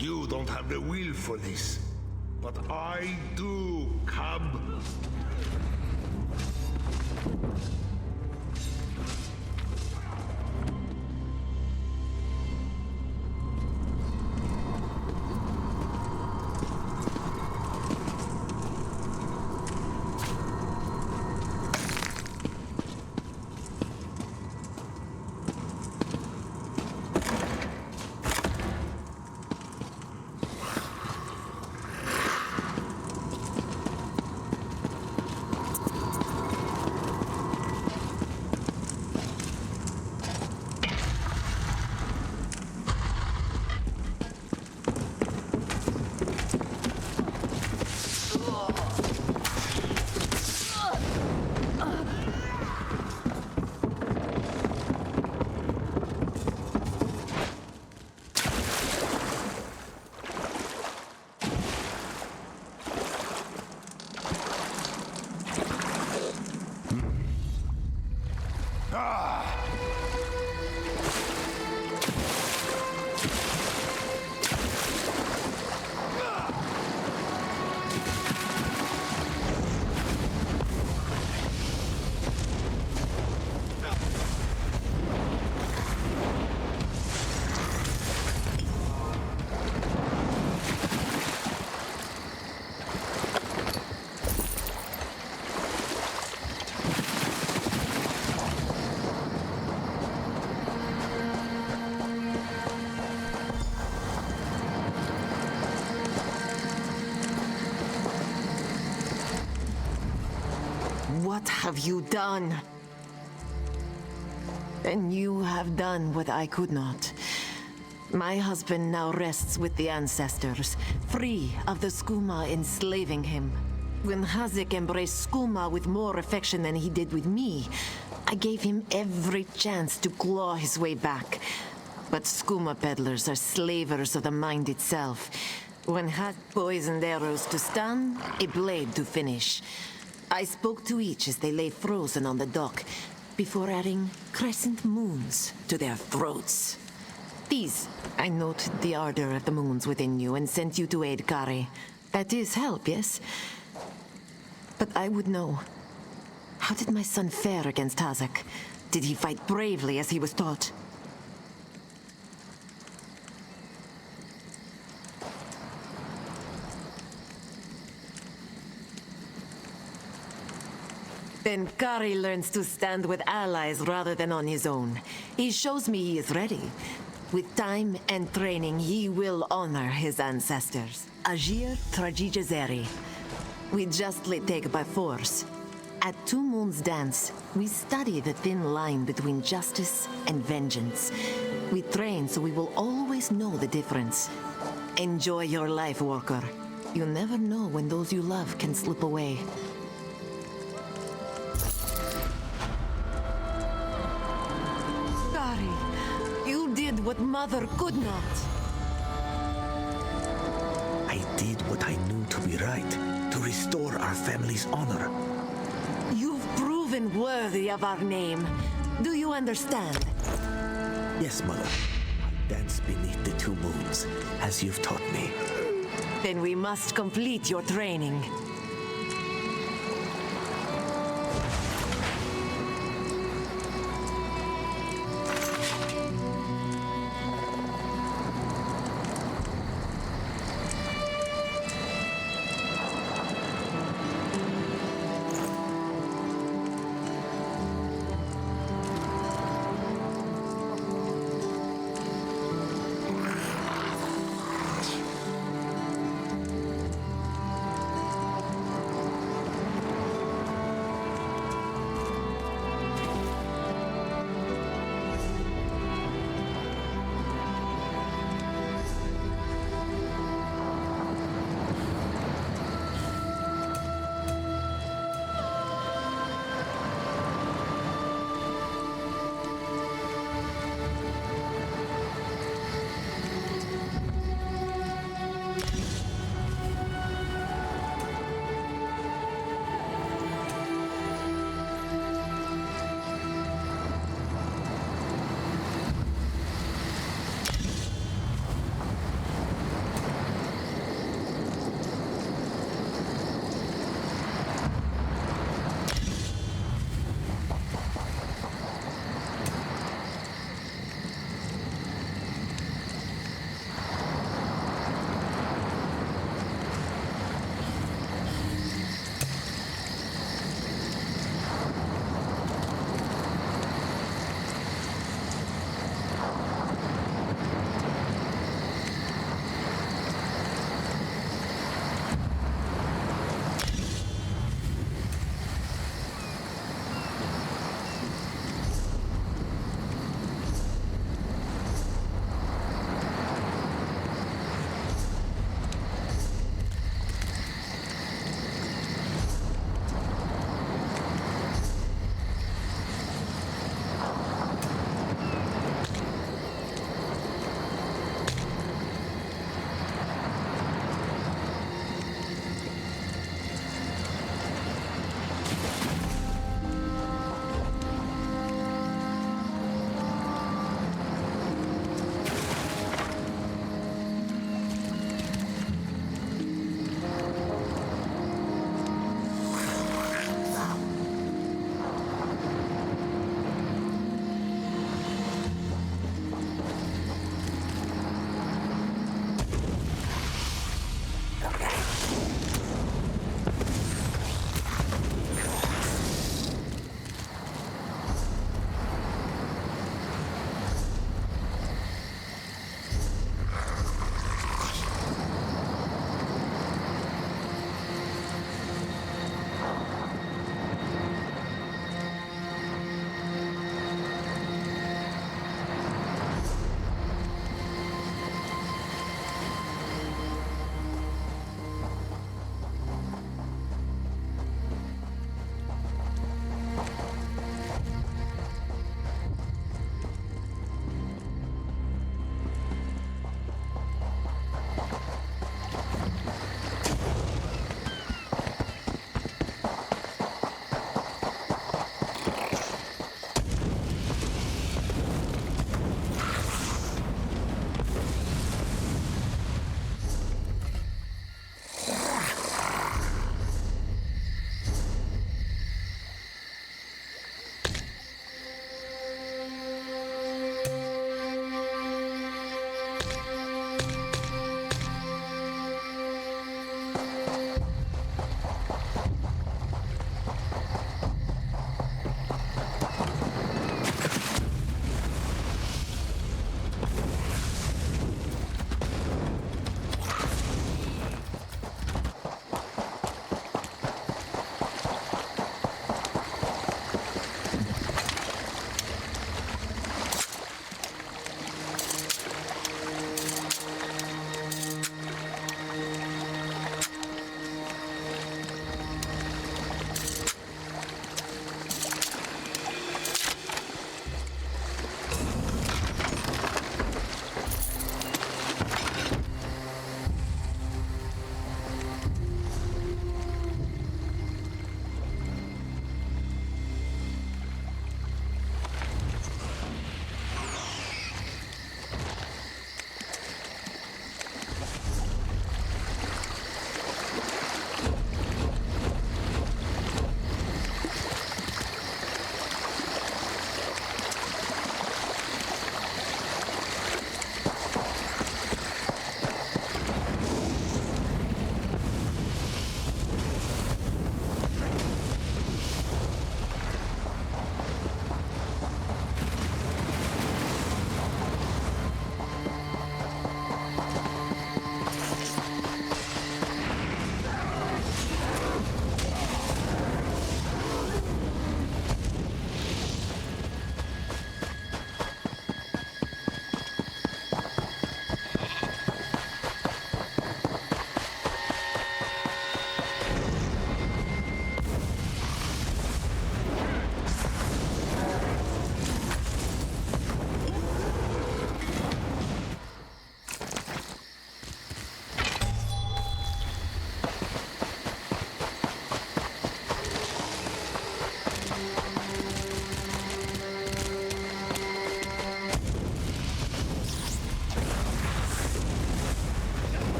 You don't have the will for this, but I do. Come. What have you done? And you have done what I could not. My husband now rests with the ancestors, free of the Skooma enslaving him. When Hazik embraced Skooma with more affection than he did with me, I gave him every chance to claw his way back. But Skooma peddlers are slavers of the mind itself. When Hazik poisoned arrows to stun, a blade to finish. I spoke to each as they lay frozen on the dock, before adding crescent moons to their throats. These, I noted the ardor of the moons within you and sent you to aid Kari. That is help, yes? But I would know. How did my son fare against Hazak? Did he fight bravely as he was taught? Then Kari learns to stand with allies rather than on his own. He shows me he is ready. With time and training, he will honor his ancestors. Agir Trajijazeri. We justly take by force. At Two Moons Dance, we study the thin line between justice and vengeance. We train so we will always know the difference. Enjoy your life, worker. You never know when those you love can slip away. Kari, you did what Mother could not. I did what I knew to be right, to restore our family's honor. You've proven worthy of our name. Do you understand? Yes, Mother. I dance beneath the two moons, as you've taught me. Then we must complete your training.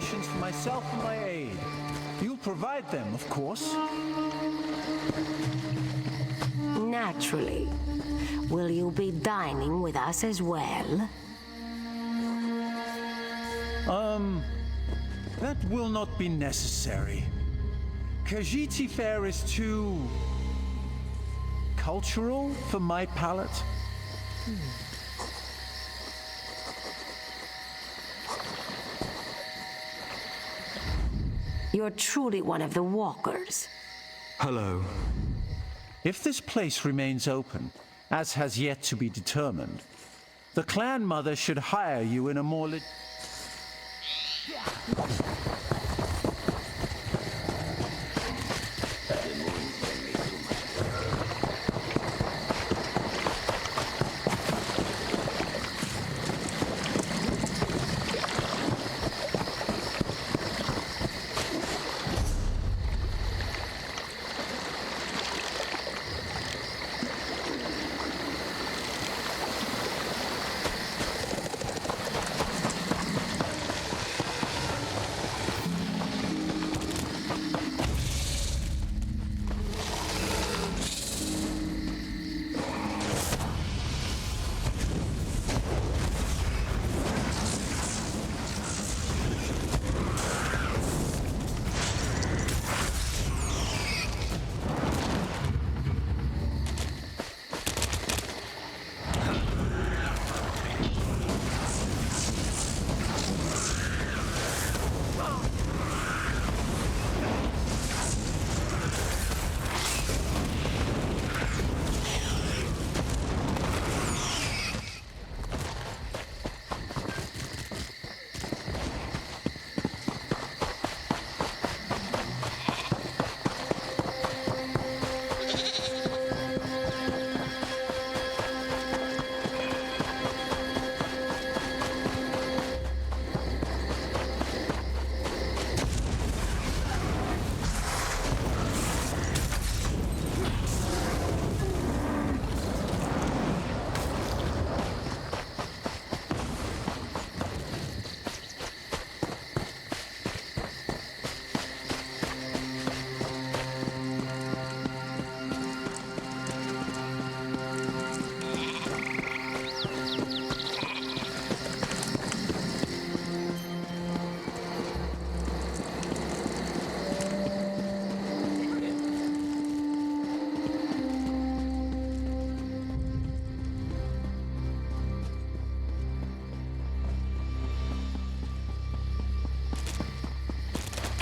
accommodations for myself and my aide. You'll provide them, of course. Naturally. Will you be dining with us as well? That will not be necessary. Khajiit fare is too cultural for my palate. You're truly one of the walkers. Hello. If this place remains open, as has yet to be determined, the clan mother should hire you in a more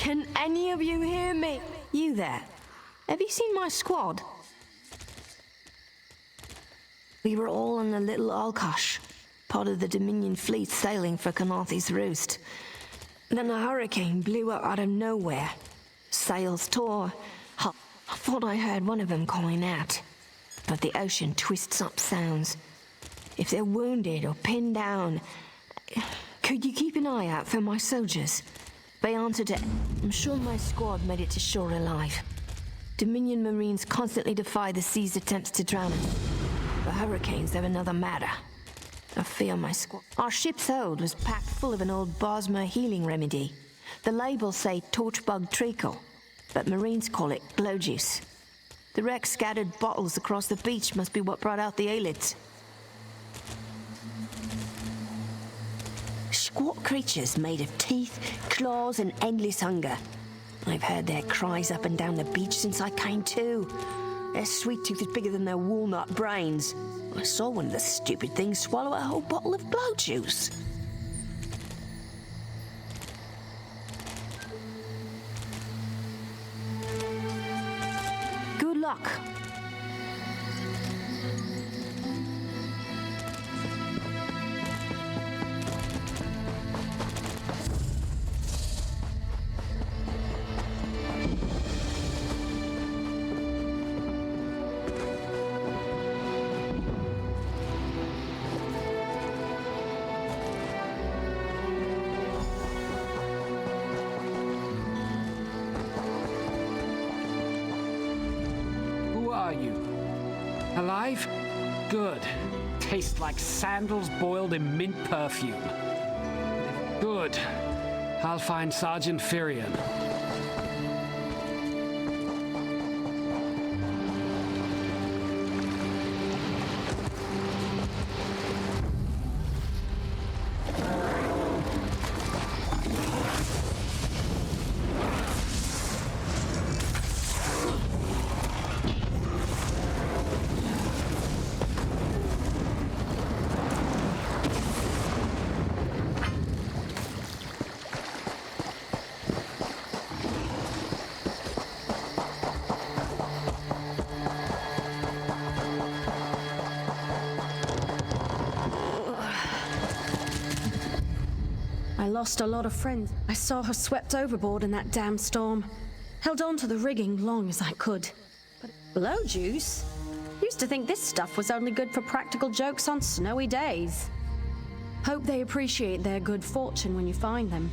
Can any of you hear me? You there? Have you seen my squad? We were all in a little Alkosh, part of the Dominion fleet sailing for Kanathi's Roost. Then a hurricane blew up out of nowhere. Sails tore. I thought I heard one of them calling out. But the ocean twists up sounds. If they're wounded or pinned down, could you keep an eye out for my soldiers? They answered it. I'm sure my squad made it to shore alive. Dominion Marines constantly defy the sea's attempts to drown us. The hurricanes have another matter. I fear my squad. Our ship's hold was packed full of an old Bosmer healing remedy. The labels say torchbug treacle, but Marines call it glow juice. The wreck scattered bottles across the beach must be what brought out the Aelids. Squat creatures made of teeth, claws, and endless hunger. I've heard their cries up and down the beach since I came to. Their sweet tooth is bigger than their walnut brains. I saw one of the stupid things swallow a whole bottle of blow juice. Good luck. Alive? Good. Tastes like sandals boiled in mint perfume. Good. I'll find Sergeant Firion. I lost a lot of friends. I saw her swept overboard in that damn storm. Held on to the rigging long as I could. But blow juice? Used to think this stuff was only good for practical jokes on snowy days. Hope they appreciate their good fortune when you find them.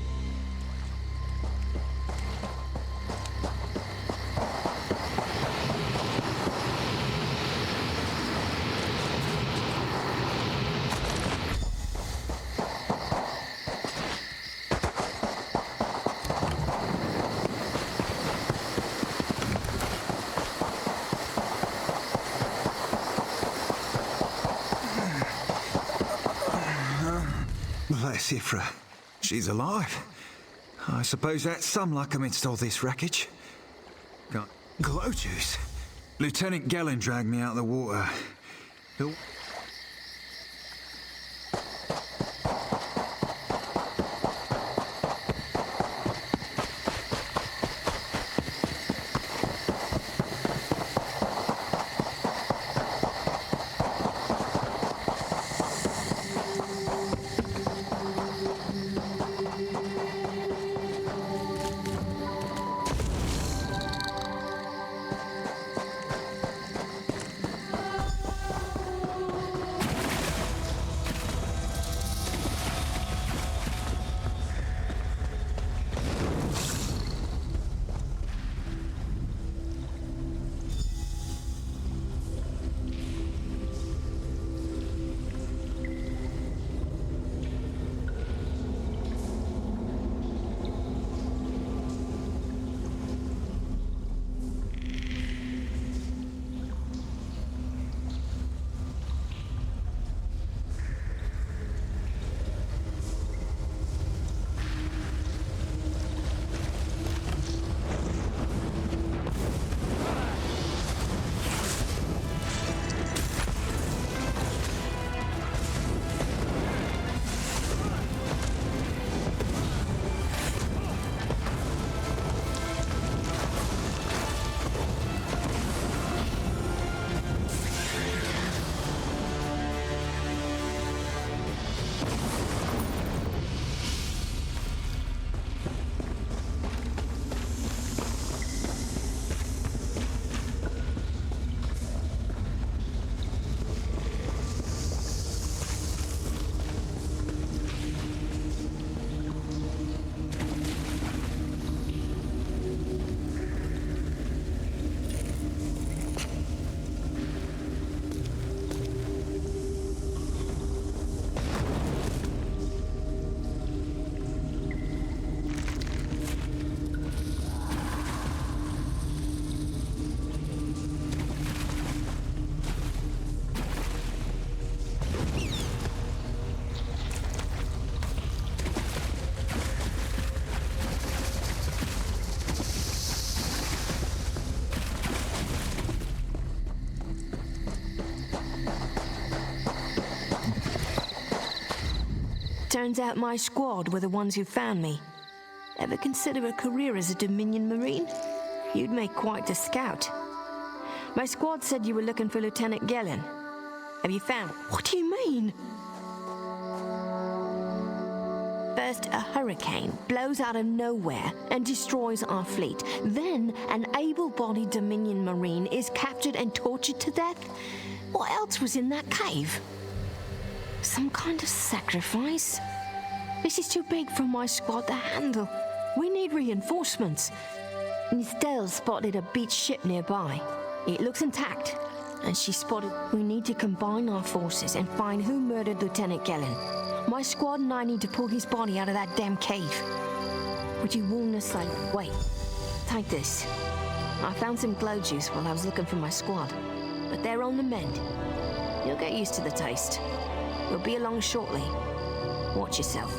Bless Ifra. She's alive. I suppose that's some luck amidst all this wreckage. Got glow juice. Lieutenant Gellin dragged me out of the water. Turns out my squad were the ones who found me. Ever consider a career as a Dominion Marine? You'd make quite a scout. My squad said you were looking for Lieutenant Gellin. Have you found him? What do you mean? First, a hurricane blows out of nowhere and destroys our fleet. Then, an able-bodied Dominion Marine is captured and tortured to death. What else was in that cave? Some kind of sacrifice? This is too big for my squad to handle. We need reinforcements. Nistel spotted a beached ship nearby. It looks intact, and she spotted... We need to combine our forces and find who murdered Lieutenant Gellin. My squad and I need to pull his body out of that damn cave. Would you warn us like... Wait, take this. I found some glow juice while I was looking for my squad, but they're on the mend. You'll get used to the taste. We'll be along shortly. Watch yourself.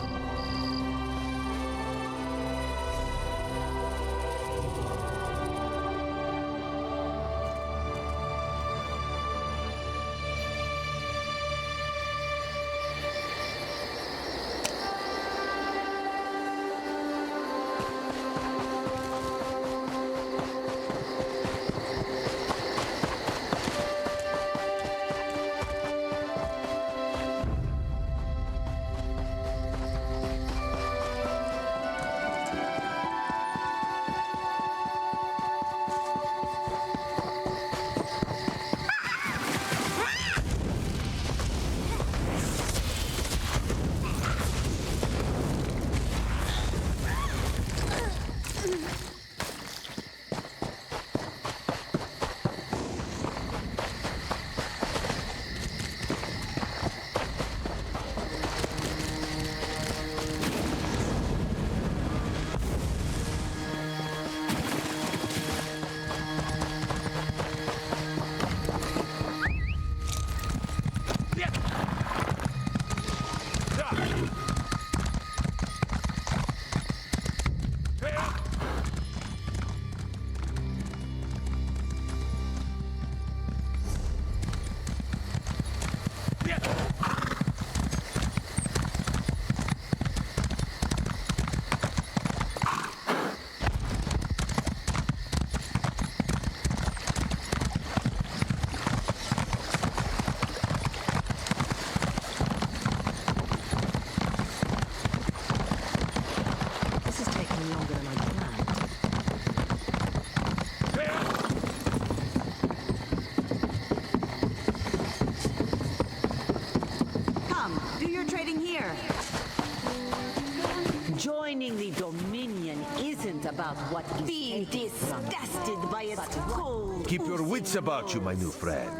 Joining the Dominion isn't about what is Be disgusted by its cold. Keep your wits about you, my new friend.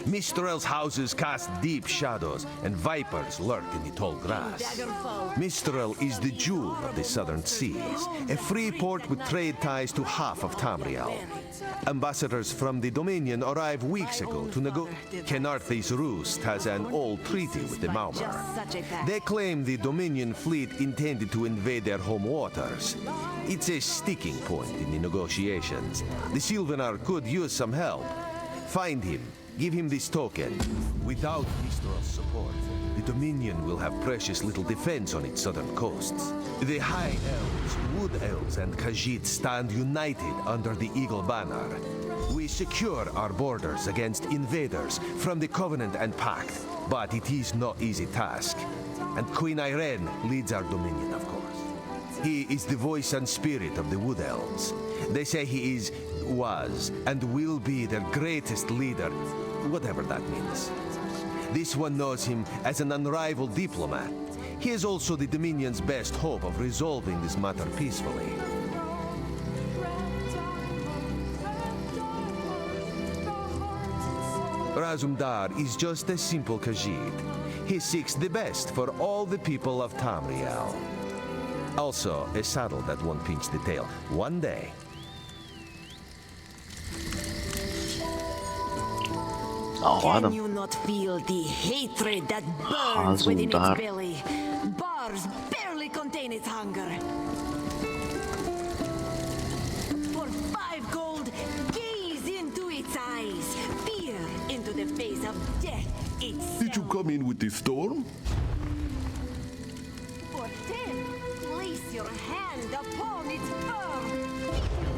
Mistral's houses cast deep shadows, and vipers lurk in the tall grass. Mistral is the jewel of the southern seas, a free port with trade ties to half of Tamriel. Ambassadors from the Dominion arrived weeks ago to negotiate. Kenarthi's Roost has an old treaty with the Maumar. They claim the Dominion fleet intended to invade their home waters. It's a sticking point in the negotiations. The Sylvanar could use some help. Find him. Give him this token. Without Mistral's support, the Dominion will have precious little defense on its southern coasts. The High Elves, Wood Elves, and Khajiit stand united under the Eagle Banner. We secure our borders against invaders from the Covenant and Pact, but it is no easy task. And Queen Irene leads our Dominion, of course. He is the voice and spirit of the Wood Elves. They say he is, was, and will be their greatest leader, whatever that means. This one knows him as an unrivaled diplomat. He is also the Dominion's best hope of resolving this matter peacefully. Razumdar is just a simple Khajiit. He seeks the best for all the people of Tamriel. Also, a saddle that won't pinch the tail one day. Can you not feel the hatred that burns within its belly? Bars barely contain its hunger. For 5 gold, gaze into its eyes. Peer into the face of death itself. Did you come in with the storm? For 10, place your hand upon its fur.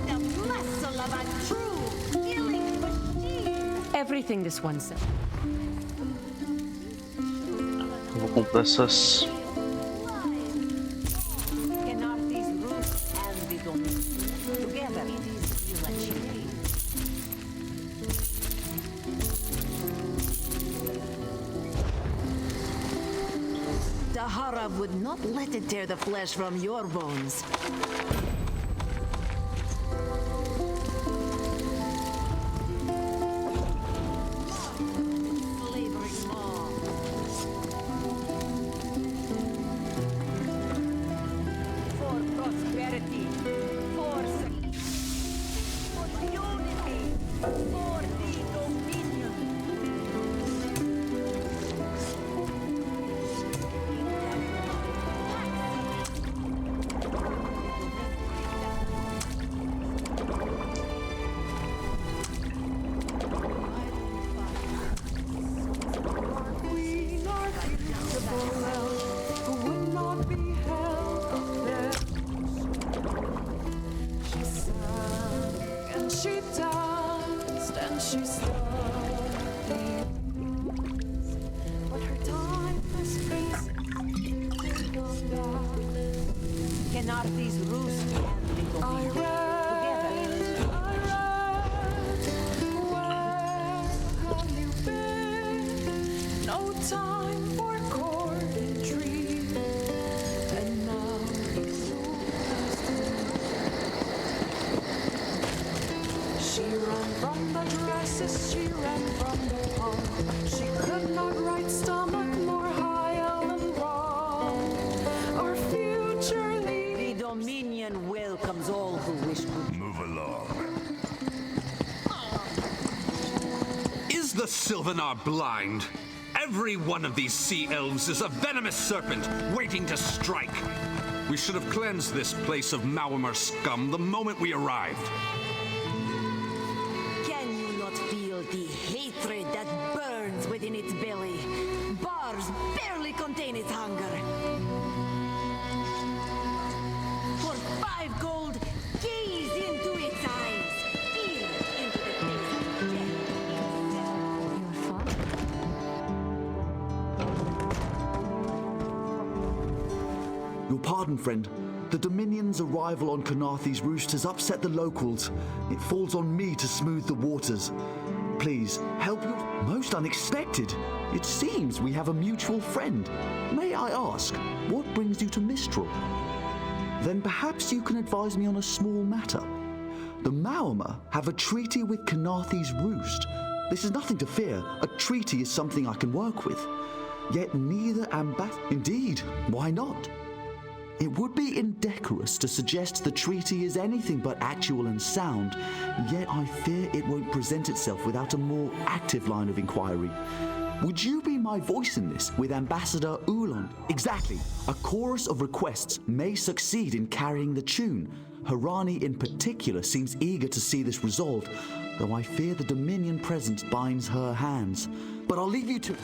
Feel the muscle of a true killing machine. Everything this one said. Vou comprar essas. Dahara would not let it tear the flesh from your bones. For prosperity she danced and she studied, but her time was facing Cannot these roost and little together? No time for courtry, and now she ran from the dresses, she ran from the pump. She could not write stomach nor high and wrong. Our future leads. The Dominion welcomes all who wish to move along. Is the Sylvanar blind? Every one of these sea elves is a venomous serpent waiting to strike. We should have cleansed this place of Maormer scum the moment we arrived. Can you not feel the hatred that burns within its belly? Bars barely contain its hunger. For 5 gold, gaze into its eyes. Peer into the face of death. Your pardon, friend. The Dominion's arrival on Canarthy's roost has upset the locals. It falls on me to smooth the waters. Please, help your... Most unexpected. It seems we have a mutual friend. May I ask, what brings you to Mistral? Then perhaps you can advise me on a small matter. The Maormer have a treaty with Canarthy's roost. This is nothing to fear. A treaty is something I can work with. Yet neither Indeed, why not? It would be indecorous to suggest the treaty is anything but actual and sound, yet I fear it won't present itself without a more active line of inquiry. Would you be my voice in this with Ambassador Uland? Exactly. A chorus of requests may succeed in carrying the tune. Harani in particular seems eager to see this resolved, though I fear the Dominion presence binds her hands. But I'll leave you to...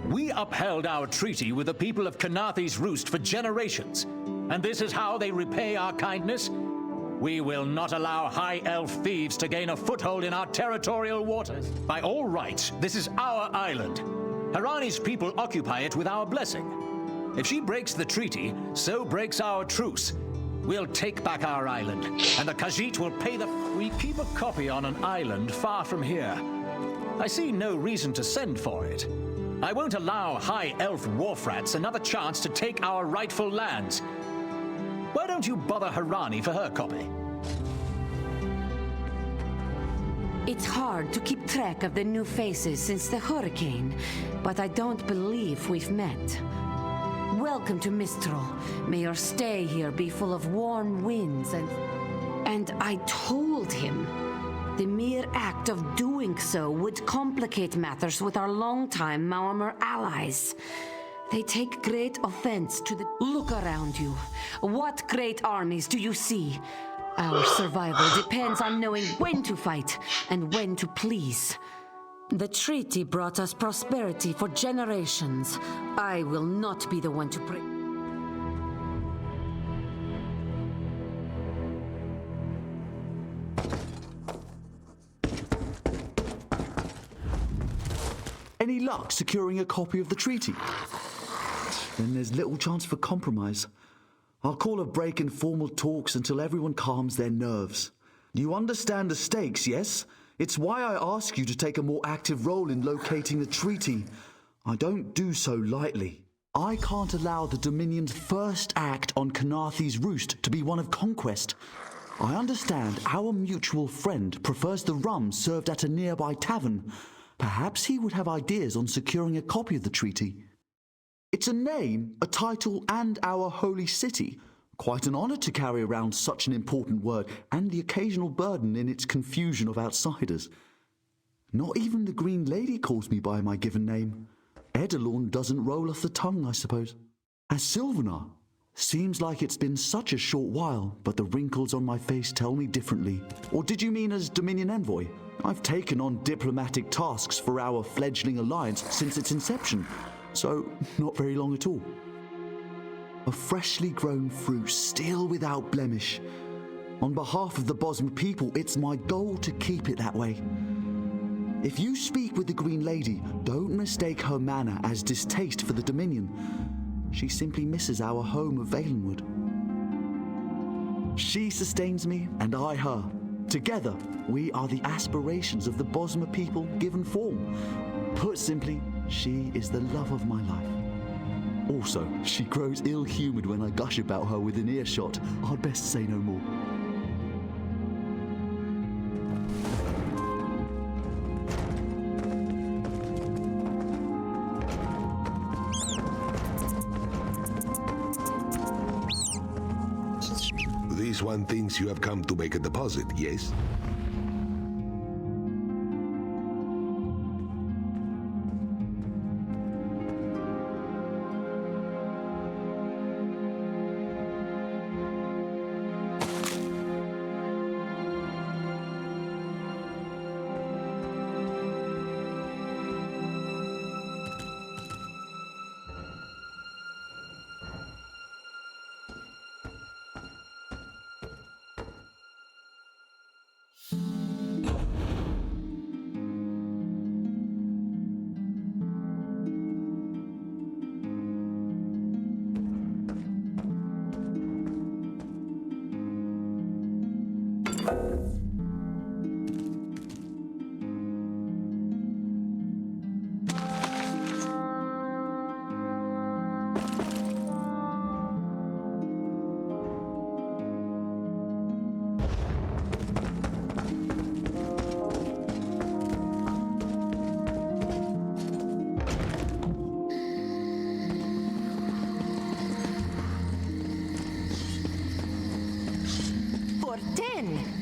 We upheld our treaty with the people of Canarthy's Roost for generations, and this is how they repay our kindness? We will not allow high elf thieves to gain a foothold in our territorial waters. By all rights, this is our island. Harani's people occupy it with our blessing. If she breaks the treaty, so breaks our truce. We'll take back our island, and the Khajiit will pay the... We keep a copy on an island far from here. I see no reason to send for it. I won't allow high elf wharf-rats another chance to take our rightful lands. Why don't you bother Harani for her copy? It's hard to keep track of the new faces since the hurricane, but I don't believe we've met. Welcome to Mistral. May your stay here be full of warm winds and I told him the mere act of doing so would complicate matters with our longtime Maormer allies. They take great offense to the... Look around you. What great armies do you see? Our survival depends on knowing when to fight and when to please. The treaty brought us prosperity for generations. I will not be the one to break. Any luck securing a copy of the treaty? Then there's little chance for compromise. I'll call a break in formal talks until everyone calms their nerves. You understand the stakes, yes? It's why I ask you to take a more active role in locating the treaty. I don't do so lightly. I can't allow the Dominion's first act on Canarthy's Roost to be one of conquest. I understand our mutual friend prefers the rum served at a nearby tavern. Perhaps he would have ideas on securing a copy of the treaty. It's a name, a title, and our holy city. Quite an honor to carry around such an important word, and the occasional burden in its confusion of outsiders. Not even the Green Lady calls me by my given name. Edelorn doesn't roll off the tongue, I suppose. As Sylvanar, seems like it's been such a short while, but the wrinkles on my face tell me differently. Or did you mean as Dominion Envoy? I've taken on diplomatic tasks for our fledgling alliance since its inception, so not very long at all. A freshly grown fruit, still without blemish. On behalf of the Bosma people, it's my goal to keep it that way. If you speak with the Green Lady, don't mistake her manner as distaste for the Dominion. She simply misses our home of Valenwood. She sustains me, and I her. Together, we are the aspirations of the Bosma people given form. Put simply, she is the love of my life. Also, she grows ill-humoured when I gush about her within earshot. I'd best say no more. This one thinks you have come to make a deposit, yes?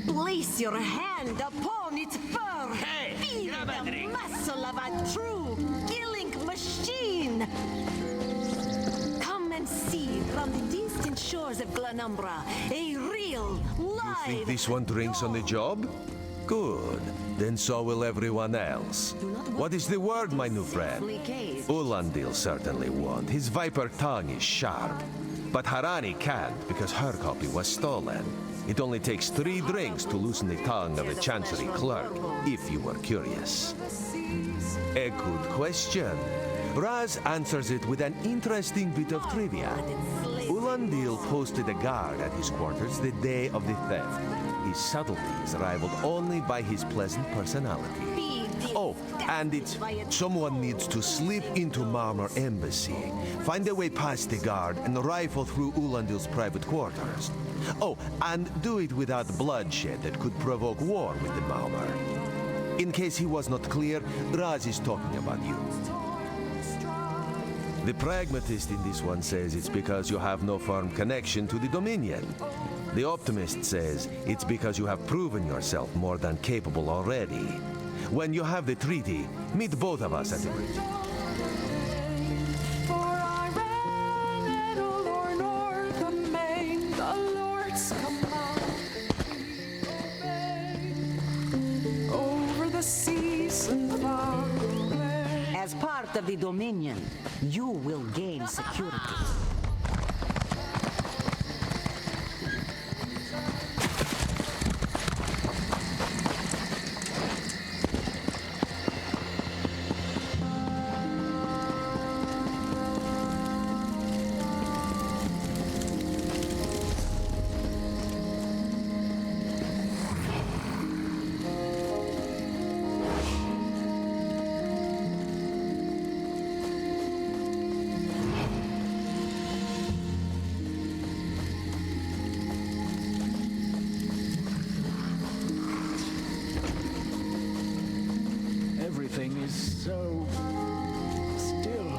Place your hand upon its fur. Feel the muscle of a true killing machine. Come and see from the distant shores of Glanumbra a real, live... You think this one drinks on the job? Good. Then so will everyone else. What is the word, my new friend? Ulandil certainly won't. His viper tongue is sharp. But Harani can't because her copy was stolen. It only takes 3 drinks to loosen the tongue of a chancery clerk, if you were curious. A good question. Raz answers it with an interesting bit of trivia. Ulandil posted a guard at his quarters the day of the theft. His subtlety is rivaled only by his pleasant personality. Oh, and someone needs to slip into Marmor Embassy, find a way past the guard, and rifle through Ulandil's private quarters. Oh, and do it without bloodshed that could provoke war with the Marmor. In case he was not clear, Raz is talking about you. The pragmatist in this one says it's because you have no firm connection to the Dominion. The optimist says it's because you have proven yourself more than capable already. When you have the treaty, meet both of us at the bridge. For I ran at Ulor North amain, the Lord's command obey. Over the seas and far away. As part of the Dominion, you will gain security. Everything is so still.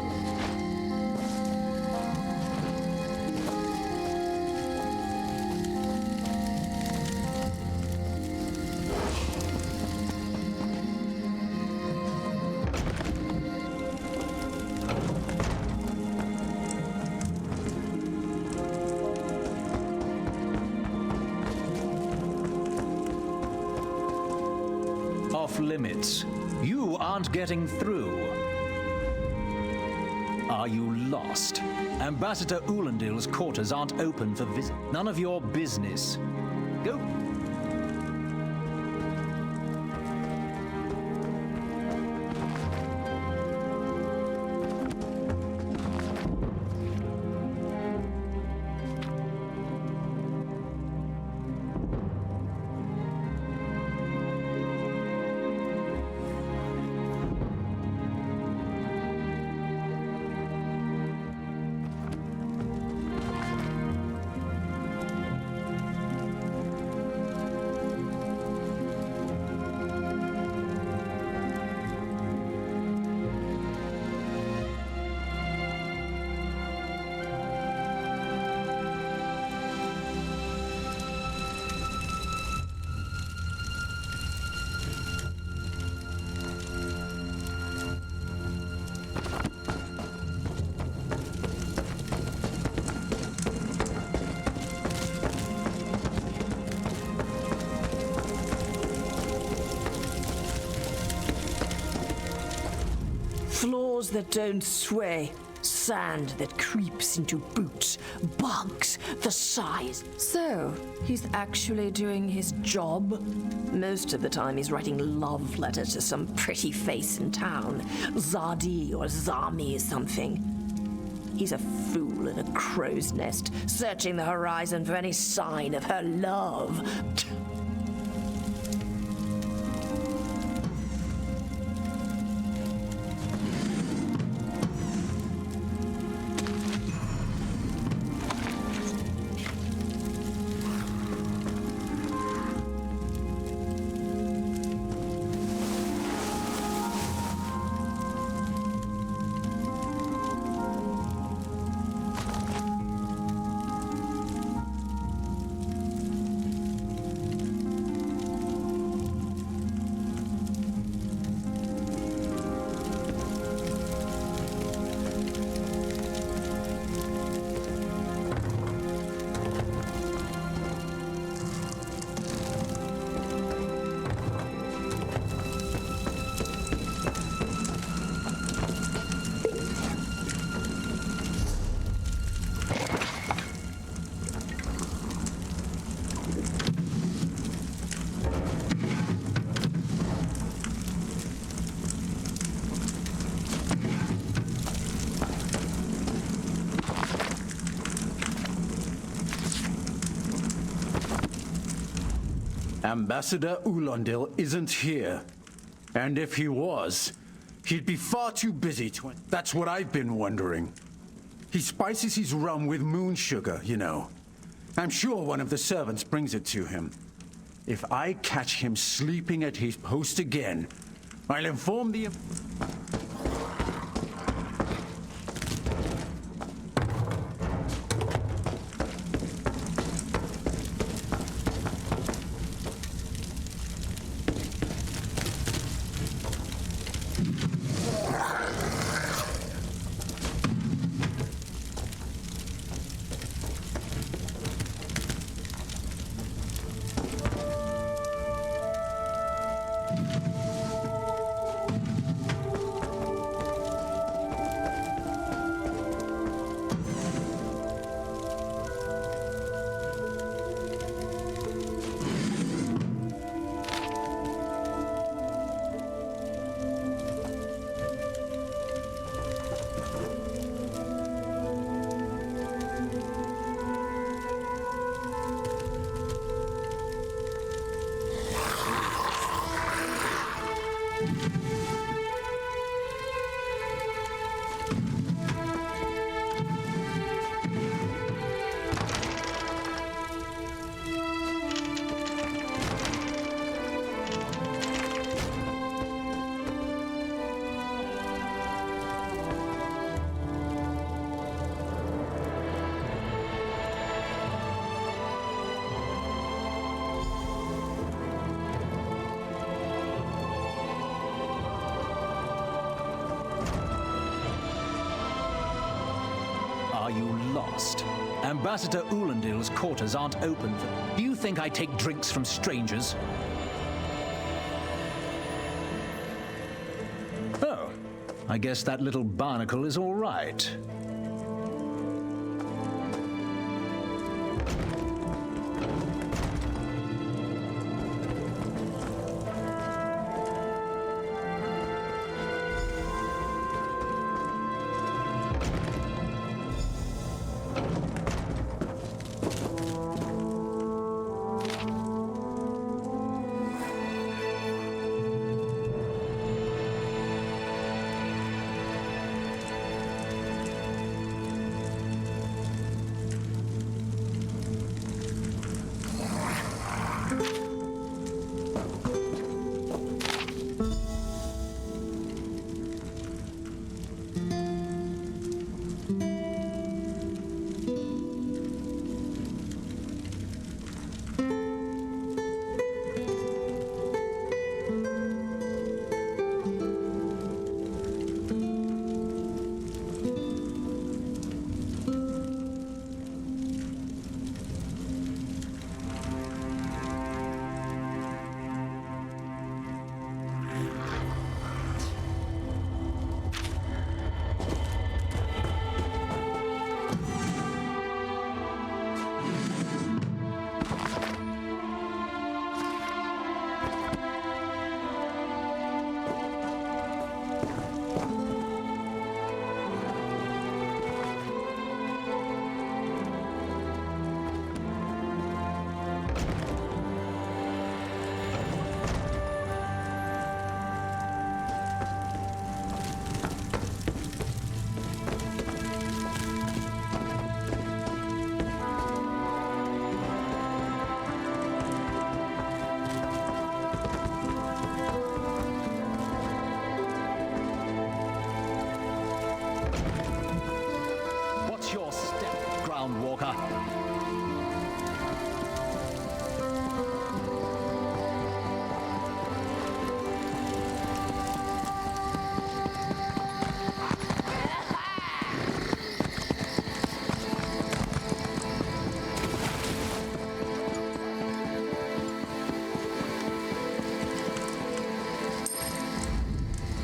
Off limits. You aren't getting through. Are you lost? Ambassador Ulandil's quarters aren't open for visit. None of your business. Go. Floors that don't sway, sand that creeps into boots, bugs the size. So, he's actually doing his job? Most of the time he's writing love letters to some pretty face in town. Zadi or Zami or something. He's a fool in a crow's nest, searching the horizon for any sign of her love. Ambassador Ulandil isn't here. And if he was, he'd be far too busy to... That's what I've been wondering. He spices his rum with moon sugar, you know. I'm sure one of the servants brings it to him. If I catch him sleeping at his post again, I'll inform the... Are you lost? Ambassador Ulandil's quarters aren't open for... Do you think I take drinks from strangers? Oh, I guess that little barnacle is all right.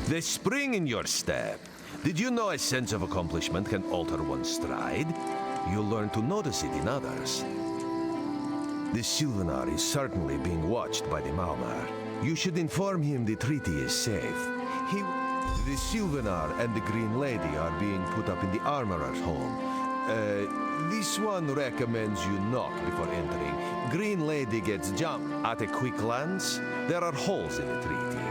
The spring in your step. Did you know a sense of accomplishment can alter one's stride? You'll learn to notice it in others. The Sylvanar is certainly being watched by the Maumar. You should inform him the treaty is safe. The Sylvanar and the Green Lady are being put up in the Armorer's home. This one recommends you knock before entering. Green Lady gets jumped. At a quick glance, there are holes in the treaty.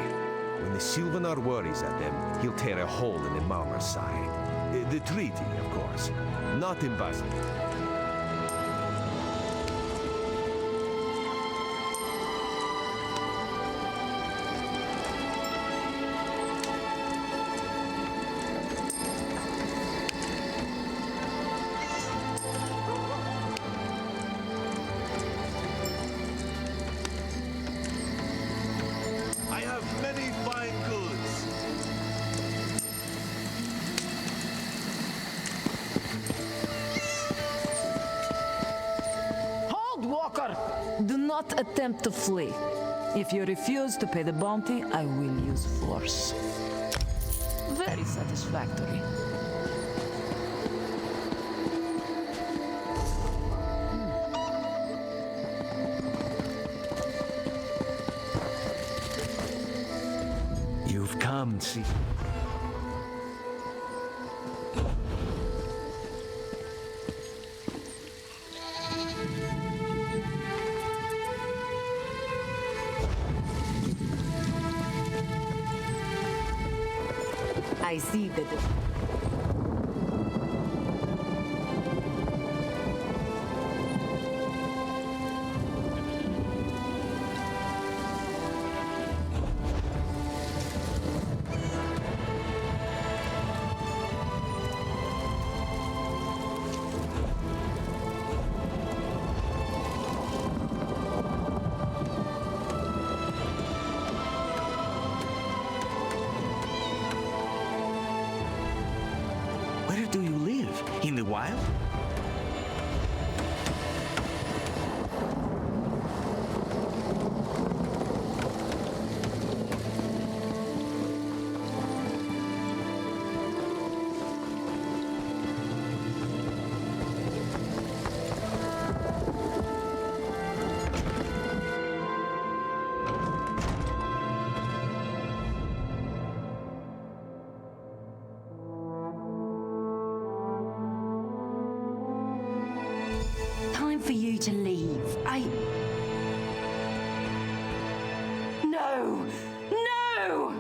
When the Sylvanar worries at them, he'll tear a hole in the Malmer's side. The treaty, of course. Not impossible. I have many fine goods. Hold, Walker! Do not attempt to flee. If you refuse to pay the bounty, I will use force. Very satisfactory. You've come, see. I see that. Where do you live? In the wild? you to leave. No! No!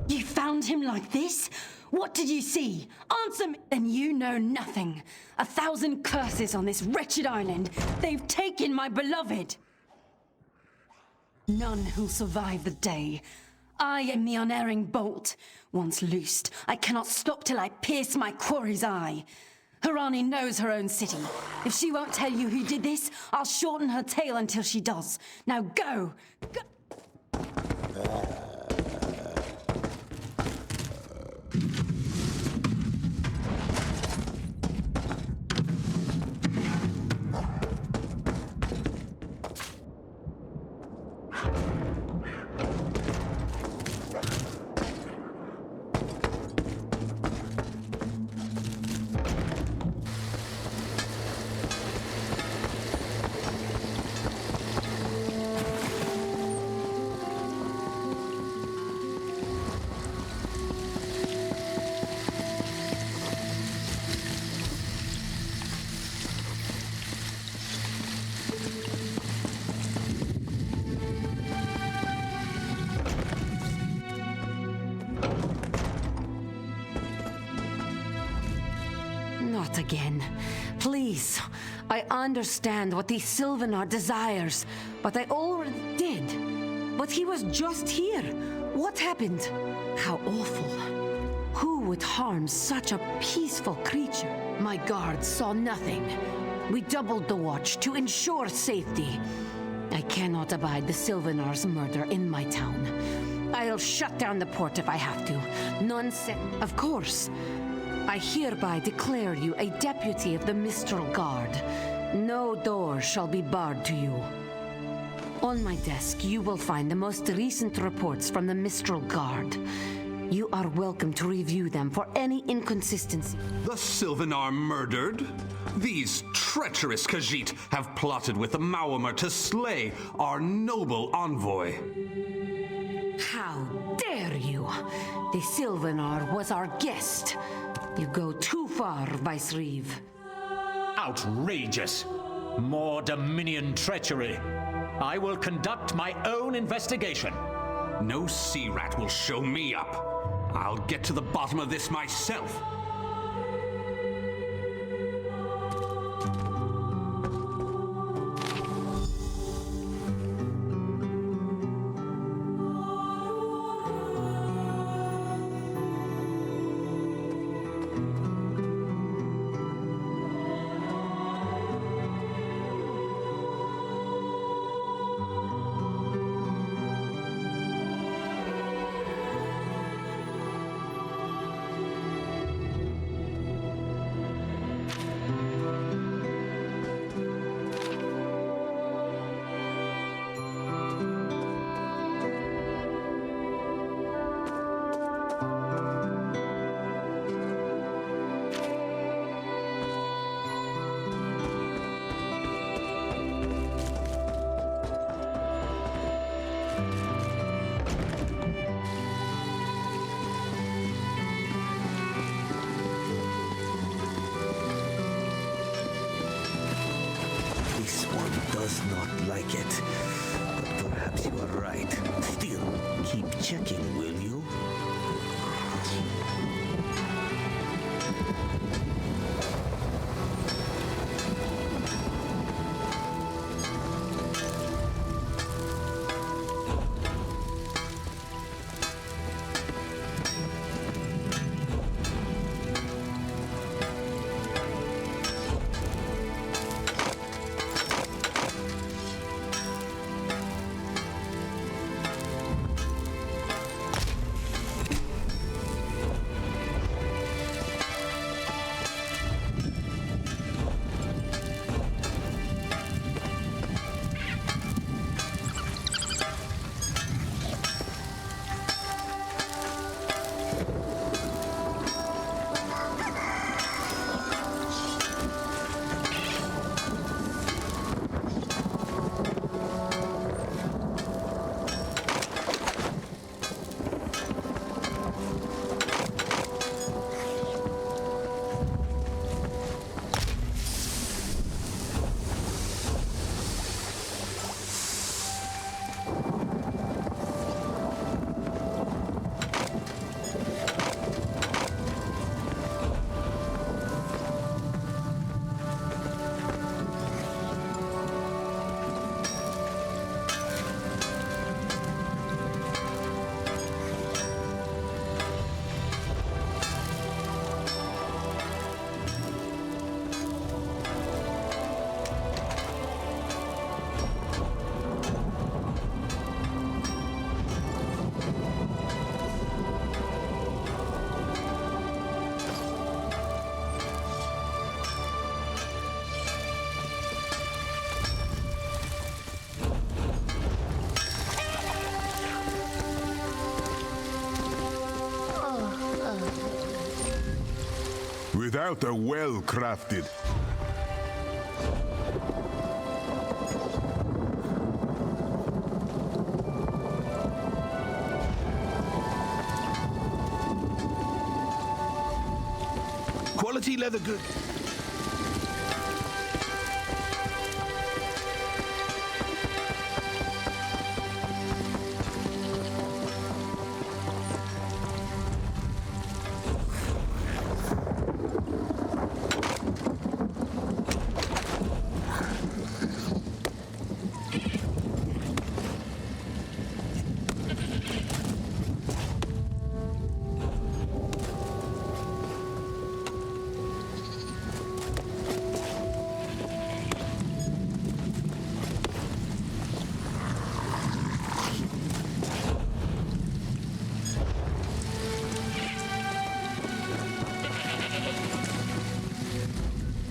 You found him like this? What did you see? Answer me! Then you know nothing. 1,000 curses on this wretched island. They've taken my beloved. None who'll survive the day. I am the unerring bolt. Once loosed, I cannot stop till I pierce my quarry's eye. Harani knows her own city. If she won't tell you who did this, I'll shorten her tale until she does. Now go! Go! Not again. Please. I understand what the Sylvanar desires, but I already did. But he was just here. What happened? How awful. Who would harm such a peaceful creature? My guards saw nothing. We doubled the watch to ensure safety. I cannot abide the Sylvanar's murder in my town. I'll shut down the port if I have to. None said... Of course. I hereby declare you a deputy of the Mistral Guard. No door shall be barred to you. On my desk, you will find the most recent reports from the Mistral Guard. You are welcome to review them for any inconsistency. The Sylvanar murdered? These treacherous Khajiit have plotted with the Maormer to slay our noble envoy. How dare you! The Sylvanar was our guest. You go too far, Vice-Reeve. Outrageous! More Dominion treachery. I will conduct my own investigation. No sea rat will show me up. I'll get to the bottom of this myself. This one does not like it. But perhaps you are right. Still, keep checking, will you? Without a well-crafted... Quality leather good.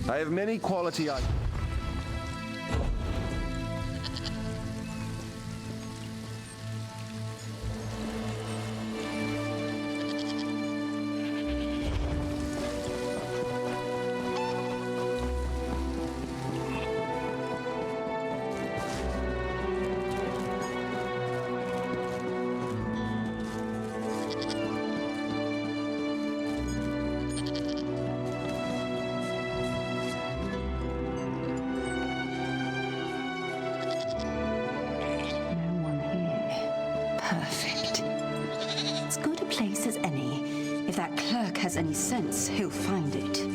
I have many quality items. Perfect. As good a place as any. If that clerk has any sense, he'll find it.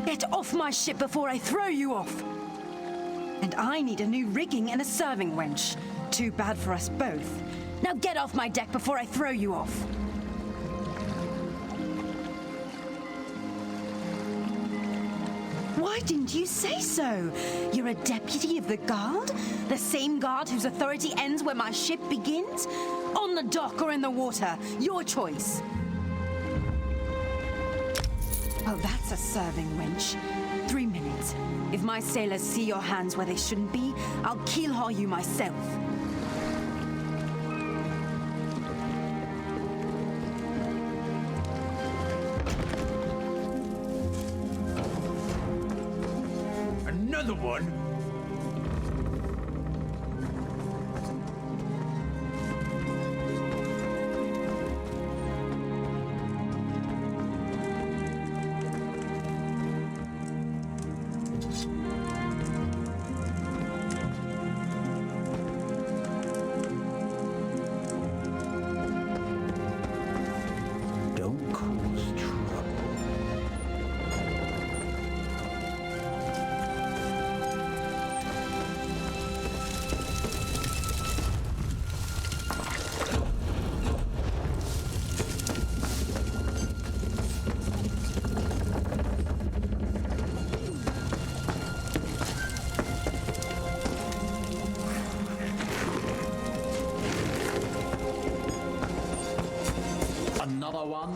Get off my ship before I throw you off! And I need a new rigging and a serving wench. Too bad for us both. Now get off my deck before I throw you off! Why didn't you say so? You're a deputy of the guard? The same guard whose authority ends where my ship begins? On the dock or in the water? Your choice. Oh, that's a serving wench. 3 minutes. If my sailors see your hands where they shouldn't be, I'll keelhaul you myself. Another one? one.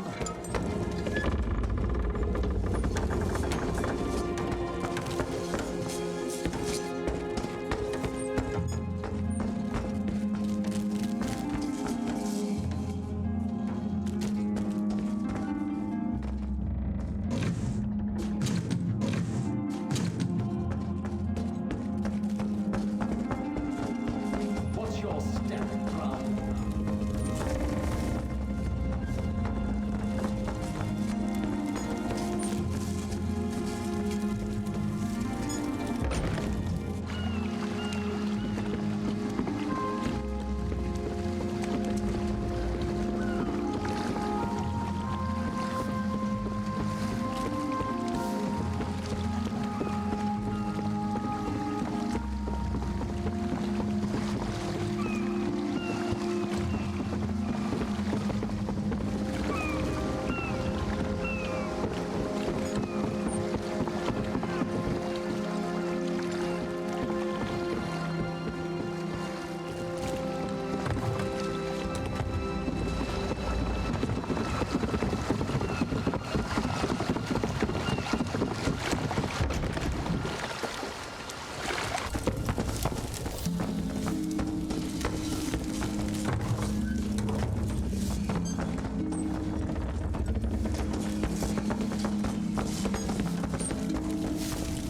What's your step, Crown?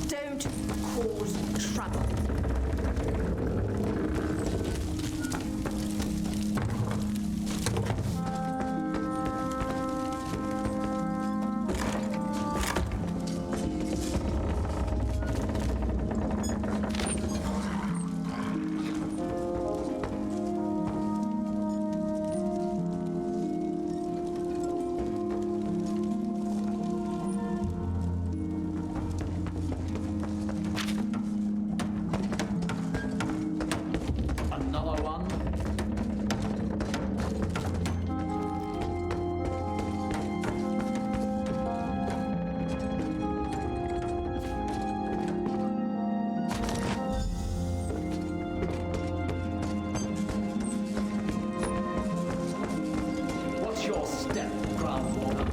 Don't cause trouble. Another one. What's your step, Groundwater?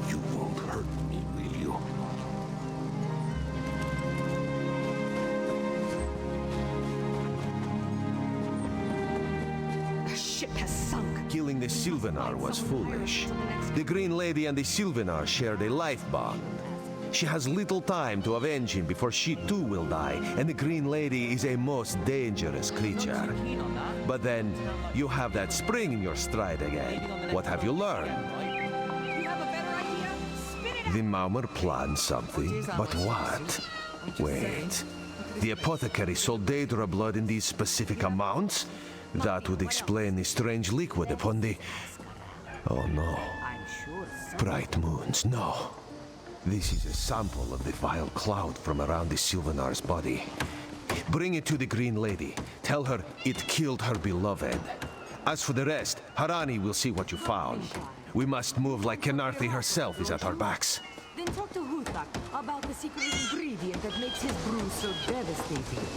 You won't hurt me, will you? The ship has sunk. Killing the Sylvanar was foolish. The Green Lady and the Sylvanar shared a life bond. She has little time to avenge him before she too will die, and the Green Lady is a most dangerous creature. But then, you have that spring in your stride again. What have you learned? The Maumar planned something, but what? Wait. The apothecary sold Daedra blood in these specific amounts? That would explain the strange liquid upon the... Oh no. Bright moons, no. This is a sample of the vile cloud from around the Sylvanar's body. Bring it to the Green Lady. Tell her it killed her beloved. As for the rest, Harani will see what you found. We must move like Kenarthi herself is at our backs. Then talk to Huthak about the secret ingredient that makes his brew so devastating.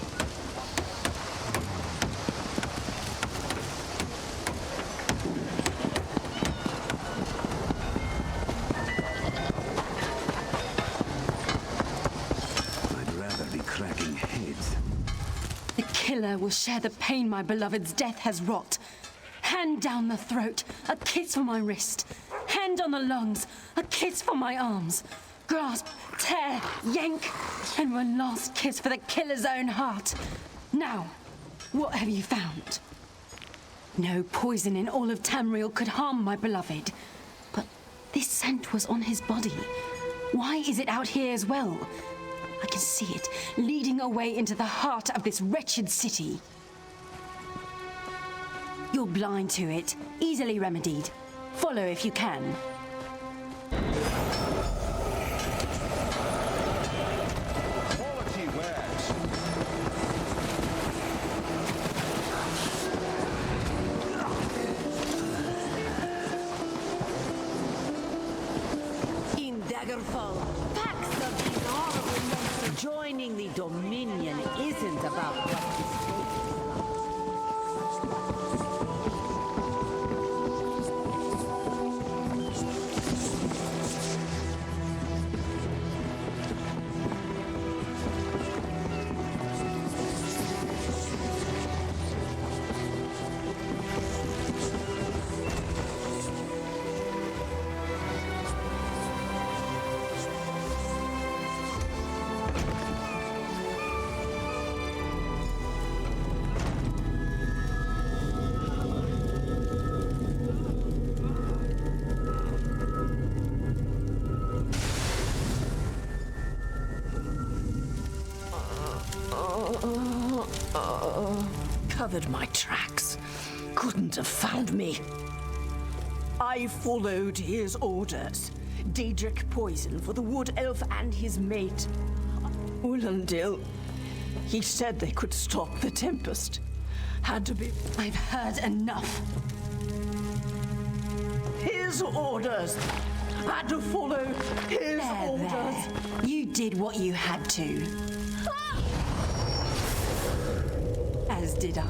I'd rather be cracking heads. The killer will share the pain my beloved's death has wrought. Hand down the throat, a kiss for my wrist. Hand on the lungs, a kiss for my arms. Grasp, tear, yank, and one last kiss for the killer's own heart. Now, what have you found? No poison in all of Tamriel could harm my beloved. But this scent was on his body. Why is it out here as well? I can see it, leading away into the heart of this wretched city. You're blind to it. Easily remedied. Follow if you can. Quality wares. In Daggerfall, packs of these horrible monsters. Joining the Dominion isn't about what is taken. Covered my tracks. Couldn't have found me. I followed his orders. Daedric poison for the wood elf and his mate. Ulandil. He said they could stop the tempest. Had to be... I've heard enough. His orders. Had to follow his orders. There. You did what you had to. As did I.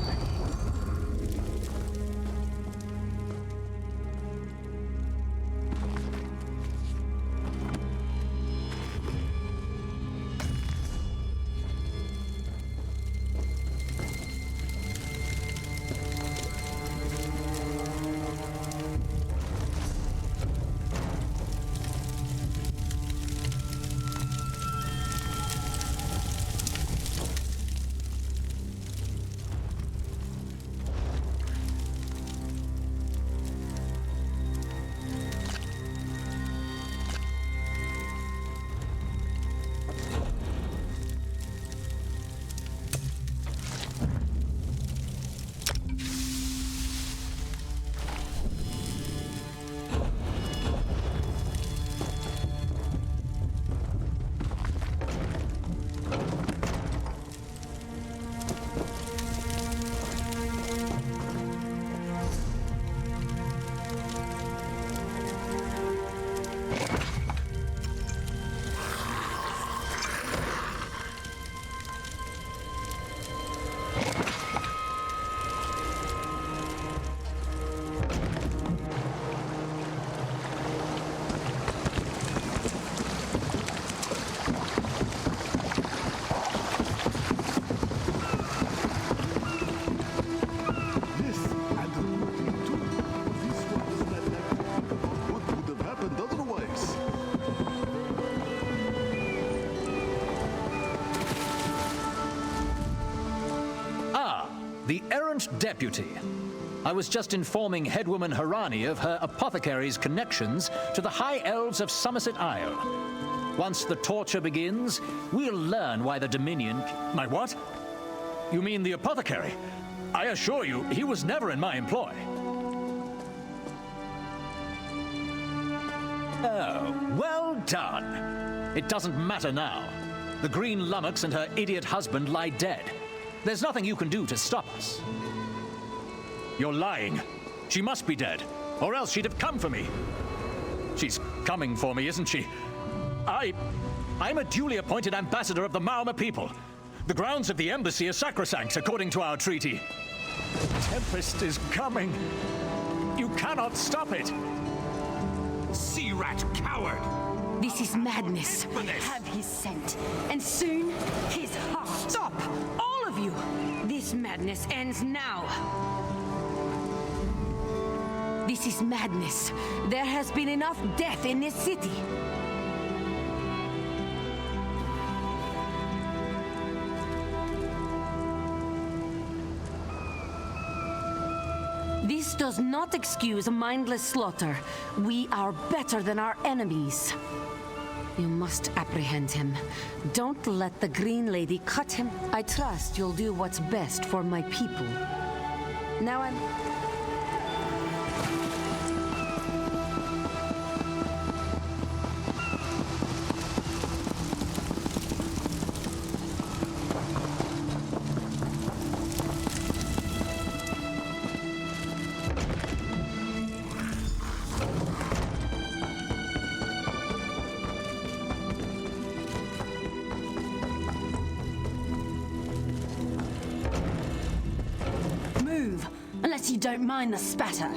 The errant deputy. I was just informing Headwoman Harani of her apothecary's connections to the High Elves of Somerset Isle. Once the torture begins, we'll learn why the Dominion... My what? You mean the apothecary? I assure you, he was never in my employ. Oh, well done. It doesn't matter now. The Green Lummox and her idiot husband lie dead. There's nothing you can do to stop us. You're lying. She must be dead, or else she'd have come for me. She's coming for me, isn't she? I'm a duly appointed ambassador of the Mauma people. The grounds of the embassy are sacrosanct, according to our treaty. The tempest is coming. You cannot stop it. Sea rat coward! This is madness. I have his scent, and soon his heart. Stop! All of you! This madness ends now. This is madness. There has been enough death in this city. This does not excuse mindless slaughter. We are better than our enemies. You must apprehend him. Don't let the Green Lady cut him. I trust you'll do what's best for my people. Now Unless you don't mind the spatter.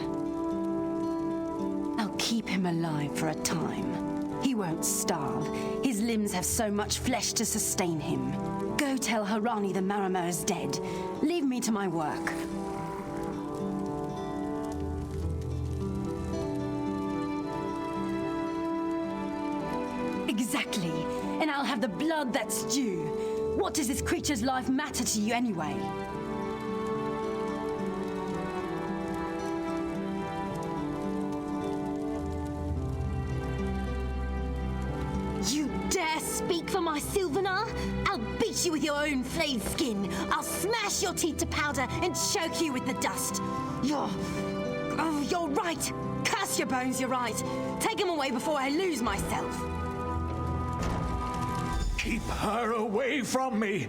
I'll keep him alive for a time. He won't starve. His limbs have so much flesh to sustain him. Go tell Harani the Marama is dead. Leave me to my work. Exactly. And I'll have the blood that's due. What does this creature's life matter to you anyway? You dare speak for my Sylvanar? I'll beat you with your own flayed skin. I'll smash your teeth to powder and choke you with the dust. You're right. Curse your bones, you're right. Take him away before I lose myself. Keep her away from me!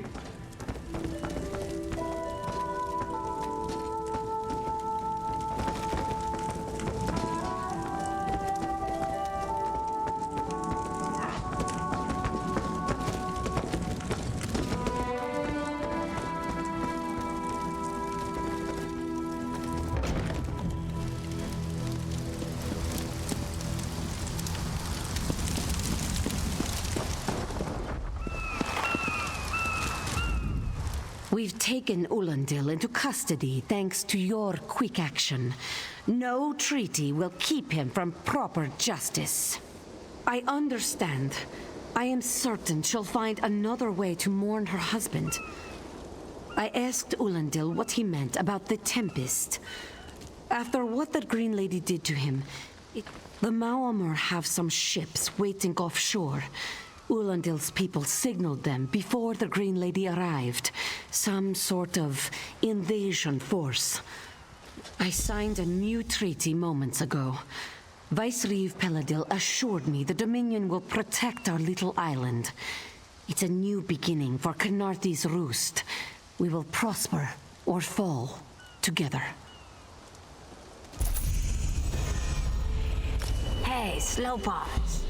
We've taken Ulandil into custody thanks to your quick action. No treaty will keep him from proper justice. I understand. I am certain she'll find another way to mourn her husband. I asked Ulandil what he meant about the Tempest. After what that Green Lady did to him, the Maomir have some ships waiting offshore. Ulandil's people signaled them before the Green Lady arrived. Some sort of invasion force. I signed a new treaty moments ago. Vicereeve Peladil assured me the Dominion will protect our little island. It's a new beginning for Canarthi's Roost. We will prosper or fall together. Hey, slow pause.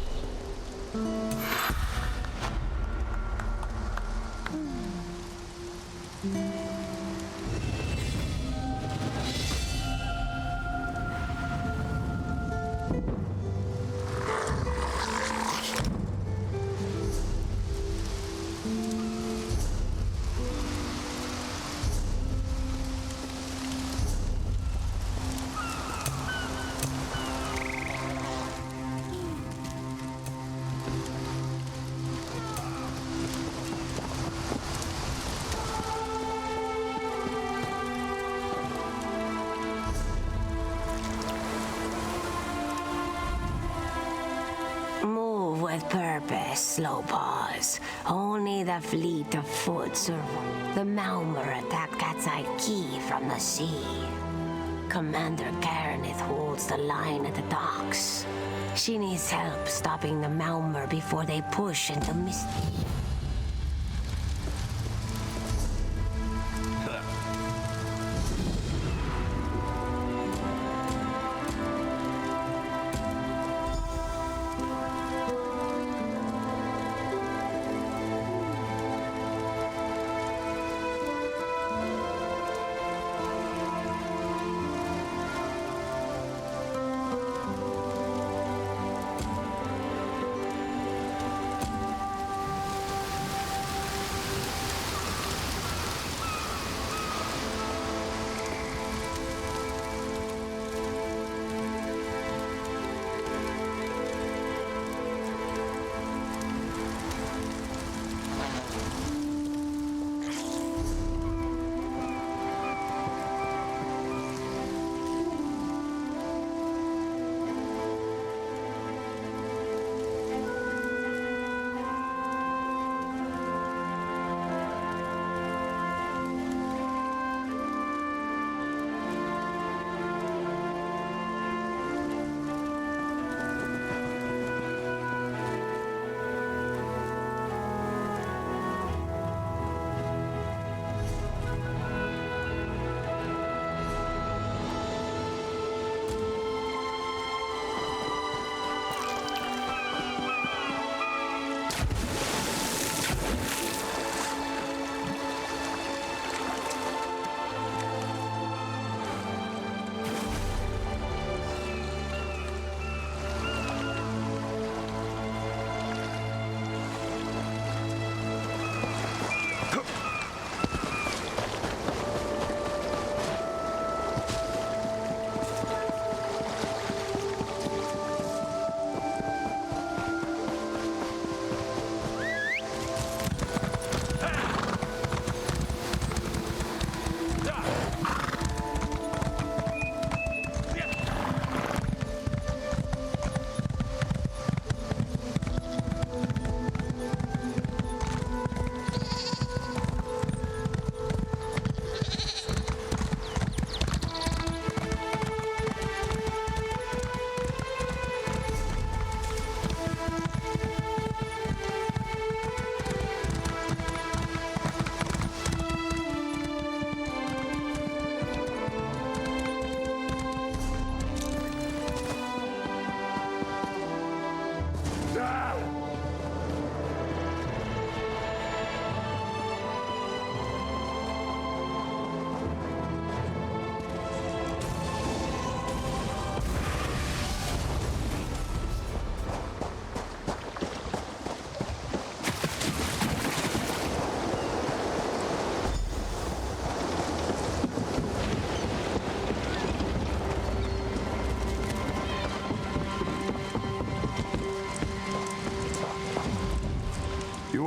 With purpose, slow pause. Only the fleet of foot survive. The Maomir attacked Katsai Key from the sea. Commander Karenith holds the line at the docks. She needs help stopping the Maomir before they push into Misty.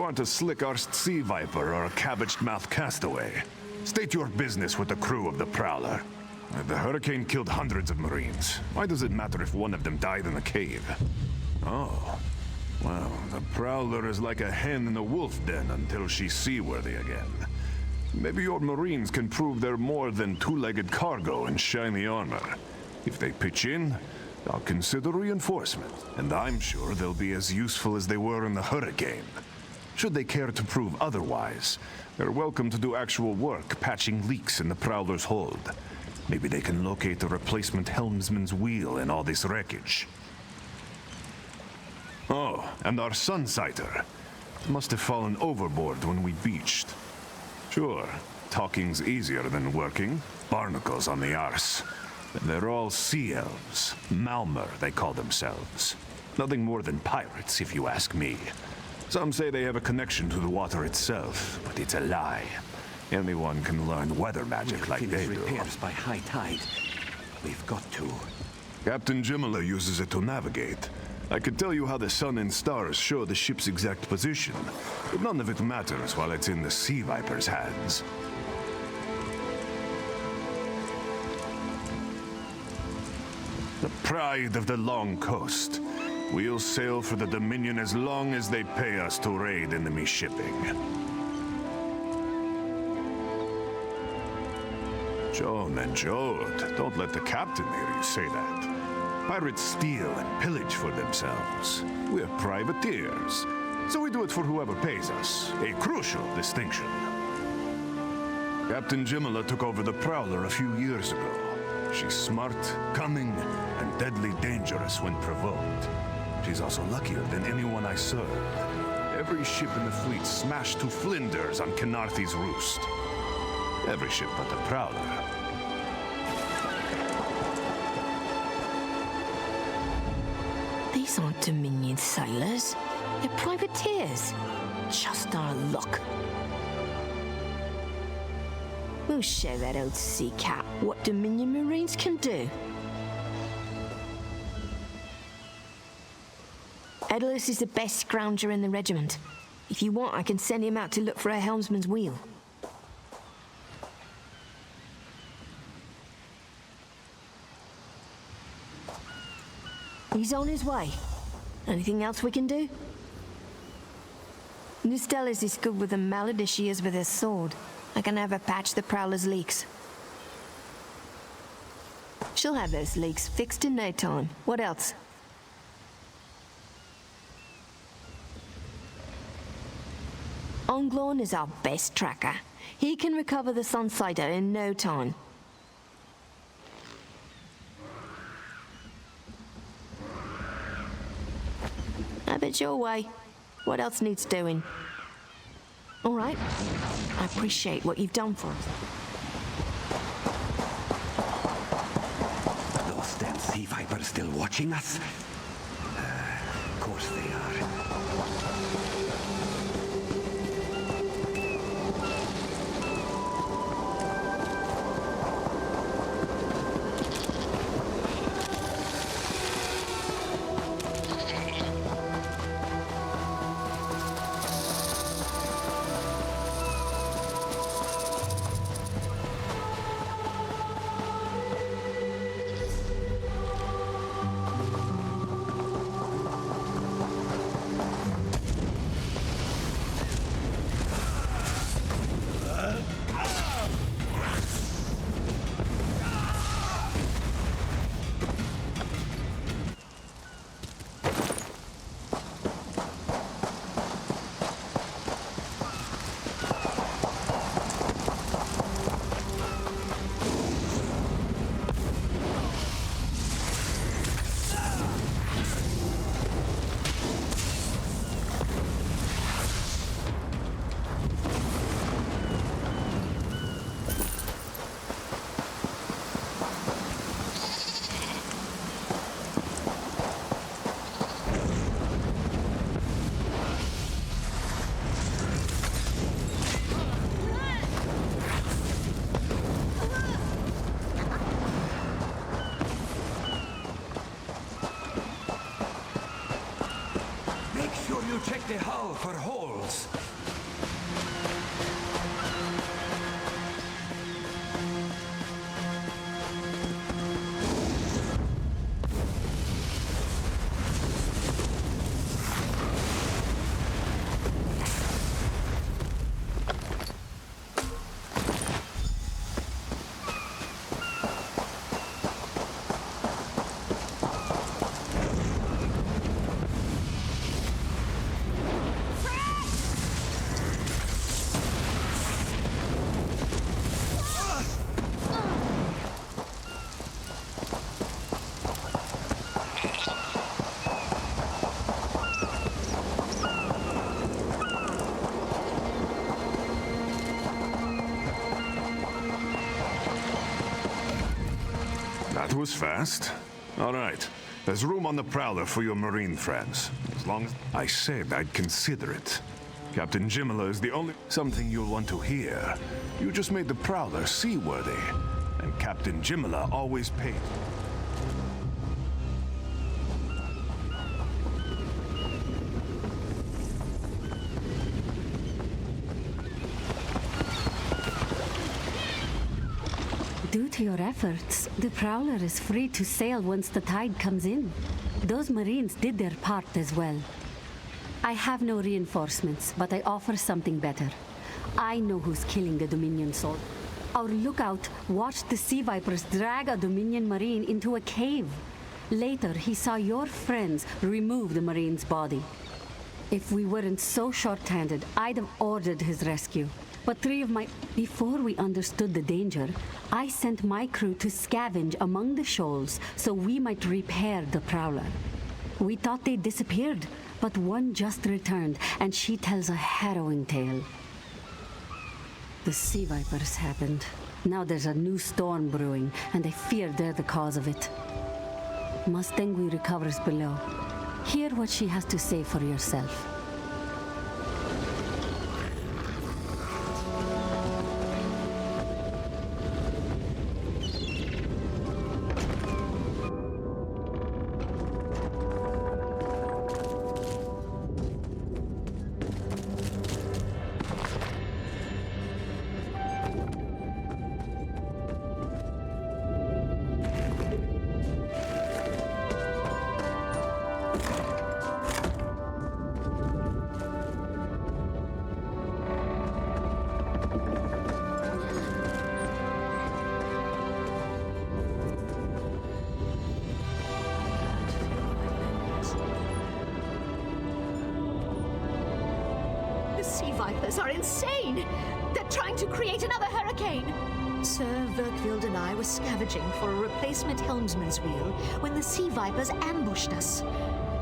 aren't a slick-arsed sea viper or a cabbage-mouthed castaway. State your business with the crew of the Prowler. The hurricane killed hundreds of Marines. Why does it matter if one of them died in a cave? Oh. Well, the Prowler is like a hen in a wolf den until she's seaworthy again. Maybe your Marines can prove they're more than two-legged cargo in shiny armor. If they pitch in, I'll consider reinforcement, and I'm sure they'll be as useful as they were in the hurricane. Should they care to prove otherwise, they're welcome to do actual work patching leaks in the Prowler's hold. Maybe they can locate the replacement helmsman's wheel in all this wreckage. Oh, and our Sunsighter. Must have fallen overboard when we beached. Sure, talking's easier than working. Barnacles on the arse. They're all sea elves. Malmer, they call themselves. Nothing more than pirates, if you ask me. Some say they have a connection to the water itself, but it's a lie. Anyone can learn weather magic like they do. Repairs by high tide. We've got to. Captain Jimala uses it to navigate. I could tell you how the sun and stars show the ship's exact position, but none of it matters while it's in the Sea Viper's hands. The pride of the long coast. We'll sail for the Dominion as long as they pay us to raid enemy shipping. Joan and Jode, don't let the captain hear you say that. Pirates steal and pillage for themselves. We're privateers, so we do it for whoever pays us. A crucial distinction. Captain Jimala took over the Prowler a few years ago. She's smart, cunning, and deadly dangerous when provoked. She's also luckier than anyone I served. Every ship in the fleet smashed to flinders on Kynarthi's roost. Every ship but the Prowler. These aren't Dominion sailors. They're privateers. Just our luck. We'll show that old sea cat what Dominion Marines can do. Edalus is the best scrounger in the regiment. If you want, I can send him out to look for a helmsman's wheel. He's on his way. Anything else we can do? Nustellis is good with a mallet as she is with her sword. I can have her patch the Prowler's leaks. She'll have those leaks fixed in no time. What else? Onglorn is our best tracker. He can recover the Sunsighter in no time. Have it your way. What else needs doing? All right. I appreciate what you've done for us. Those damn sea vipers still watching us? Of course they are. Check the hull for holes. was fast. All right. There's room on the Prowler for your Marine friends. As long as I said I'd consider it. Captain Jimala is the only... Something you'll want to hear. You just made the Prowler seaworthy. And Captain Jimala always paid. Due to your efforts, the Prowler is free to sail once the tide comes in. Those Marines did their part as well. I have no reinforcements, but I offer something better. I know who's killing the Dominion soldiers. Our lookout watched the Sea Vipers drag a Dominion Marine into a cave. Later, he saw your friends remove the Marine's body. If we weren't so short-handed, I'd have ordered his rescue. But before we understood the danger, I sent my crew to scavenge among the shoals so we might repair the Prowler. We thought they disappeared, but one just returned, and she tells a harrowing tale. The Sea Vipers happened. Now there's a new storm brewing, and I fear they're the cause of it. Mustangui recovers below. Hear what she has to say for yourself. Sea Vipers are insane! They're trying to create another hurricane! Sir Verkvild and I were scavenging for a replacement helmsman's wheel when the Sea Vipers ambushed us.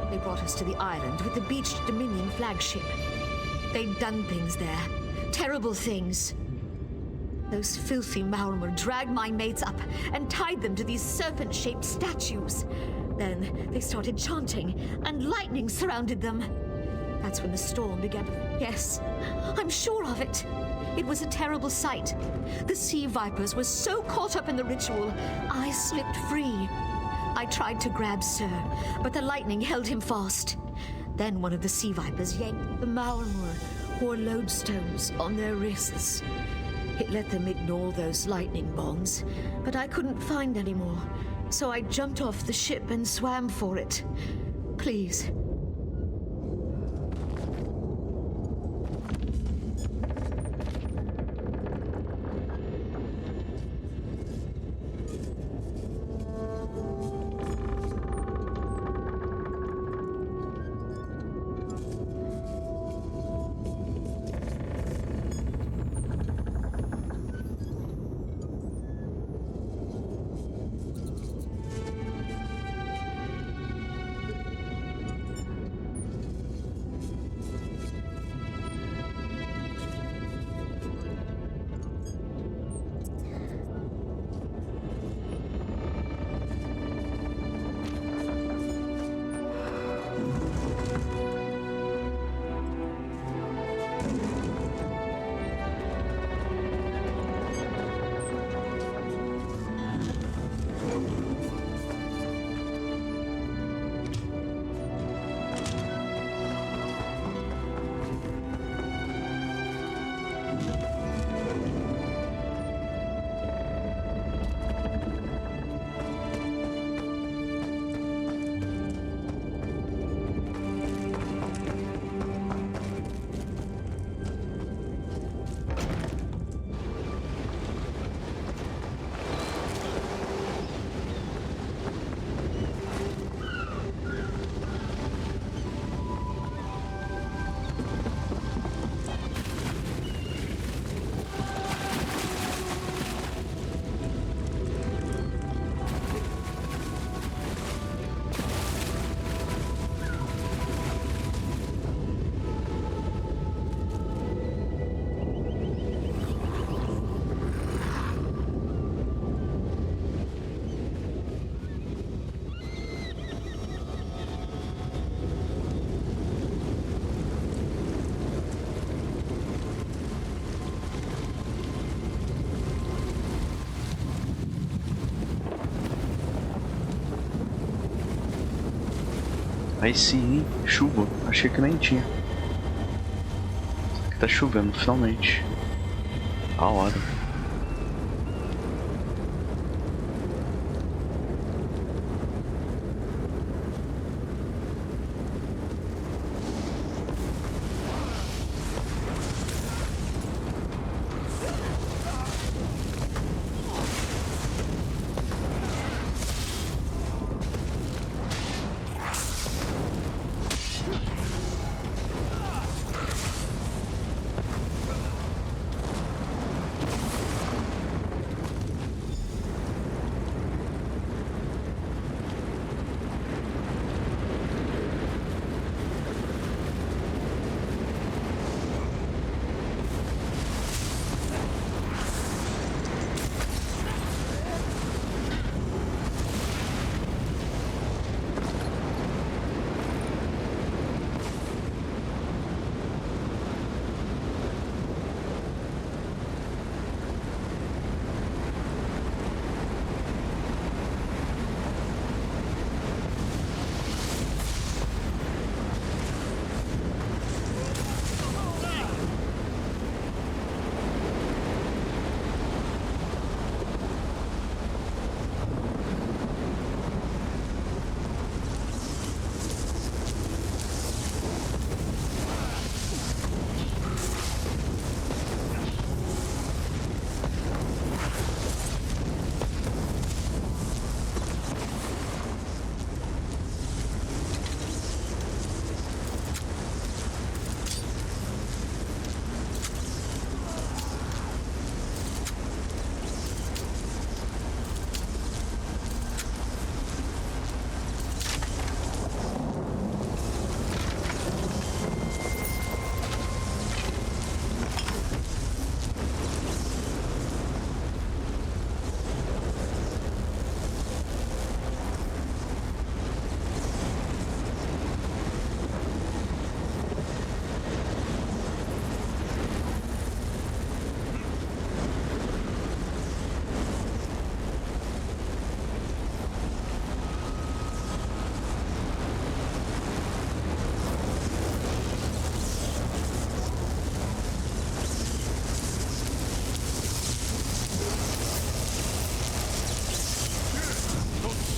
They brought us to the island with the beached Dominion flagship. They'd done things there. Terrible things. Those filthy Maormer dragged my mates up and tied them to these serpent-shaped statues. Then they started chanting, and lightning surrounded them. That's when the storm began. Yes, I'm sure of it. It was a terrible sight. The Sea Vipers were so caught up in the ritual, I slipped free. I tried to grab Sir, but the lightning held him fast. Then one of the Sea Vipers yanked the Maormer, wore lodestones on their wrists. It let them ignore those lightning bombs, but I couldn't find any more, so I jumped off the ship and swam for it. Please. Aí sim, hein? Chuva. Achei que nem tinha. Aqui tá chovendo, finalmente. Da hora.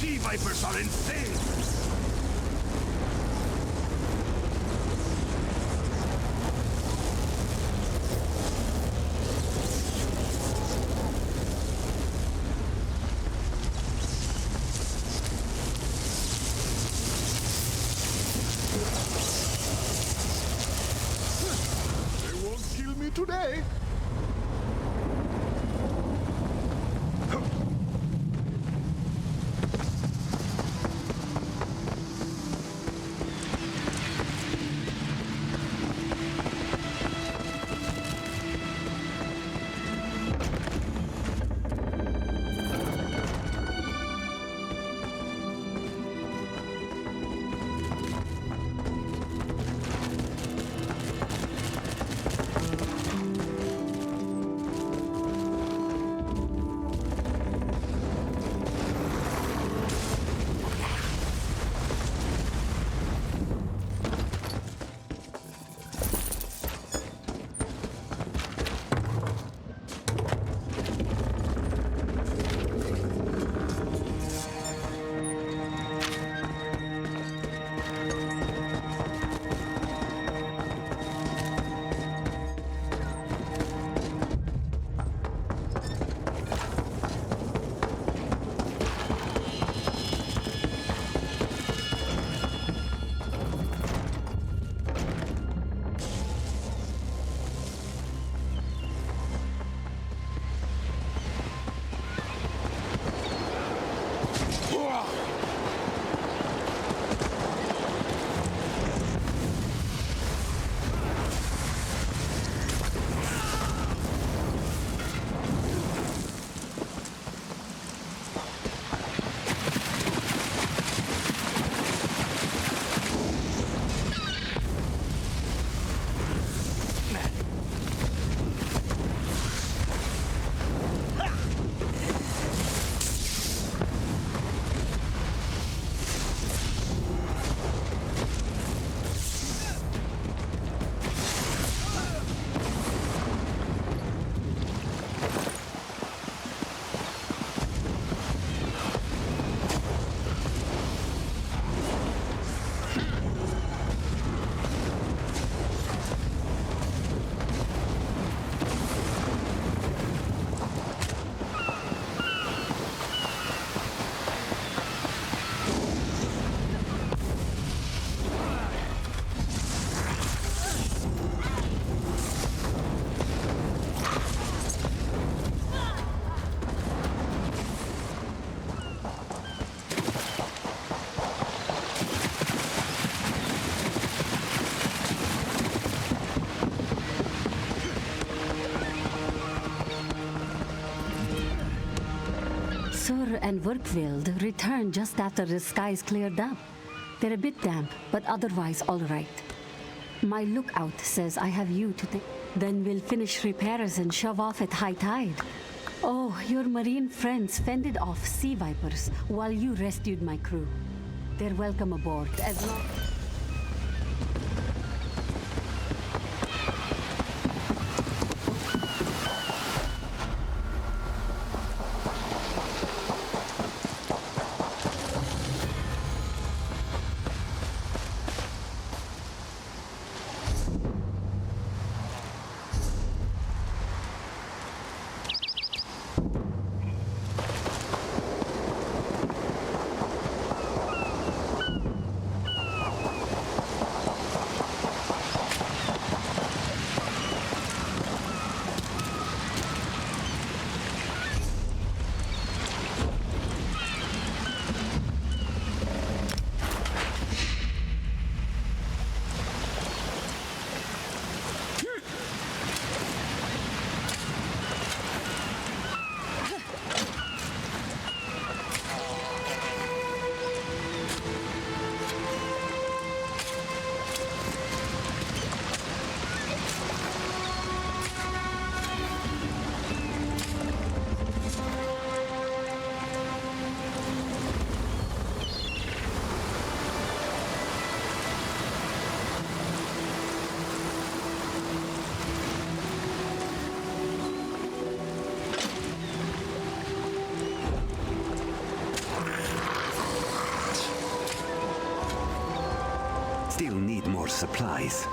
Sea vipers are insane! They won't kill me today. Sur and Werkveld returned just after the skies cleared up. They're a bit damp, but otherwise all right. My lookout says I have you to take. Then we'll finish repairs and shove off at high tide. Oh, your marine friends fended off sea vipers while you rescued my crew. They're welcome aboard as long... Still need more supplies.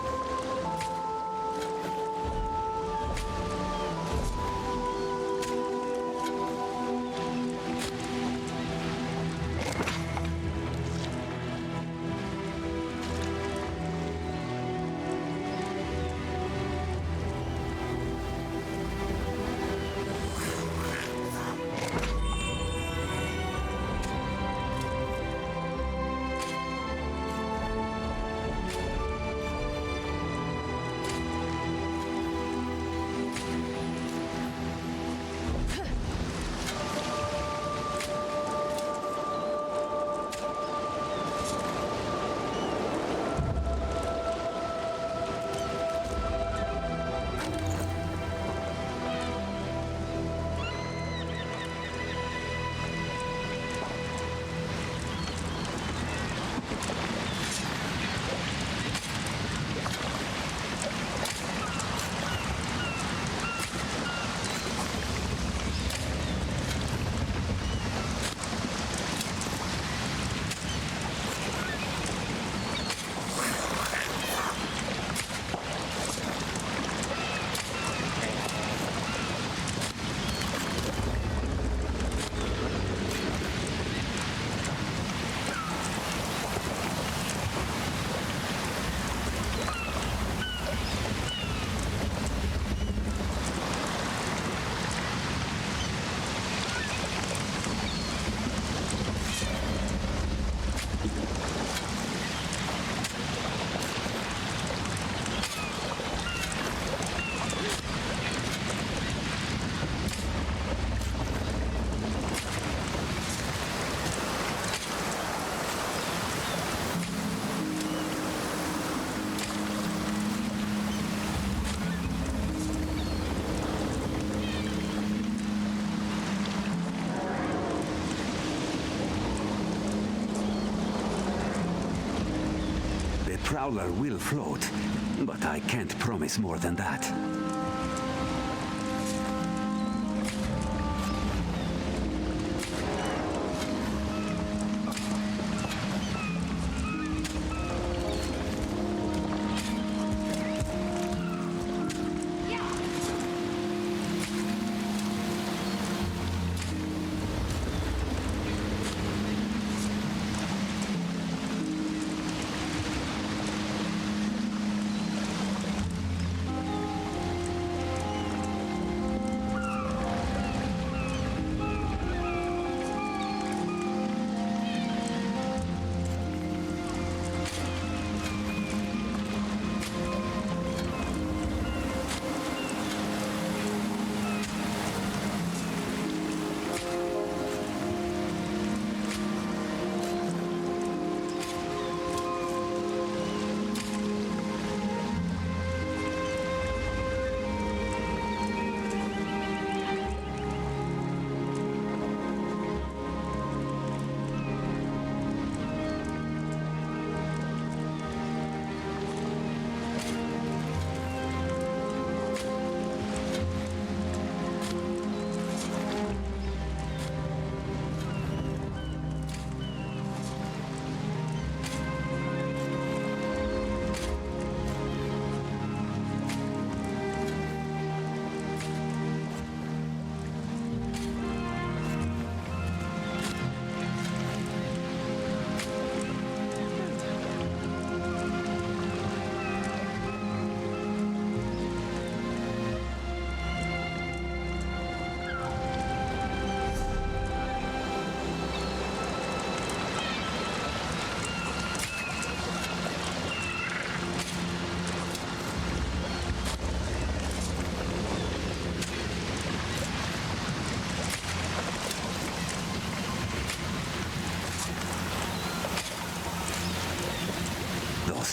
Prowler will float, but I can't promise more than that.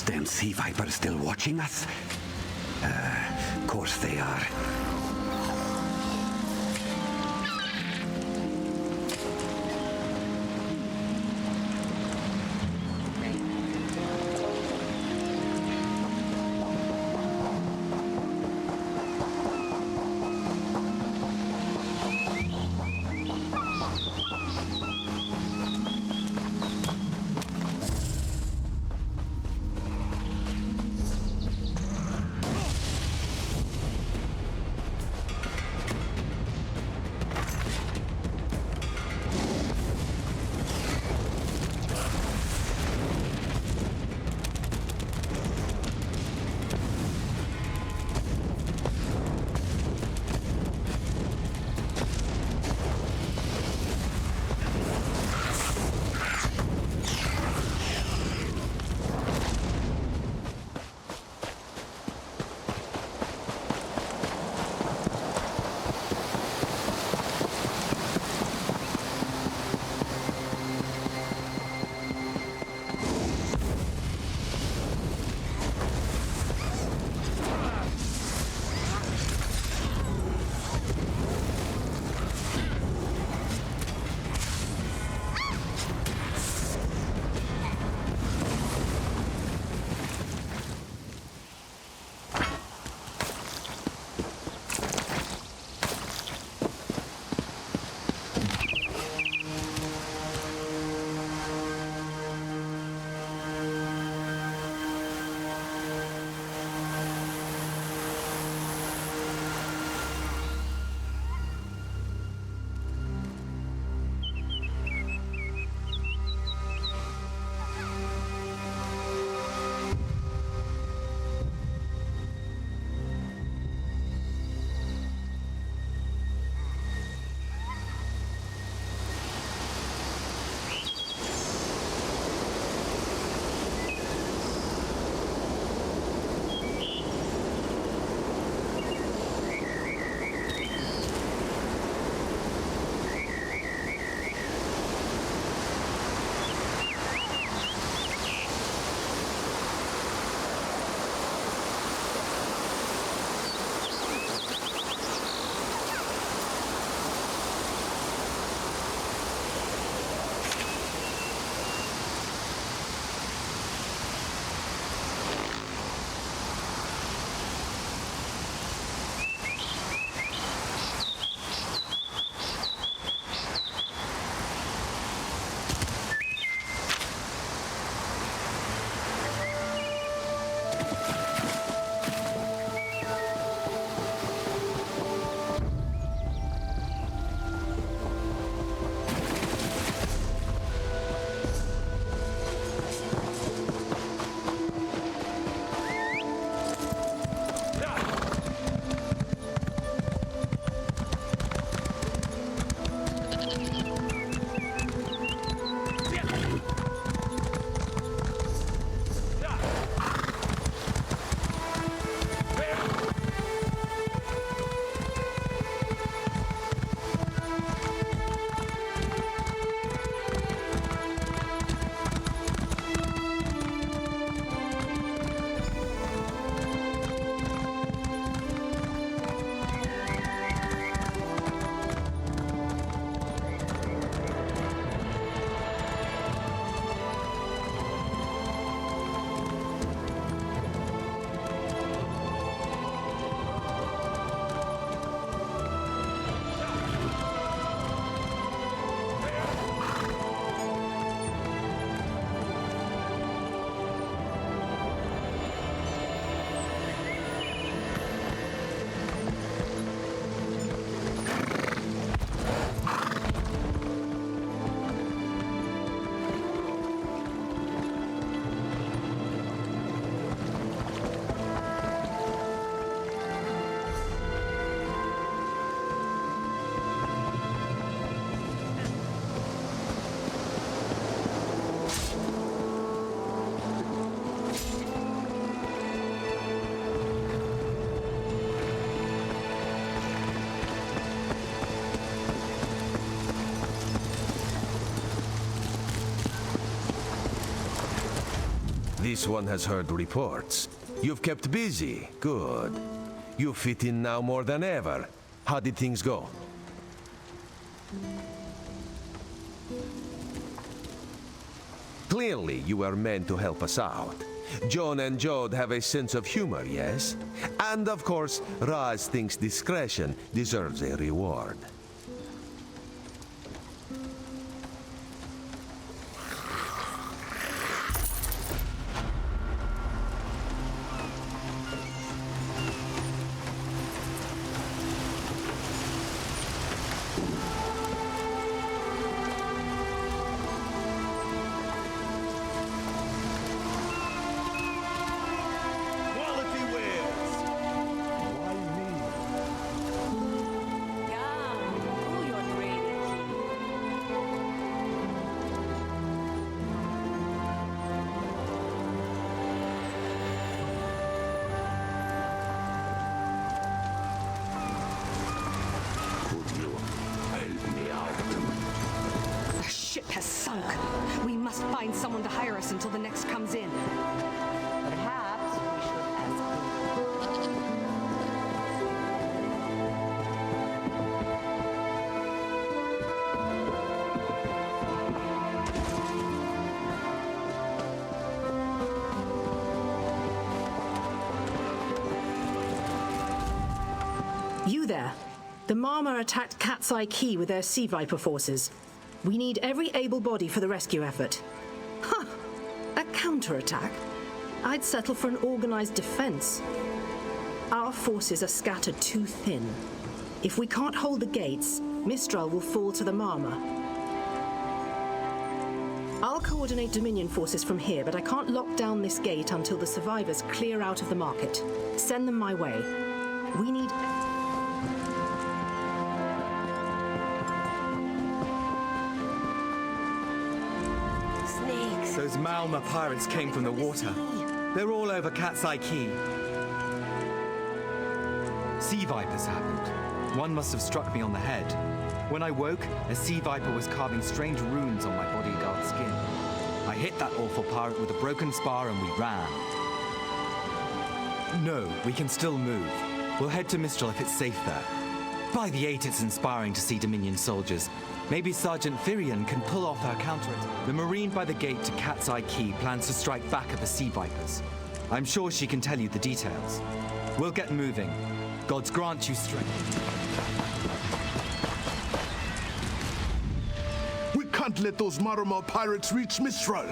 them sea vipers still watching us? Of course they are. This one has heard reports. You've kept busy. Good. You fit in now more than ever. How did things go? Clearly, you were meant to help us out. Joan and Jode have a sense of humor, yes? And of course, Raz thinks discretion deserves a reward. The ship has sunk. We must find someone to hire us until the next comes in. Perhaps we should ask You there. The Marma attacked Cat's Eye Key with their Sea Viper forces. We need every able body for the rescue effort. Huh! A counterattack? I'd settle for an organized defense. Our forces are scattered too thin. If we can't hold the gates, Mistral will fall to the Marma. I'll coordinate Dominion forces from here, but I can't lock down this gate until the survivors clear out of the market. Send them my way. We need... Those Malma pirates came from the water. They're all over Cat's Eye Key. Sea vipers happened. One must have struck me on the head. When I woke, a sea viper was carving strange runes on my bodyguard's skin. I hit that awful pirate with a broken spar and we ran. No, we can still move. We'll head to Mistral if it's safe there. By the 8, it's inspiring to see Dominion soldiers. Maybe Sergeant Firion can pull off our counterattack. The Marine by the gate to Cat's Eye Key plans to strike back at the Sea Vipers. I'm sure she can tell you the details. We'll get moving. Gods grant you strength. We can't let those Marama pirates reach Mistral.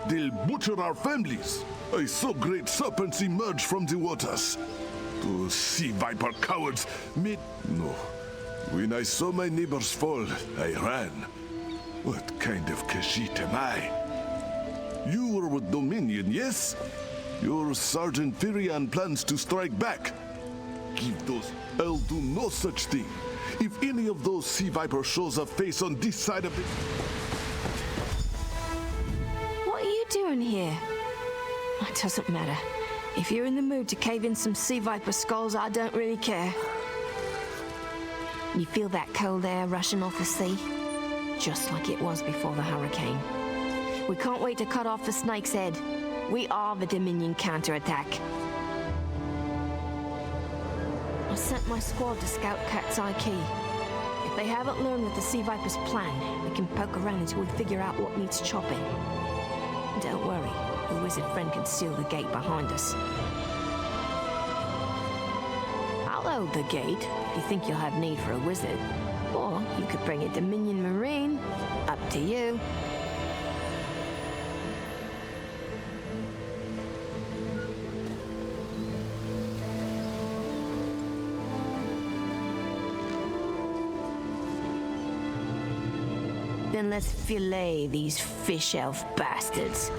They'll butcher our families. I saw great serpents emerge from the waters. Those Sea Viper cowards made... No. When I saw my neighbors fall, I ran. What kind of Khajiit am I? You were with Dominion, yes? Your Sergeant Firion plans to strike back. Give those... I'll do no such thing. If any of those Sea Viper shows a face on this side of it... What are you doing here? It doesn't matter. If you're in the mood to cave in some Sea Viper skulls, I don't really care. You feel that cold air rushing off the sea? Just like it was before the hurricane. We can't wait to cut off the snake's head. We are the Dominion counterattack. I sent my squad to scout Cat's Eye Key. If they haven't learned what the Sea Viper's plan, we can poke around until we figure out what needs chopping. Don't worry, the wizard friend can seal the gate behind us. I'll hold the gate if you think you'll have need for a wizard. Or you could bring a Dominion Marine. Up to you. Then let's fillet these fish elf bastards.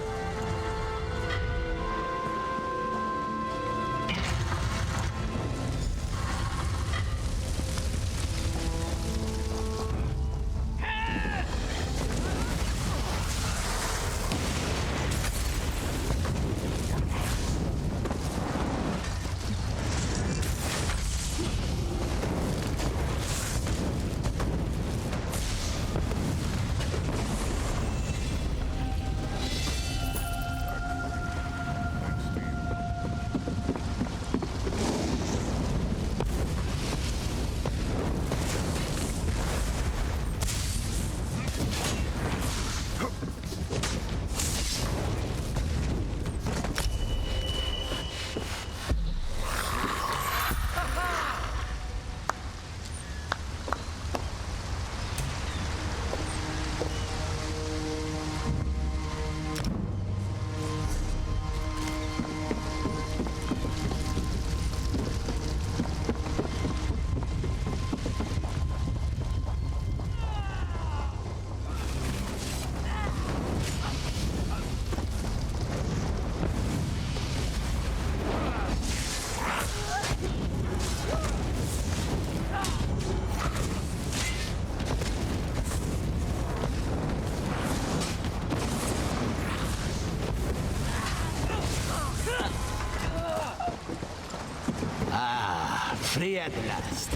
at last.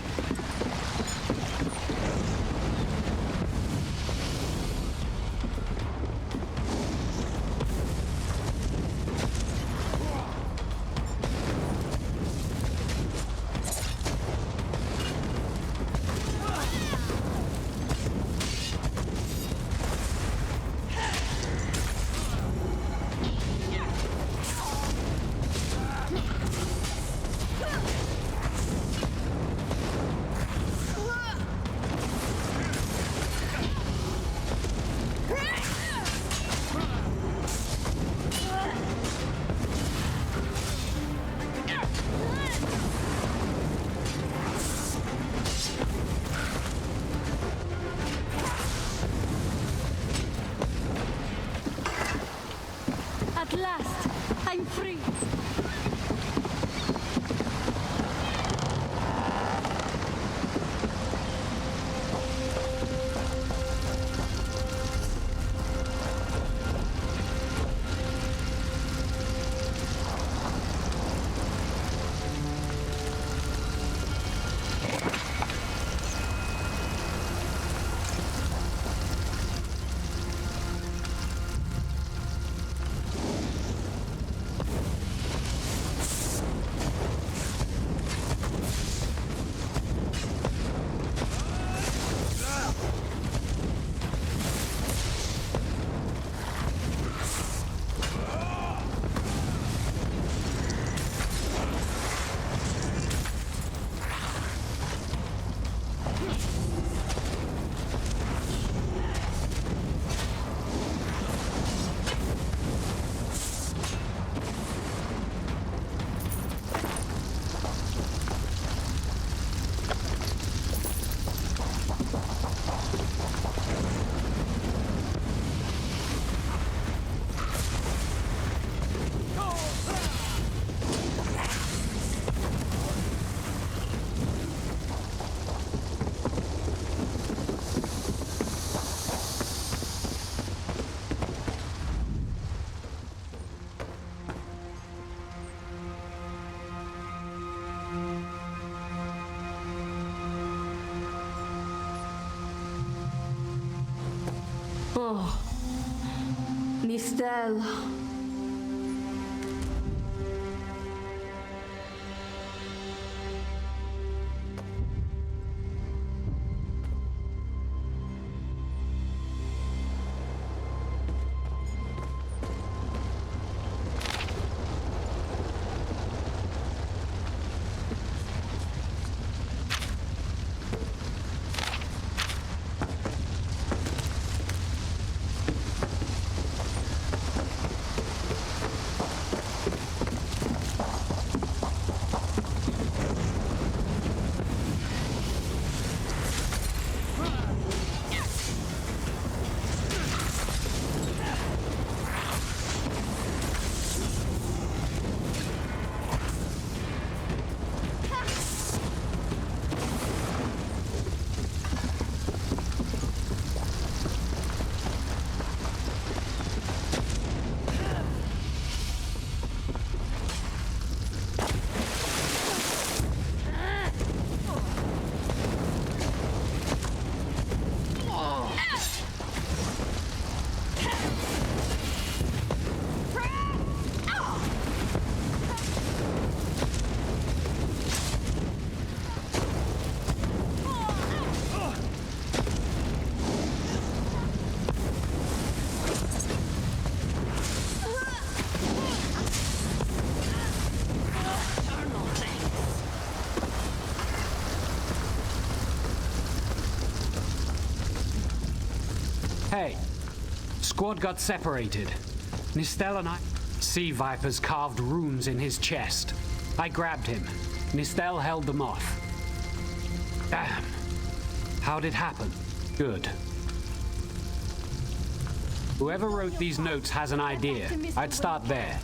At last, I'm free. Oh, Nistel. Hey, squad got separated. Nistel and I... Sea vipers carved runes in his chest. I grabbed him. Nistel held them off. Damn. How'd it happen? Good. Whoever wrote these notes has an idea. I'd start there.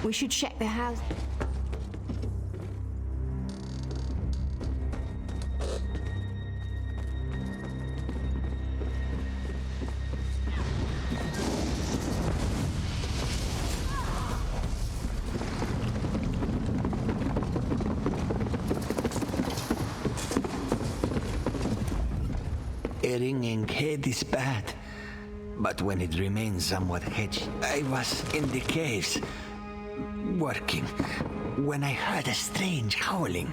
We should check the house. A ringing head is bad, but when it remains somewhat hedged, I was in the caves, working, when I heard a strange howling.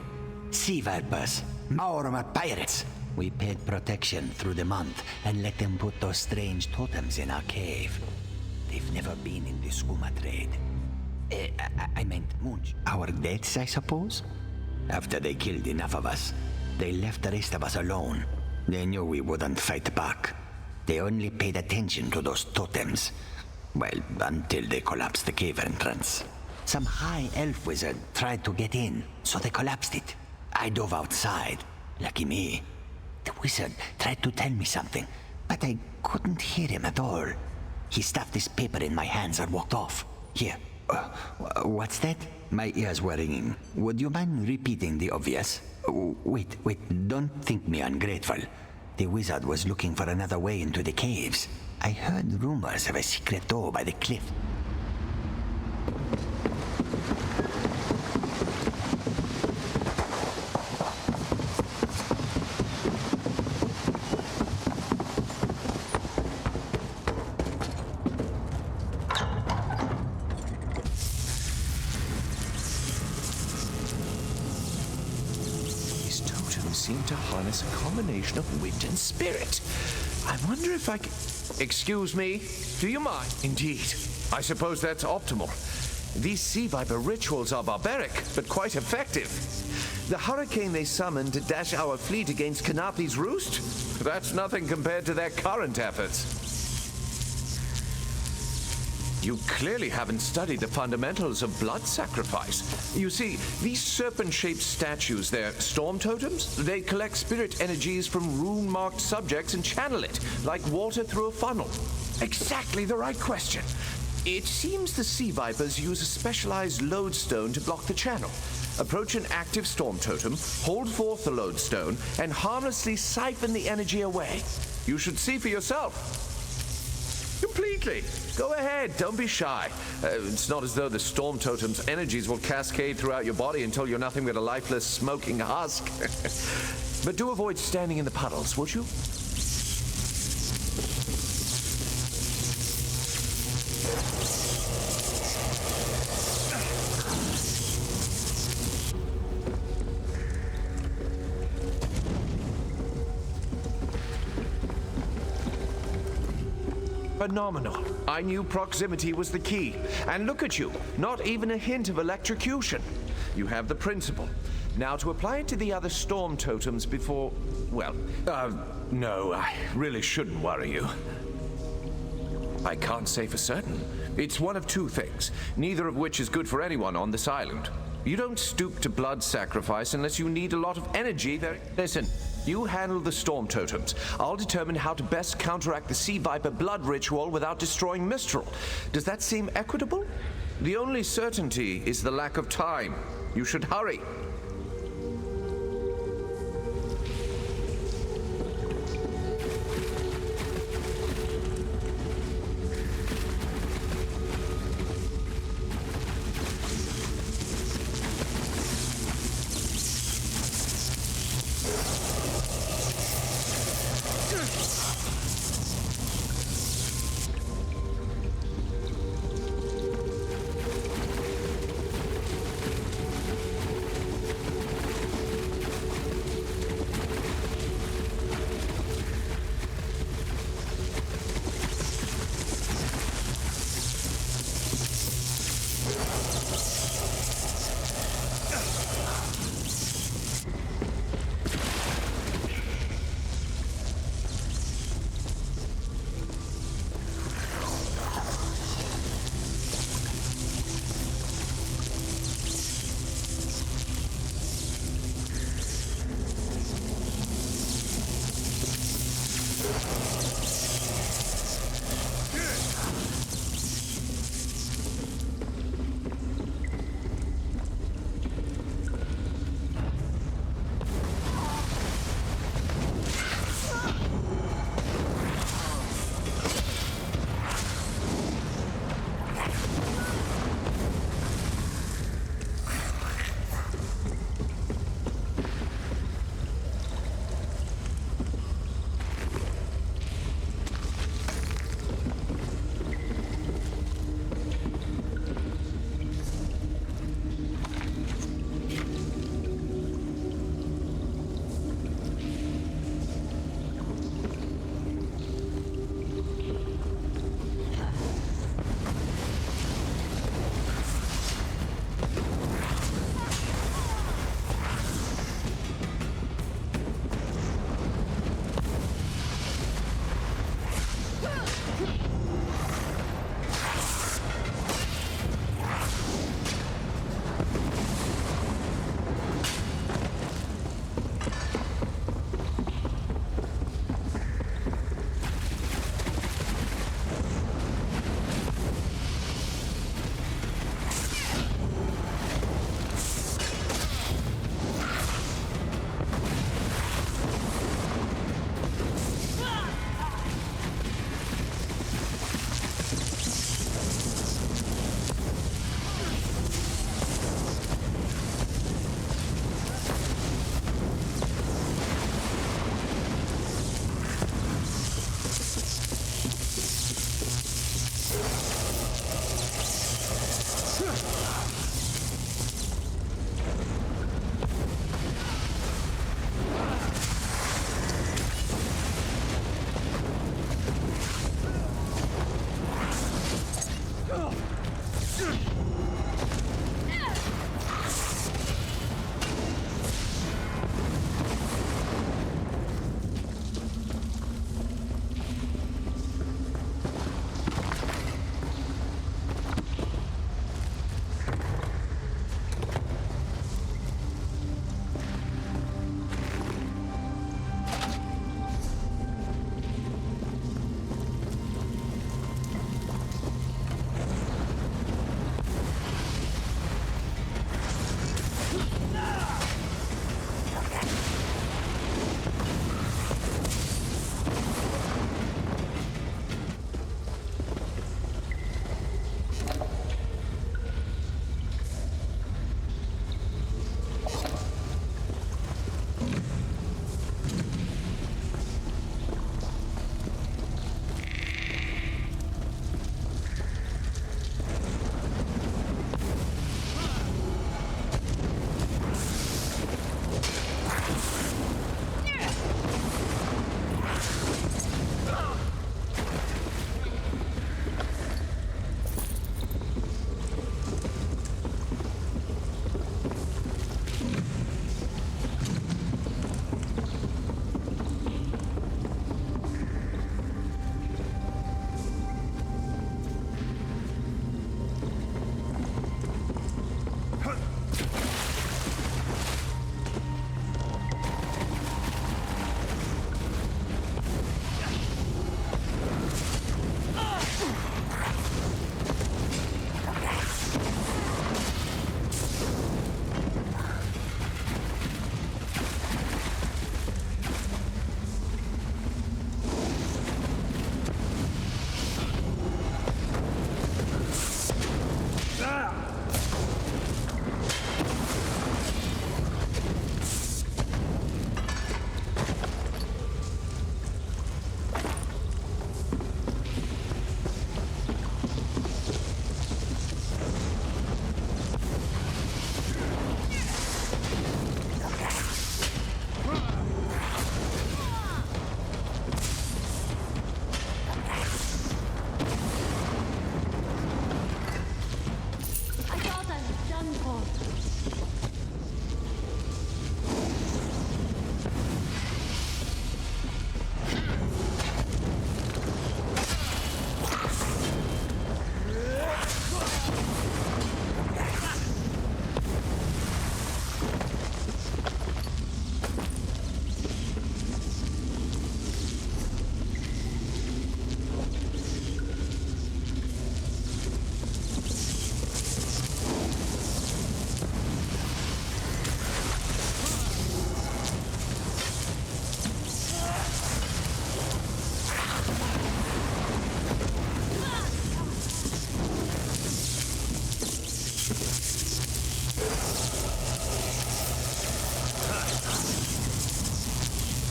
Sea vipers, Maormer pirates. We paid protection through the month and let them put those strange totems in our cave. They've never been in the skooma trade. I meant Munch. Our deaths, I suppose? After they killed enough of us, they left the rest of us alone. They knew we wouldn't fight back. They only paid attention to those totems. Well, until they collapsed the cave entrance. Some high elf wizard tried to get in, so they collapsed it. I dove outside. Lucky me. The wizard tried to tell me something, but I couldn't hear him at all. He stuffed his paper in my hands and walked off. Here. What's that? My ears were ringing. Would you mind repeating the obvious? Wait, don't think me ungrateful. The wizard was looking for another way into the caves. I heard rumors of a secret door by the cliff. Seem to harness a combination of wit and spirit. I wonder if I can... Excuse me, do you mind? Indeed. I suppose that's optimal. These sea viper rituals are barbaric, but quite effective. The hurricane they summoned to dash our fleet against Kanathi's roost? That's nothing compared to their current efforts. You clearly haven't studied the fundamentals of blood sacrifice. You see, these serpent-shaped statues, they're storm totems. They collect spirit energies from rune-marked subjects and channel it, like water through a funnel. Exactly the right question. It seems the sea vipers use a specialized lodestone to block the channel. Approach an active storm totem, hold forth the lodestone, and harmlessly siphon the energy away. You should see for yourself. Completely. Go ahead, don't be shy. It's not as though the storm totem's energies will cascade throughout your body until you're nothing but a lifeless, smoking husk. But do avoid standing in the puddles, would you? Phenomenal. I knew proximity was the key. And look at you, not even a hint of electrocution. You have the principle. Now to apply it to the other storm totems before... well, no, I really shouldn't worry you. I can't say for certain. It's one of two things, neither of which is good for anyone on this island. You don't stoop to blood sacrifice unless you need a lot of energy. Listen, you handle the storm totems. I'll determine how to best counteract the sea viper blood ritual without destroying Mistral. Does that seem equitable? The only certainty is the lack of time. You should hurry.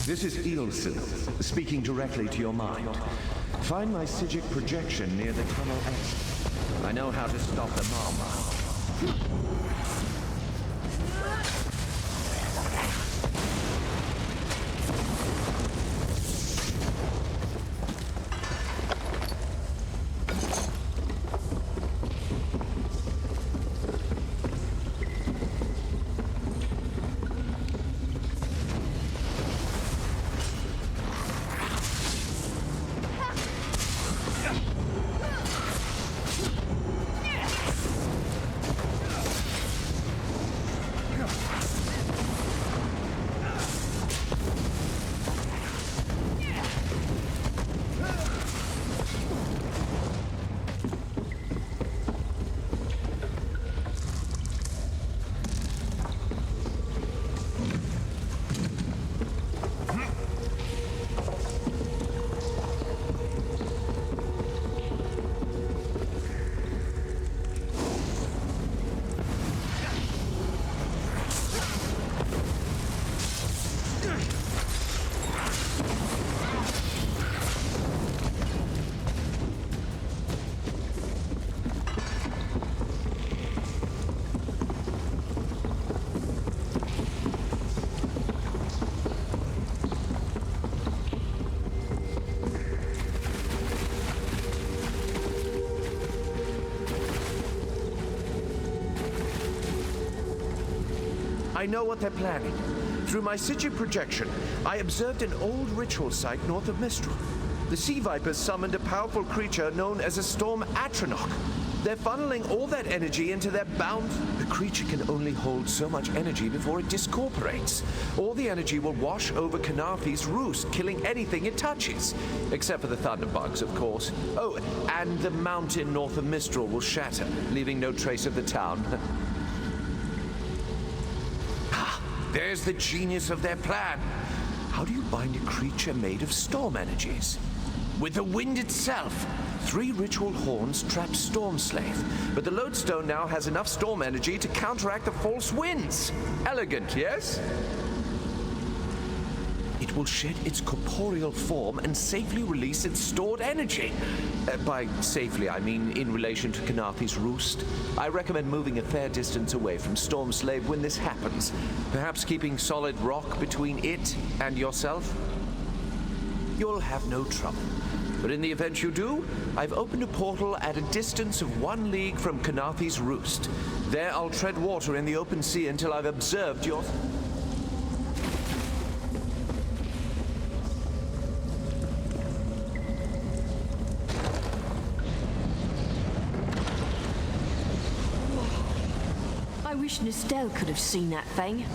This is Ilsen, speaking directly to your mind. Find my Psychic projection near the tunnel exit. I know how to stop the Marma. I know what they're planning. Through my Psychic projection, I observed an old ritual site north of Mistral. The Sea Vipers summoned a powerful creature known as a Storm Atronach. They're funneling all that energy into their bound... The creature can only hold so much energy before it discorporates. All the energy will wash over Kanathi's roost, killing anything it touches. Except for the thunderbugs, of course. Oh, and the mountain north of Mistral will shatter, leaving no trace of the town. There's the genius of their plan. How do you bind a creature made of storm energies? With the wind itself. 3 ritual horns trap Storm Slave, but the lodestone now has enough storm energy to counteract the false winds. Elegant, yes? It will shed its corporeal form and safely release its stored energy. By safely, I mean in relation to Kanathi's roost. I recommend moving a fair distance away from Storm Slave when this happens. Perhaps keeping solid rock between it and yourself. You'll have no trouble. But in the event you do, I've opened a portal at a distance of 1 league from Kanathi's roost. There I'll tread water in the open sea until I've observed your... I wish Nistel could have seen that thing.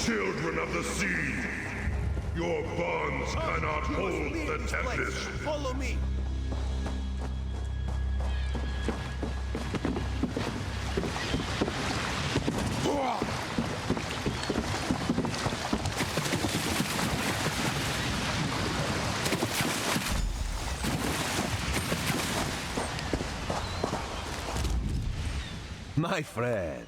Children of the sea, your bonds cannot hold the tempest. Follow me. My friend,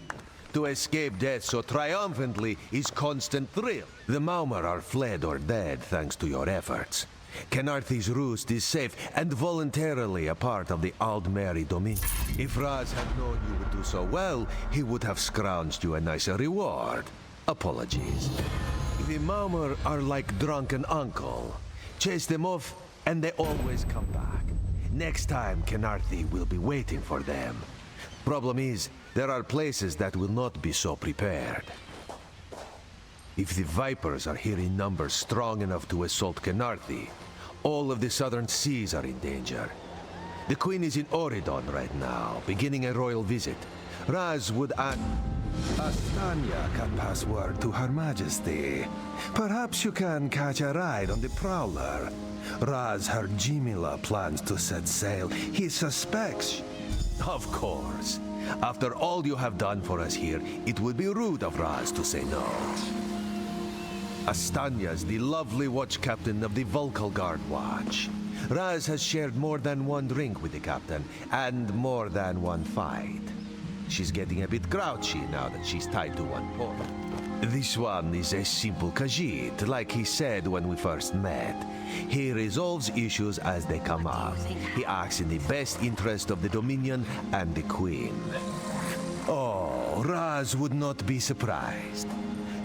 to escape death so triumphantly is constant thrill. The Maumar are fled or dead thanks to your efforts. Kenarthi's roost is safe and voluntarily a part of the Aldmeri Dominion. If Raz had known you would do so well, he would have scrounged you a nicer reward. Apologies. The Maumar are like drunken uncle. Chase them off, and they always come back. Next time, Kenarthi will be waiting for them. Problem is, there are places that will not be so prepared. If the Vipers are here in numbers strong enough to assault Kenarthi, all of the southern seas are in danger. The Queen is in Oridon right now, beginning a royal visit. Raz would add... Astanya can pass word to Her Majesty. Perhaps you can catch a ride on the Prowler. Raz Her Jimila plans to set sail. He suspects... Of course. After all you have done for us here, it would be rude of Raz to say no. Astanya's the lovely watch captain of the Volkalgard Watch. Raz has shared more than one drink with the captain, and more than one fight. She's getting a bit grouchy now that she's tied to one port. This one is a simple Khajiit, like he said when we first met. He resolves issues as they come up. He acts in the best interest of the Dominion and the Queen. Oh, Raz would not be surprised.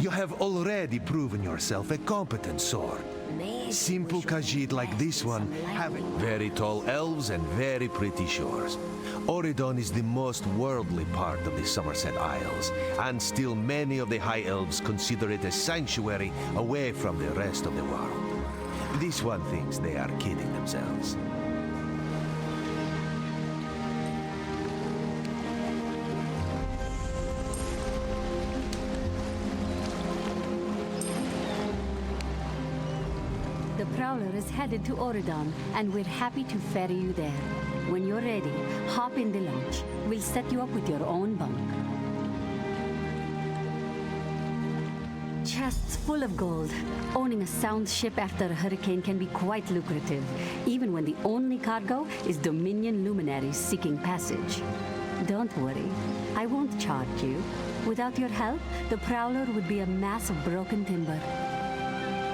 You have already proven yourself a competent sword. Simple Khajiit like this one have very tall elves and very pretty shores. Oridon is the most worldly part of the Somerset Isles, and still many of the High Elves consider it a sanctuary away from the rest of the world. This one thinks they are kidding themselves. The Prowler is headed to Oridon, and we're happy to ferry you there. When you're ready, hop in the launch. We'll set you up with your own bunk. Chests full of gold. Owning a sound ship after a hurricane can be quite lucrative, even when the only cargo is Dominion luminaries seeking passage. Don't worry, I won't charge you. Without your help, the Prowler would be a mass of broken timber.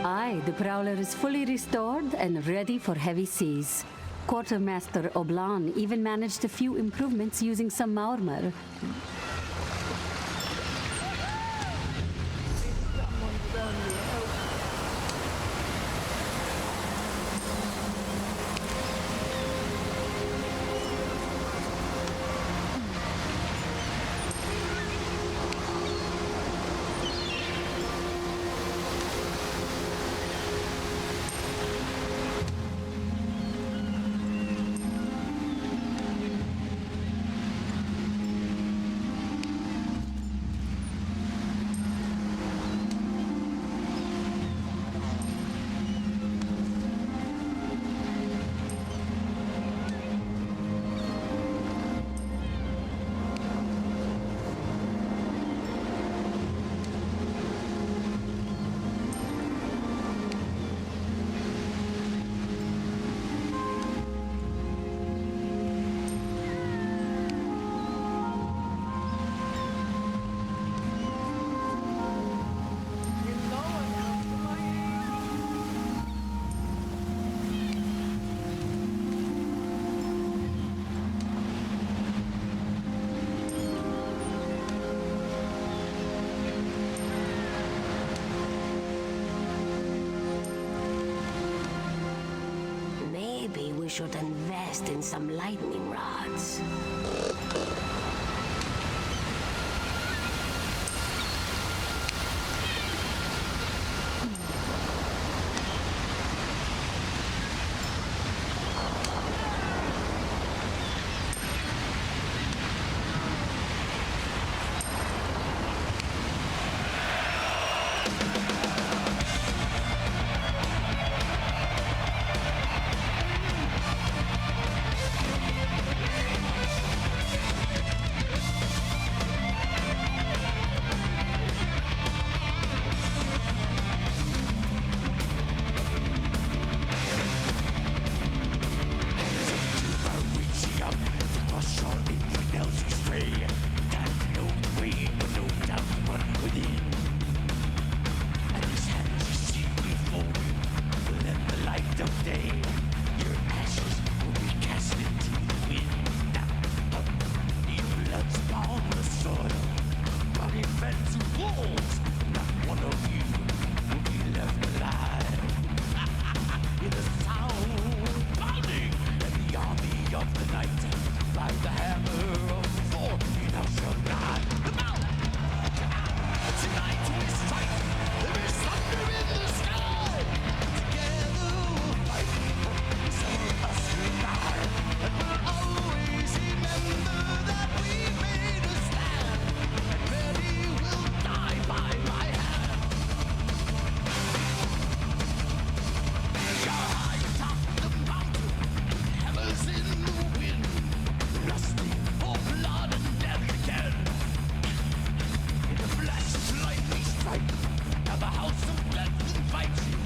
Aye, the Prowler is fully restored and ready for heavy seas. Quartermaster Oblan even managed a few improvements using some Maurmer. We should invest in some lightning rods. of the night, by the hammer of Thor, thou shalt not. Tonight we strike, there is thunder in the sky. Together we'll fight, some of us will die. And we'll always remember that we made a stand. And many will die by my hand. You're high atop the mountain, hammers in the wind, lusting for blood and death again. In a flash of lightning strike, now the house of death invites you.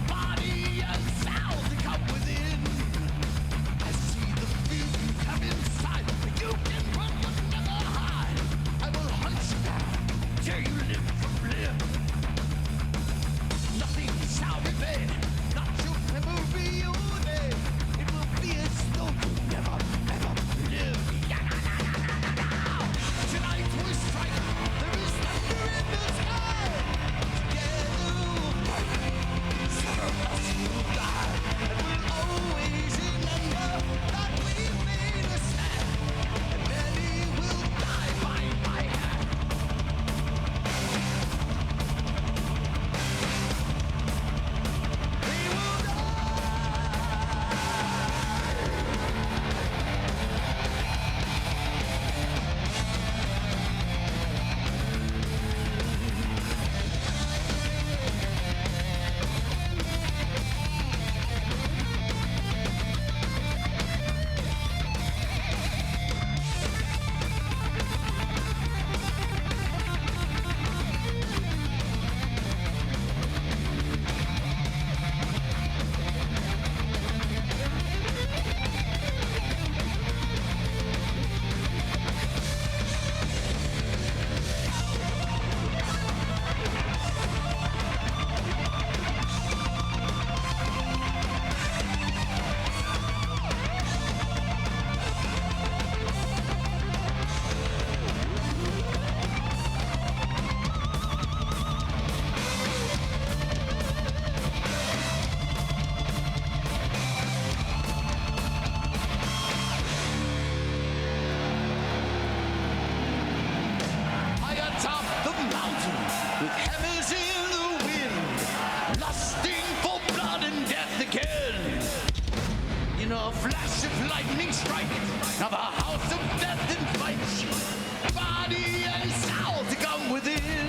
Body and soul to come within. I see the fear you have inside. You can run but never hide. I will hunt you down till you live from limb. Nothing shall remain, not your memory or name. It will be as though you never, ever lived. Tonight we strike, there is thunder in the sky. Together we'll fight, some of us will die. And we'll always remember that we made a stand. And many will die by my hand. They will high atop the mountain, with hammers in the wind, lusting for blood and death again. In a flash of lightning strike, now the house of death invites you. Body and soul to come within.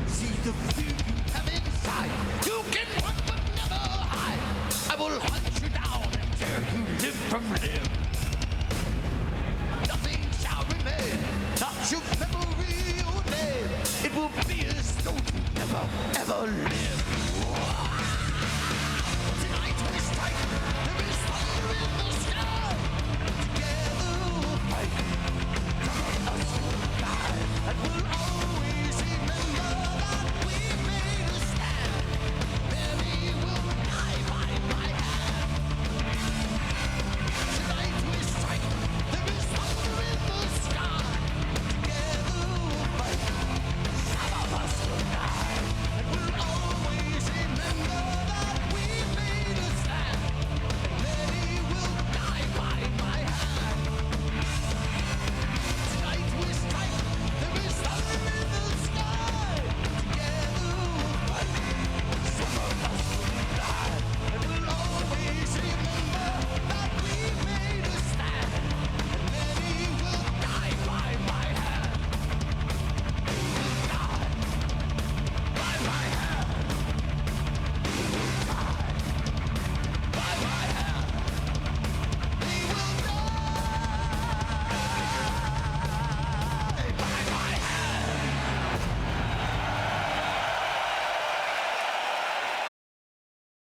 See the fear you have inside. You can run but never hide. I will hunt you down until you live from limb.